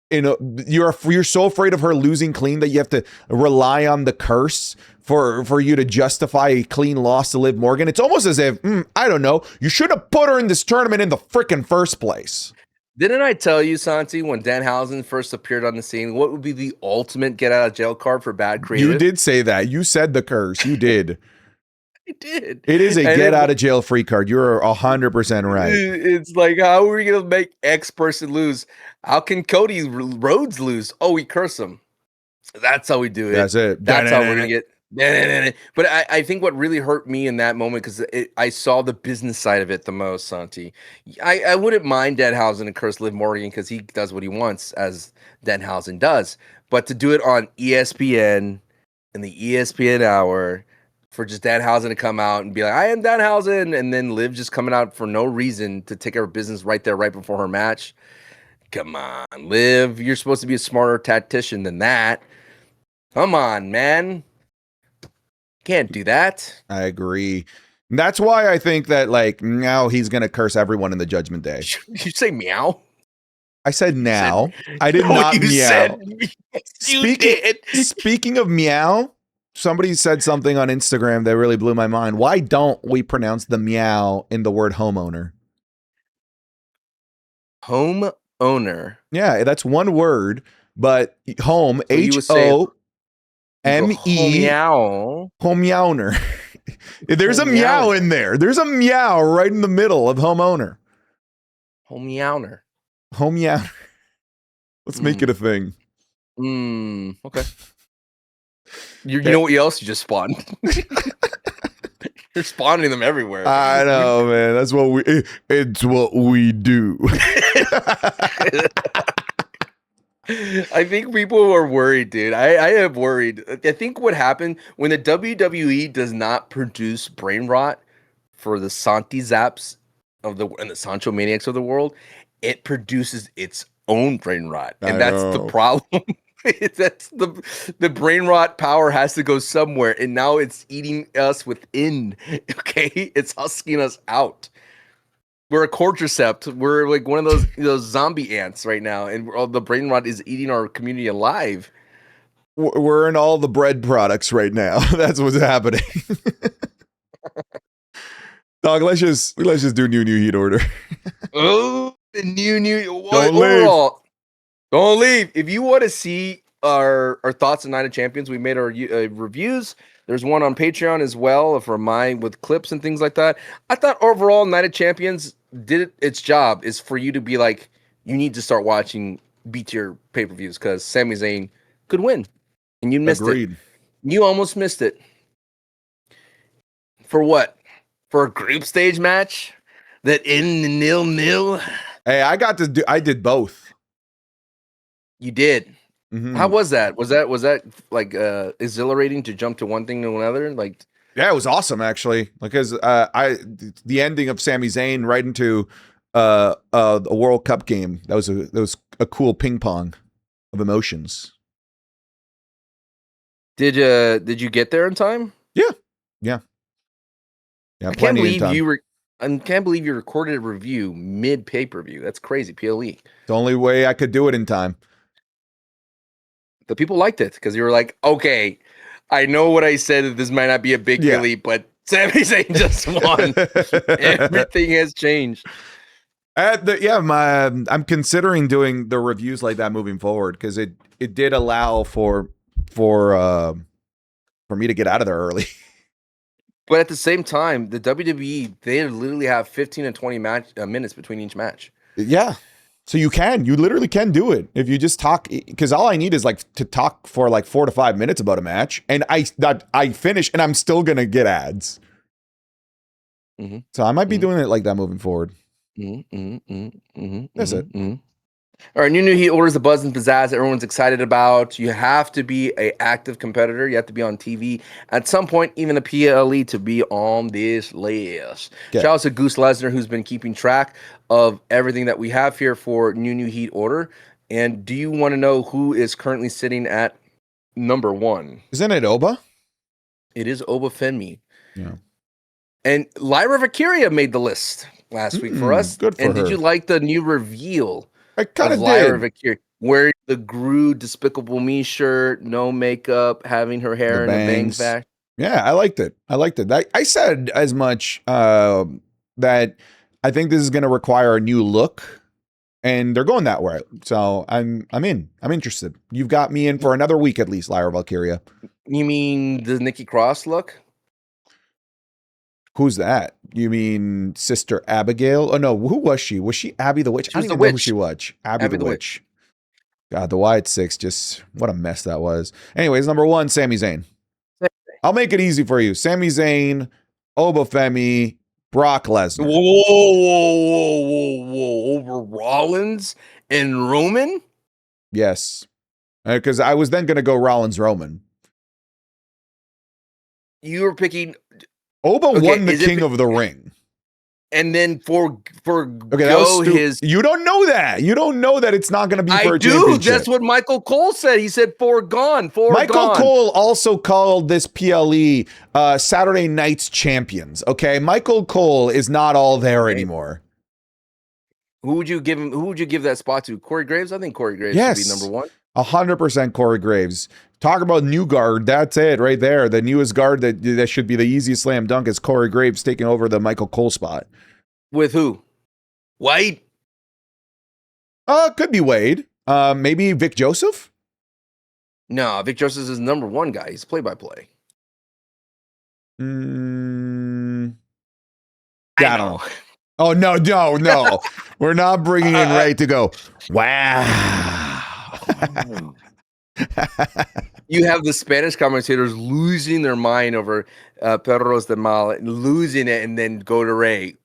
You're so afraid of her losing clean that you have to rely on the curse for you to justify a clean loss to Liv Morgan. It's almost as if I don't know. You should have put her in this tournament in the freaking first place. Didn't I tell you, Santi, when Danhausen first appeared on the scene, what would be the ultimate get out of jail card for bad creative? You did say that. You said the curse. You did. I did. It is a get out of jail free card. You're 100% right. It's like, how are we going to make X person lose? How can Cody Rhodes lose? Oh, we curse him. That's how we do it. That's it. That's how we're going to get. But I think what really hurt me in that moment, because I saw the business side of it the most, Santi. I wouldn't mind Danhausen and curse Liv Morgan because he does what he wants, as Danhausen does. But to do it on ESPN in the ESPN hour, for just Danhausen to come out and be like, I am Danhausen, and then Liv just coming out for no reason to take her business right there, right before her match. Come on, Liv. You're supposed to be a smarter tactician than that. Come on, man. Can't do that. I agree. That's why I think that, like, now he's going to curse everyone in the Judgment Day. You say meow? I said now. I did not meow. Speaking of meow, somebody said something on Instagram that really blew my mind. Why don't we pronounce the meow in the word homeowner? Homeowner. Yeah, that's one word, but home, H-O-M-E. Meow. Homeowner. There's a meow in there. There's a meow right in the middle of homeowner. Homeowner. Homeowner. Let's make it a thing. Okay. You know what else you just spawned? You're spawning them everywhere. I know, man. It's what we do. I think people are worried, dude. I am worried. I think what happened when the WWE does not produce brain rot for the Santi Zaps and the Sancho Maniacs of the world, it produces its own brain rot. And that's the problem. That's the brain rot power has to go somewhere, and now it's eating us within. Okay, it's husking us out. We're a cordyceps. We're like one of those zombie ants right now, and the brain rot is eating our community alive. We're in all the bread products right now. That's what's happening. Dog, let's just do new heat order. Oh, the new what Don't leave. overall? Don't leave. If you want to see our thoughts on Night of Champions, we made our reviews. There's one on Patreon as well for mine with clips and things like that. I thought overall Night of Champions did its job. Is for you to be like, you need to start watching B tier pay-per-views because Sami Zayn could win, and you missed Agreed. it. You almost missed it. For what? For a group stage match that in the 0-0. Hey, I did both. You did. Mhm. How was that? Was that like exhilarating to jump to one thing to another? Like, Yeah, it was awesome actually. Because the ending of Sami Zayn right into a World Cup game. That was a cool ping pong of emotions. did you get there in time? Yeah, I can't plenty of believe time. I can't believe you recorded a review mid pay-per-view. That's crazy. PLE. The only way I could do it in time. The people liked it because you were like, okay, I know what I said that this might not be a big Yeah. elite, but Sami Zayn just won. Everything has changed. I'm considering doing the reviews like that moving forward because it did allow for me to get out of there early. But at the same time, the WWE, they literally have 15 and 20 minutes between each match. Yeah. So you literally can do it if you just talk, because all I need is like to talk for like 4 to 5 minutes about a match, and I finish, and I'm still gonna get ads. Mm-hmm. So I might be doing it like that moving forward. That's it. All right, new heat orders, the buzz and pizzazz everyone's excited about. You have to be an active competitor. You have to be on TV at some point, even a PLE, to be on this list. Okay. Shout out to Goose Lesnar, who's been keeping track of everything that we have here for new heat order. And do you want to know who is currently sitting at number 1? Isn't it Oba? It is Oba Femi. Yeah. And Lyra Valkyria made the list last week for us. Good for and her. did you like the new reveal? I kind of Lyra did. Valkyria, wearing the Gru Despicable Me shirt, no makeup, having her hair in a bangs back. Yeah, I liked it. I said as much that I think this is going to require a new look, and they're going that way. So I'm in. I'm interested. You've got me in for another week at least, Lyra Valkyria. You mean the Nikki Cross look? Who's that? You mean Sister Abigail? Oh no, who was she? Was she Abby the Witch? She was I the don't even know who witch. she was. Abby the Witch. God, the Wyatt Six, just what a mess that was. Anyways, number 1, Sami Zayn. I'll make it easy for you. Sami Zayn, Oba Femi, Brock Lesnar. Whoa. Over Rollins and Roman? Yes. Because I was then going to go Rollins Roman. You were picking... Oba won the King of the Ring. And then for Okay, that was his... You don't know that. You don't know that it's not going to be for a championship. That's what Michael Cole said. He said foregone. Michael Cole also called this PLE Saturday Night's Champions. Okay, Michael Cole is not all there anymore. Who would you give that spot to? Corey Graves? I think Corey Graves should be number 1. 100% Corey Graves. Talk about new guard. That's it right there. The newest guard that should be the easiest slam dunk is Corey Graves taking over the Michael Cole spot. With who? Wade? Could be Wade. Maybe Vic Joseph? No, Vic Joseph is number 1 guy. He's play-by-play. I don't know. Oh, no. We're not bringing in Ray to go, wow. You have the Spanish commentators losing their mind over Perros de Mal, losing it, and then go to Ray.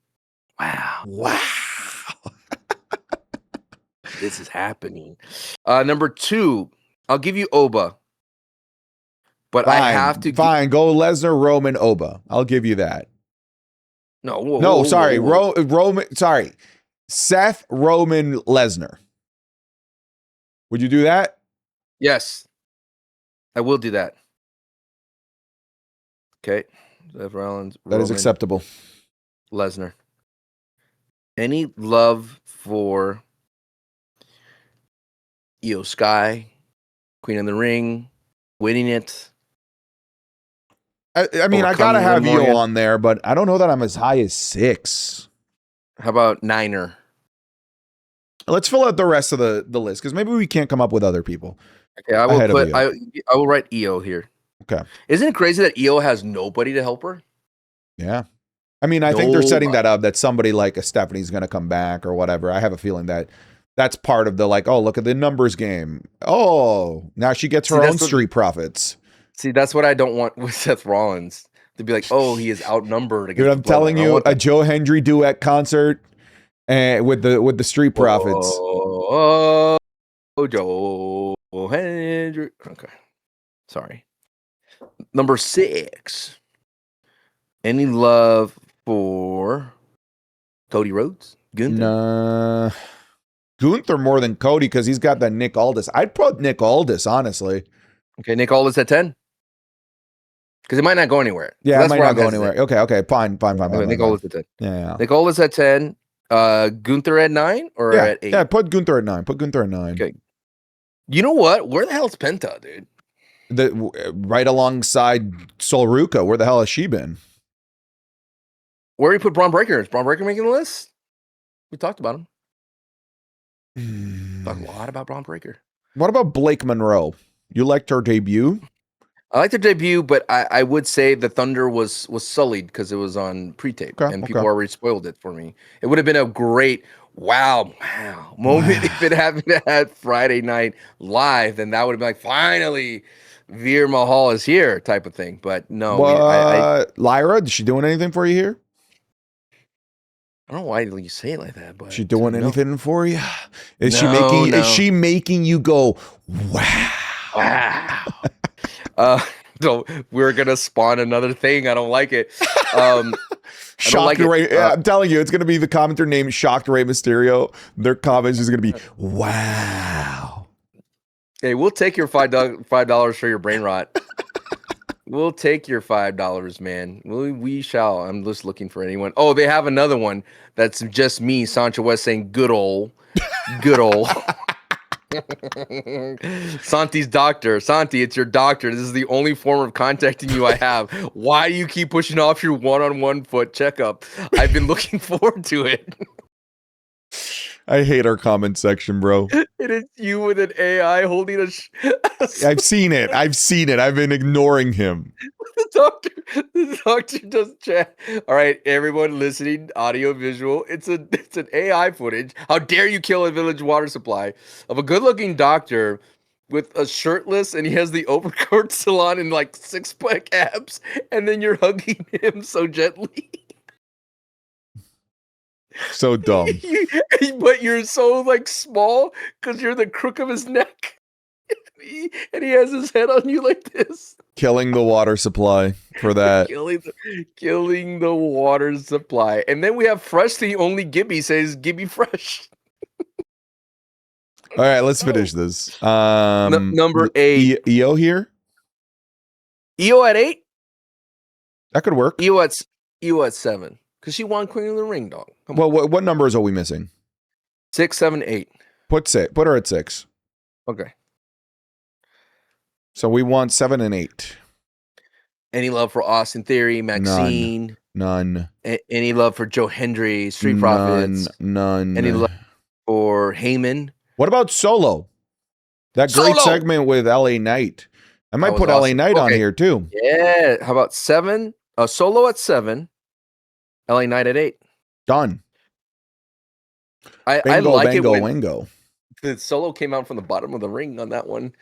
Wow. This is happening. Number 2, I'll give you Oba. But I have to... Fine, go Lesnar, Roman, Oba. I'll give you that. No, sorry. Roman, sorry. Seth, Roman, Lesnar. Would you do that? Yes, I will do that. Okay. Seth Rollins, That is Roman, acceptable. Lesnar. Any love for Io Sky, Queen of the Ring, winning it? I mean, I gotta Overcoming Liv have Io Morgan? on there, but I don't know that I'm as high as 6. How about Niner? Let's fill out the rest of the list because maybe we can't come up with other people Okay, I will ahead of put. Io. I will write Io here. Okay. Isn't it crazy that Io has nobody to help her? Yeah. I mean, I think they're setting that up that somebody like a Stephanie's going to come back or whatever. I have a feeling that that's part of the like, oh, look at the numbers game. Oh, now she gets her own street profits. See, that's what I don't want with Seth Rollins to be like, oh, he is outnumbered against. Dude, I'm telling you, a Joe Hendry duet concert with the street profits. Oh, Joe Hendry. Okay, sorry. Number 6. Any love for Cody Rhodes? Gunther? Nah. Gunther more than Cody because he's got that Nick Aldis. I'd put Nick Aldis, honestly. Okay, Nick Aldis at 10? Because it might not go anywhere. Yeah, so it might not go anywhere. Okay, fine. Nick Aldis at 10. Yeah. Nick Aldis at 10. Gunther at 9 or at 8? Yeah, put Gunther at 9. Okay. You know what? Where the hell's Penta, dude? Right alongside Sol Ruka. Where the hell has she been? Where do you put Braun Breaker? Is Braun Breaker making the list? We talked about him. Talked a lot about Braun Breaker. What about Blake Monroe? You liked her debut? I liked her debut, but I would say the Thunder was sullied because it was on pre-tape, and people already spoiled it for me. It would have been a great wow moment if it happened at Friday Night Live. Then that would have been like, finally, Veer Mahal is here, type of thing. But no, Lyra, is she doing anything for you here? I don't know why you say it like that, but she doing anything for you? Is she making you go wow? So we're gonna spawn another thing. I don't like it. Shocked Ray. I'm telling you, it's gonna be the commenter named Shocked Ray Mysterio. Their comments is gonna be wow. Hey, we'll take your $5 for your brain rot. We'll take your $5, man. We shall. I'm just looking for anyone. Oh, they have another one that's just me, Sancho West, saying good old. Santi's doctor. Santi, it's your doctor. This is the only form of contacting you I have. Why do you keep pushing off your one-on-one foot checkup? I've been looking forward to it. I hate our comment section, bro. It is you with an AI holding a I've seen it. I've been ignoring him. The doctor does chat. All right, everyone listening, audio, visual. It's an AI footage. How dare you kill a village water supply of a good-looking doctor with a shirtless, and he has the overcoat still on and like 6-pack abs, and then you're hugging him so gently. So dumb. But you're so like small because you're the crook of his neck. And he has his head on you like this. Killing the water supply for that. Killing the water supply. And then we have Fresh, the only Gibby says Gibby Fresh. All right, let's finish this. Number 8. Io here? Io at 8? That could work. Io at 7. Because she won Queen of the Ring, dog. Well, what numbers are we missing? 6, 7, 8. Put her at 6. Okay. So we want 7 and 8. Any love for Austin Theory, Maxine? None. Any love for Joe Hendry, Street Profits? None. Any love for Heyman? What about Solo? That great segment with LA Knight. I might put LA Knight on here too. Yeah. How about 7? Solo at 7. LA Knight at 8. Done. I like it when Wango. The Solo came out from the bottom of the ring on that one.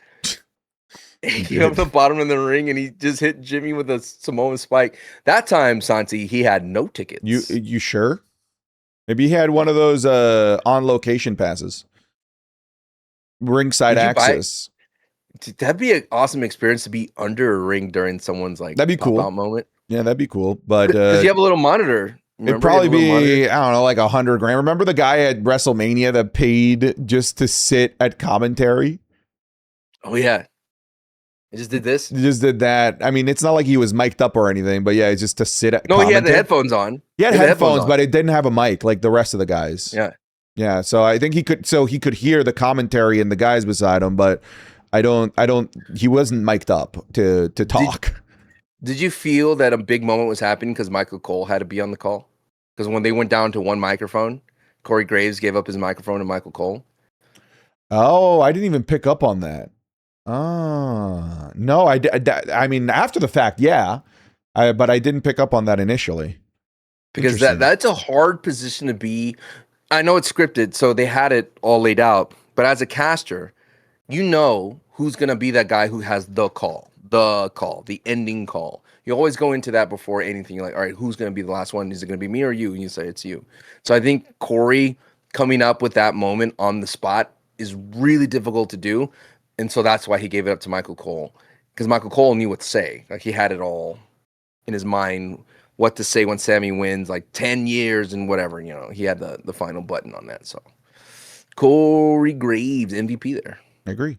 He came up the bottom of the ring and he just hit Jimmy with a Samoan spike. That time, Santi, he had no tickets. You sure? Maybe he had one of those on location passes. Ringside access. That'd be an awesome experience to be under a ring during someone's like that'd be cool out moment. Yeah, that'd be cool. But because you have a little monitor. It'd probably be, I don't know, like $100 grand. Remember the guy at WrestleMania that paid just to sit at commentary? Oh yeah, I just did this. He just did that. I mean, it's not like he was mic'd up or anything, but yeah, it's just to sit at No, he had the commentate. headphones on. He had He had the headphones headphones, on. but it didn't have a mic like the rest of the guys. Yeah. Yeah, so I think he could hear the commentary and the guys beside him, but I don't he wasn't mic'd up to talk. Did you feel that a big moment was happening because Michael Cole had to be on the call? Because when they went down to one microphone, Corey Graves gave up his microphone to Michael Cole. Oh, I didn't even pick up on that. No, I mean, after the fact, yeah, but I didn't pick up on that initially. Because that's a hard position to be. I know it's scripted, so they had it all laid out. But as a caster, you know who's going to be that guy who has the call, the ending call. You always go into that before anything. You're like, all right, who's going to be the last one? Is it going to be me or you? And you say it's you. So I think Corey coming up with that moment on the spot is really difficult to do. And so that's why he gave it up to Michael Cole. Because Michael Cole knew what to say. Like he had it all in his mind, what to say when Sammy wins, like 10 years and whatever. You know, he had the final button on that. So Corey Graves, MVP there. I agree.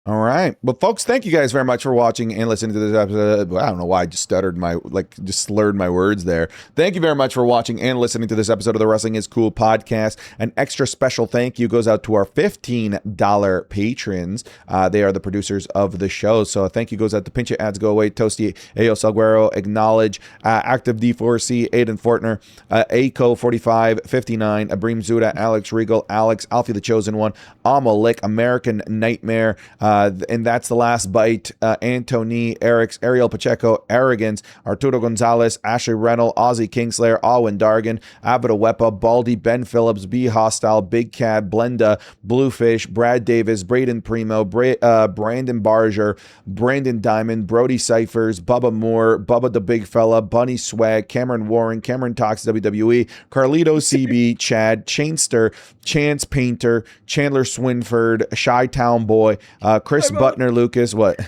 All right. Well, folks, thank you guys very much for watching and listening to this episode. I don't know why I just just slurred my words there. Thank you very much for watching and listening to this episode of the Wrestling is Cool podcast. An extra special thank you goes out to our $15 patrons. They are the producers of the show. So a thank you goes out to Pinch It Ads Go Away, Toasty, Ayo Salguero, Acknowledge, Active D4C, Aiden Fortner, Aco 4559, Abreem Zuda, Alex Regal, Alex, Alfie the Chosen One, Amalek, American Nightmare, and that's the last bite. Antony, Eric's, Ariel Pacheco, Arrogance, Arturo Gonzalez, Ashley Rennell, Ozzy Kingslayer, Alwyn Dargan, Abida Wepa, Baldy, Ben Phillips, B Hostile, Big Cat, Blenda, Bluefish, Brad Davis, Braden Primo, Brandon Barger, Brandon Diamond, Brody Cyphers, Bubba Moore, Bubba the Big Fella, Bunny Swag, Cameron Warren, Cameron Talks WWE, Carlito CB, Chad, Chainster, Chance Painter, Chandler Swinford, Shy Town Boy, Chris Butner, Lucas, what?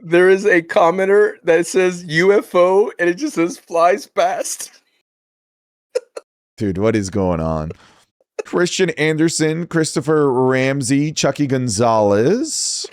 There is a commenter that says UFO and it just says flies past. Dude, what is going on? Christian Anderson, Christopher Ramsey, Chucky Gonzalez,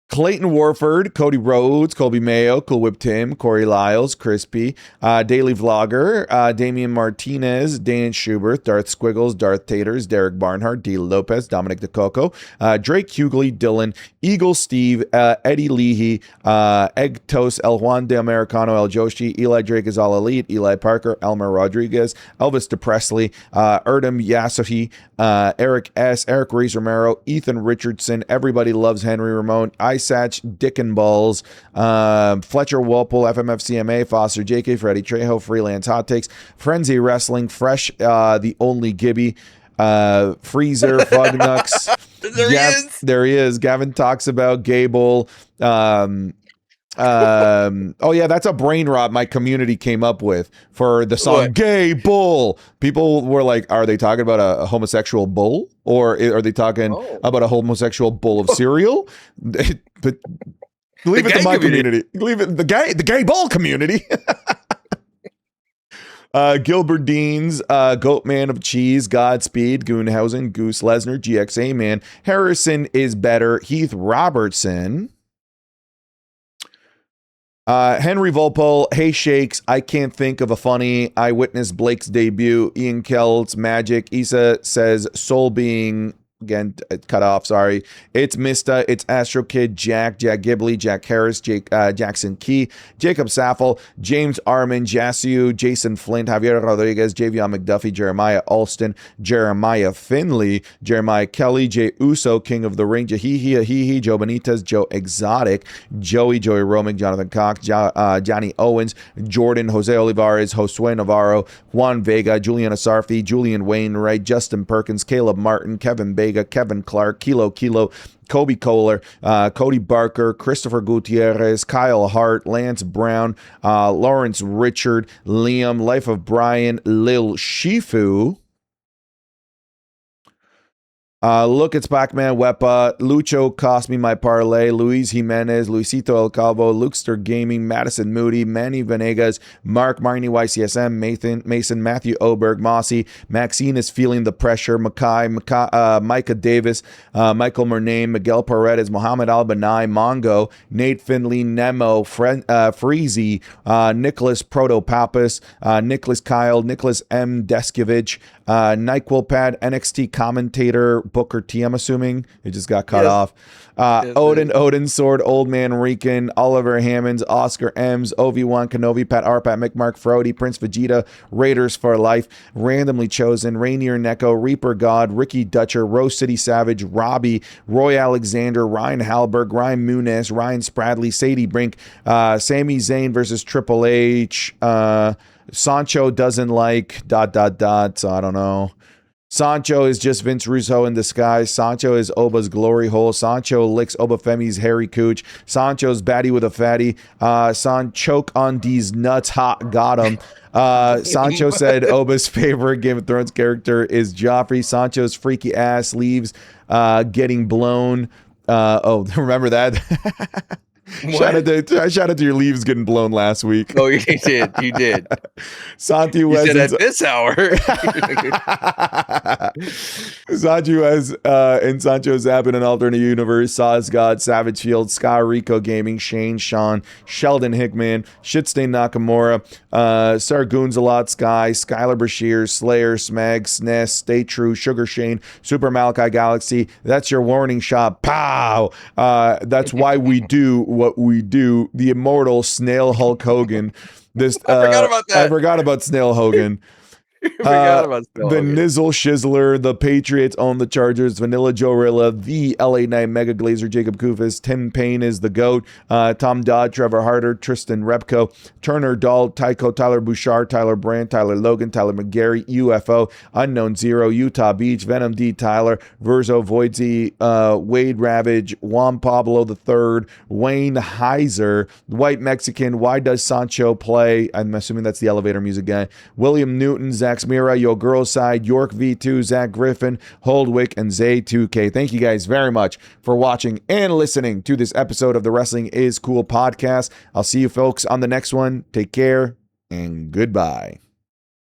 Clayton Warford, Cody Rhodes, Colby Mayo, Cool Whip Tim, Corey Lyles, Crispy, Daily Vlogger, Damian Martinez, Dan Schubert, Darth Squiggles, Darth Taters, Derek Barnhart, D. Lopez, Dominic DeCoco, Drake Hughley, Dylan, Eagle Steve, Eddie Leahy, Egg Toast, El Juan de Americano, El Joshi, Eli Drake is all elite, Eli Parker, Elmer Rodriguez, Elvis DePresley, Erdem Yasahi, Eric S., Eric Reese Romero, Ethan Richardson, Everybody Loves Henry Ramon, Isatch, Dick and Balls, Fletcher Walpole, FMFCMA, Foster, JK, Freddie Trejo, Freelance Hot Takes, Frenzy Wrestling, Fresh, The Only Gibby, Freezer, Fugnux. There he is. Gavin talks about Gable. Oh yeah, that's a brain rot my community came up with for the song What? Gay Bull. People were like, are they talking about a homosexual bull, or are they talking about a homosexual bowl of cereal? But leave it to my community. Leave it the gay bull community. Gilbert Deans, Goatman of Cheese, Godspeed, Goonhausen, Goose Lesnar, GXA Man, Harrison is better, Heath Robertson, Henry Volpole, Hey Shakes, I can't think of a funny. I witnessed Blake's debut. Ian Kelt's Magic. Issa says Soul Being. Again, cut off, sorry. It's Mista, it's Astro Kid, Jack Gibley, Jack Harris, Jackson Key, Jacob Saffel, James Armin, Jassiu, Jason Flint, Javier Rodriguez, Javion McDuffie, Jeremiah Alston, Jeremiah Finley, Jeremiah Kelly, Jay Uso, King of the Ring, Jahihi, Ahihi, Joe Benitez, Joe Exotic, Joey Romick, Jonathan Cox, Johnny Owens, Jordan, Jose Olivares, Josue Navarro, Juan Vega, Julian Asarfi, Julian Wainwright, Justin Perkins, Caleb Martin, Kevin Bega, Kevin Clark, Kilo, Kobe Kohler, Cody Barker, Christopher Gutierrez, Kyle Hart, Lance Brown, Lawrence Richard, Liam, Life of Brian, Lil Shifu, Look, it's Pac-Man Wepa. Lucho cost me my parlay. Luis Jimenez, Luisito El Calvo, Lukester Gaming, Madison Moody, Manny Venegas, Mark Marnie YCSM, Mason Matthew Oberg, Mossy, Maxine is feeling the pressure, Micah Davis, Michael Murnane, Miguel Paredes, Mohamed Albanai, Mongo, Nate Finley, Nemo, Freezy, Nicholas Protopappas, Nicholas Kyle, Nicholas M. Deskovich, NyQuil Pad, NXT commentator Booker T, I'm assuming. It just got cut off. Odin Sword, Old Man Rican, Oliver Hammonds, Oscar M's, Obi-Wan Kenobi, Pat Arpat, McMark Frody, Prince Vegeta, Raiders for Life, Randomly Chosen, Rainier Neko, Reaper God, Ricky Dutcher, Rose City Savage, Robbie, Roy Alexander, Ryan Halberg, Ryan Muniz, Ryan Spradley, Sadie Brink, Sami Zayn versus Triple H, Sancho doesn't like ... so I don't know. Sancho is just Vince Russo in disguise. Sancho is Oba's glory hole. Sancho licks Obafemi's hairy cooch. Sancho's baddie with a fatty. San choke on these nuts. Hot, got him. Sancho said Oba's favorite Game of Thrones character is Joffrey. Sancho's freaky ass leaves getting blown. Remember that? Shout out to your leaves getting blown last week. Oh, you did. You did. Santi West said at this hour. Sancho West in Sancho Zap in an alternate universe. Saz God, Savage Field, Sky Rico Gaming, Shane, Sean, Sheldon Hickman, Shitstain Nakamura, Sargoons a lot, Sky, Skylar Bashir, Slayer, Smeg, SNES, Stay True, Sugar Shane, Super Malachi Galaxy. That's your warning shot. Pow! That's why we do what we do. The immortal Snail Hulk Hogan. I forgot about that. I forgot about Snail Hogan. The Nizzle Shizzler, the Patriots own the Chargers, Vanilla Joe Rilla, the LA Knight Mega Glazer, Jacob Kufis, Tim Payne is the GOAT, Tom Dodd, Trevor Harder, Tristan Repko, Turner Dahl, Tycho, Tyler Bouchard, Tyler Brandt, Tyler Logan, Tyler McGarry, UFO, Unknown Zero, Utah Beach, Venom D, Tyler, Verzo, Voidsy, Wade Ravage, Juan Pablo III, Wayne Heiser, White Mexican, Why Does Sancho Play? I'm assuming that's the elevator music guy, William Newton, Zach Mira, Yo Girl Side, York V2, Zach Griffin, Holdwick, and Zay2K. Thank you guys very much for watching and listening to this episode of the Wrestling is Cool podcast. I'll see you folks on the next one. Take care and goodbye.